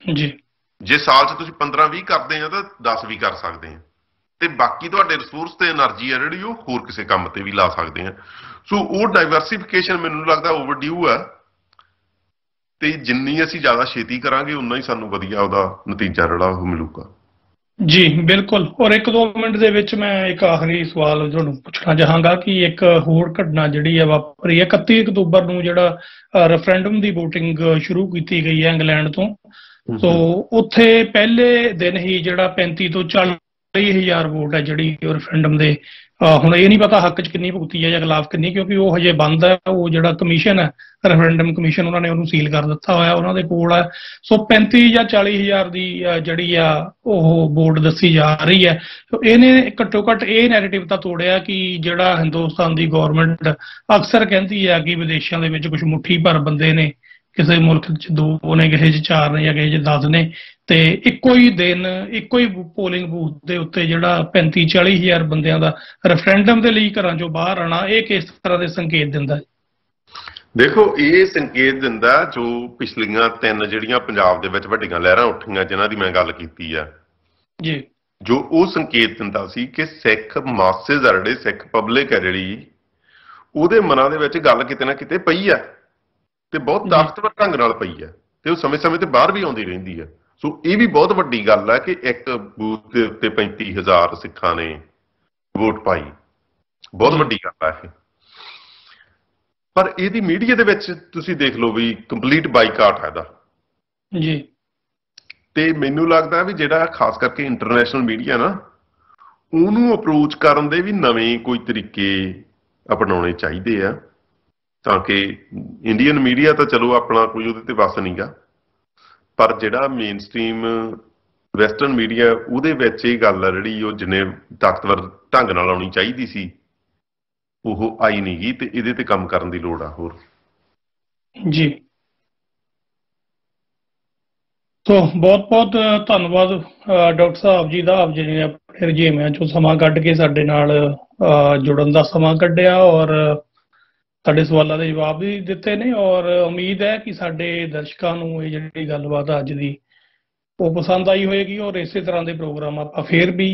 ਜੀ। ਜੇ ਸਾਲ 'ਚ ਤੁਸੀਂ 15-20 ਕਰਦੇ ਆ ਤਾਂ 10 ਵੀ ਕਰ ਸਕਦੇ ਆ, ਤੇ ਬਾਕੀ ਤੁਹਾਡੇ ਰਿਸੋਰਸ ਤੇ એનર્ਜੀ ਆ ਜਿਹੜੀ ਉਹ ਹੋਰ ਕਿਸੇ ਕੰਮ ਤੇ ਵੀ ਲਾ ਸਕਦੇ ਆ। ਸੋ ਉਹ ਡਾਈਵਰਸੀਫਿਕੇਸ਼ਨ ਮੈਨੂੰ ਲੱਗਦਾ ਓਵਰਡਿਊ ਆ, ਤੇ ਜਿੰਨੀ ਅਸੀਂ ਜ਼ਿਆਦਾ ਛੇਤੀ ਕਰਾਂਗੇ ਉਨਾ ਹੀ ਸਾਨੂੰ ਵਧੀਆ ਉਹਦਾ ਨਤੀਜਾ ਜਿਹੜਾ ਉਹ ਮਿਲੂਗਾ। ਜੀ ਬਿਲਕੁਲ। ਔਰ 1-2 ਮਿੰਟ ਦੇ ਵਿੱਚ ਮੈਂ ਇੱਕ ਆਖਰੀ ਸਵਾਲ ਤੁਹਾਨੂੰ ਪੁੱਛਣਾ ਚਾਹਾਂਗਾ ਕਿ ਇੱਕ ਹੋਰ ਘਟਨਾ ਜਿਹੜੀ ਹੈ ਵਾਪਰੀ ਹੈ 31 ਅਕਤੂਬਰ ਨੂੰ, ਜਿਹੜਾ ਰੈਫਰੈਂਡਮ ਦੀ VOTING ਸ਼ੁਰੂ ਕੀਤੀ ਗਈ ਹੈ ਇੰਗਲੈਂਡ ਤੋਂ। ਸੋ ਉੱਥੇ ਪਹਿਲੇ ਦਿਨ ਹੀ ਜਿਹੜਾ 35 ਤੋਂ 40 ਹਜ਼ਾਰ ਵੋਟ ਹੈ ਜਿਹੜੀ ਰੈਫਰੈਂਡਮ ਦੇ, ਹੁਣ ਇਹ ਨਹੀਂ ਪਤਾ ਹੱਕ 'ਚ ਕਿੰਨੀ ਭੁਗਤੀ ਹੈ ਜਾਂ ਖਿਲਾਫ ਕਿੰਨੀ, ਕਿਉਂਕਿ ਉਹ ਹਜੇ ਬੰਦ ਹੈ। ਉਹ ਜਿਹੜਾ ਕਮਿਸ਼ਨ ਹੈ ਰੈਫਰੈਂਡਮ ਕਮਿਸ਼ਨ, ਉਹਨਾਂ ਨੇ ਉਹਨੂੰ ਸੀਲ ਕਰ ਦਿੱਤਾ ਹੋਇਆ, ਉਹਨਾਂ ਦੇ ਕੋਲ ਹੈ। ਸੋ 35 ਜਾਂ 40 ਹਜ਼ਾਰ ਦੀ ਜਿਹੜੀ ਆ ਉਹ ਵੋਟ ਦੱਸੀ ਜਾ ਰਹੀ ਹੈ। ਇਹਨੇ ਘੱਟੋ ਘੱਟ ਇਹ ਨੈਰੇਟਿਵ ਤਾਂ ਤੋੜਿਆ ਕਿ ਜਿਹੜਾ ਹਿੰਦੁਸਤਾਨ ਦੀ ਗੌਰਮੈਂਟ ਅਕਸਰ ਕਹਿੰਦੀ ਹੈ ਕਿ ਵਿਦੇਸ਼ਾਂ ਦੇ ਵਿੱਚ ਕੁਝ ਮੁੱਠੀ ਭਰ ਬੰਦੇ ਨੇ, ਕਿਸੇ ਮੁਲਕ 'ਚ 2 ਨੇ, ਕਿਸੇ 'ਚ 4 ਨੇ ਜਾਂ ਕਿਸੇ 'ਚ 10 ਨੇ, ਤੇ ਇੱਕੋ ਹੀ ਦਿਨ ਇੱਕੋ ਹੀ ਪੋਲਿੰਗ ਬੂਥ ਦੇ ਉੱਤੇ ਜਿਹੜਾ 35-40 ਹਜ਼ਾਰ ਬੰਦਿਆਂ ਦਾ ਰੈਫਰੈਂਡਮ ਦੇ ਲਈ ਘਰਾਂ 'ਚੋਂ ਬਾਹਰ ਆਉਣਾ, ਇਹ ਕਿਸ ਤਰ੍ਹਾਂ ਦੇ ਸੰਕੇਤ ਦਿੰਦਾ ਹੈ? ਦੇਖੋ, ਇਹ ਸੰਕੇਤ ਦਿੰਦਾ ਜੋ ਪਿਛਲੀਆਂ 3 ਜਿਹੜੀਆਂ ਪੰਜਾਬ ਦੇ ਵਿੱਚ ਵੱਡੀਆਂ ਲਹਿਰਾਂ ਉੱਠੀਆਂ ਜਿਨ੍ਹਾਂ ਦੀ ਮੈਂ ਗੱਲ ਕੀਤੀ ਆ ਜੀ, ਜੋ ਉਹ ਸੰਕੇਤ ਦਿੰਦਾ ਸੀ ਕਿ ਸਿੱਖ ਮਾਸੇਜ਼ ਆ, ਜਿਹੜੇ ਸਿੱਖ ਪਬਲਿਕ ਹੈ ਜਿਹੜੀ, ਉਹਦੇ ਮਨਾਂ ਦੇ ਵਿੱਚ ਗੱਲ ਕਿਤੇ ਨਾ ਕਿਤੇ ਪਈ ਆ ਤੇ ਬਹੁਤ ਤਾਕਤਵਰ ਢੰਗ ਨਾਲ ਪਈ ਆ, ਤੇ ਉਹ ਸਮੇਂ-ਸਮੇਂ ਤੇ ਬਾਹਰ ਵੀ ਆਉਂਦੀ ਰਹਿੰਦੀ ਆ। ਸੋ ਇਹ ਵੀ ਬਹੁਤ ਵੱਡੀ ਗੱਲ ਹੈ ਕਿ ਇੱਕ ਬੂਥ ਦੇ ਉੱਤੇ 35,000 ਸਿੱਖਾਂ ਨੇ ਵੋਟ ਪਾਈ, ਬਹੁਤ ਵੱਡੀ ਗੱਲ ਹੈ ਇਹ। ਪਰ ਇਹਦੀ ਮੀਡੀਆ ਦੇ ਵਿੱਚ ਤੁਸੀਂ ਦੇਖ ਲਓ ਵੀ ਕੰਪਲੀਟ ਬਾਈਕਾਟ ਹੈ ਇਹਦਾ ਜੀ। ਤੇ ਮੈਨੂੰ ਲੱਗਦਾ ਵੀ ਜਿਹੜਾ ਖਾਸ ਕਰਕੇ ਇੰਟਰਨੈਸ਼ਨਲ ਮੀਡੀਆ ਨਾ, ਉਹਨੂੰ ਅਪਰੋਚ ਕਰਨ ਦੇ ਵੀ ਨਵੇਂ ਕੋਈ ਤਰੀਕੇ ਅਪਣਾਉਣੇ ਚਾਹੀਦੇ ਆ, ਤਾਂ ਕਿ ਇੰਡੀਅਨ ਮੀਡੀਆ ਤਾਂ ਚਲੋ ਆਪਣਾ ਕੋਈ ਉਹਦੇ ਤੇ ਵਸ ਨਹੀਂ ਗਾ, ਪਰ ਜਿਹੜਾ ਮੇਨ ਸਟ੍ਰੀਮ ਵੈਸਟਰਨ ਮੀਡੀਆ ਉਹਦੇ ਵਿੱਚ ਇਹ ਗੱਲ ਆ ਜਿਹੜੀ ਉਹ ਜਿੰਨੇ ਤਾਕਤਵਰ ਢੰਗ ਨਾਲ ਆਉਣੀ ਚਾਹੀਦੀ ਸੀ ਉਹ ਆਈ ਨਹੀਂ ਗਈ, ਤੇ ਇਹਦੇ ਤੇ ਕੰਮ ਕਰਨ ਦੀ ਲੋੜ ਆ ਹੋਰ ਜੀ। ਤੋ ਬਹੁਤ-ਬਹੁਤ ਧੰਨਵਾਦ ਡਾਕਟਰ ਸਾਹਿਬ ਜੀ ਦਾ, ਆਪ ਜੀ ਨੇ ਆਪਣੇ ਰੁਝੇਵਿਆਂ 'ਚੋਂ ਸਮਾਂ ਕੱਢ ਕੇ ਸਾਡੇ ਨਾਲ ਜੁੜਨ ਦਾ ਸਮਾਂ ਕੱਢਿਆ ਔਰ ਸਾਡੇ ਸਵਾਲਾਂ ਦੇ ਜਵਾਬ ਵੀ ਦਿੱਤੇ ਨੇ। ਔਰ ਉਮੀਦ ਹੈ ਕਿ ਸਾਡੇ ਦਰਸ਼ਕਾਂ ਨੂੰ ਇਹ ਜਿਹੜੀ ਗੱਲਬਾਤ ਅੱਜ ਦੀ ਉਹ ਪਸੰਦ ਆਈ ਹੋਏਗੀ, ਔਰ ਇਸੇ ਤਰ੍ਹਾਂ ਦੇ ਪ੍ਰੋਗਰਾਮ ਆਪਾਂ ਫੇਰ ਵੀ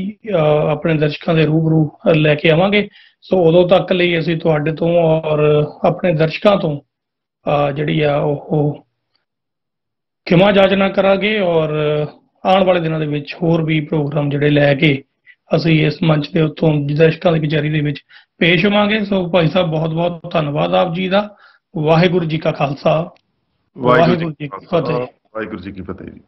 ਆਪਣੇ ਦਰਸ਼ਕਾਂ ਦੇ ਰੂਬਰੂ ਲੈ ਕੇ ਆਵਾਂਗੇ। ਸੋ ਉਦੋਂ ਤੱਕ ਲਈ ਅਸੀਂ ਤੁਹਾਡੇ ਤੋਂ ਔਰ ਆਪਣੇ ਦਰਸ਼ਕਾਂ ਤੋਂ ਜਿਹੜੀ ਆ ਉਹ ਖਿਮਾ ਜਾਚਨਾ ਕਰਾਂਗੇ, ਔਰ ਆਉਣ ਵਾਲੇ ਦਿਨਾਂ ਦੇ ਵਿੱਚ ਹੋਰ ਵੀ ਪ੍ਰੋਗਰਾਮ ਜਿਹੜੇ ਲੈ ਕੇ ਅਸੀਂ ਇਸ ਮੰਚ ਦੇ ਉੱਤੋਂ ਦਰਸ਼ਕਾਂ ਦੀ ਕਚਹਿਰੀ ਦੇ ਵਿੱਚ ਪੇਸ਼ ਹੋਵਾਂਗੇ। ਸੋ ਭਾਈ ਸਾਹਿਬ, ਬਹੁਤ ਬਹੁਤ ਧੰਨਵਾਦ ਆਪ ਜੀ ਦਾ। ਵਾਹਿਗੁਰੂ ਜੀ ਕਾ ਖਾਲਸਾ, ਵਾਹਿਗੁਰੂ ਜੀ ਕੀ ਫਤਿਹ। ਵਾਹਿਗੁਰੂ ਜੀ ਕੀ ਫਤਿਹ ਜੀ।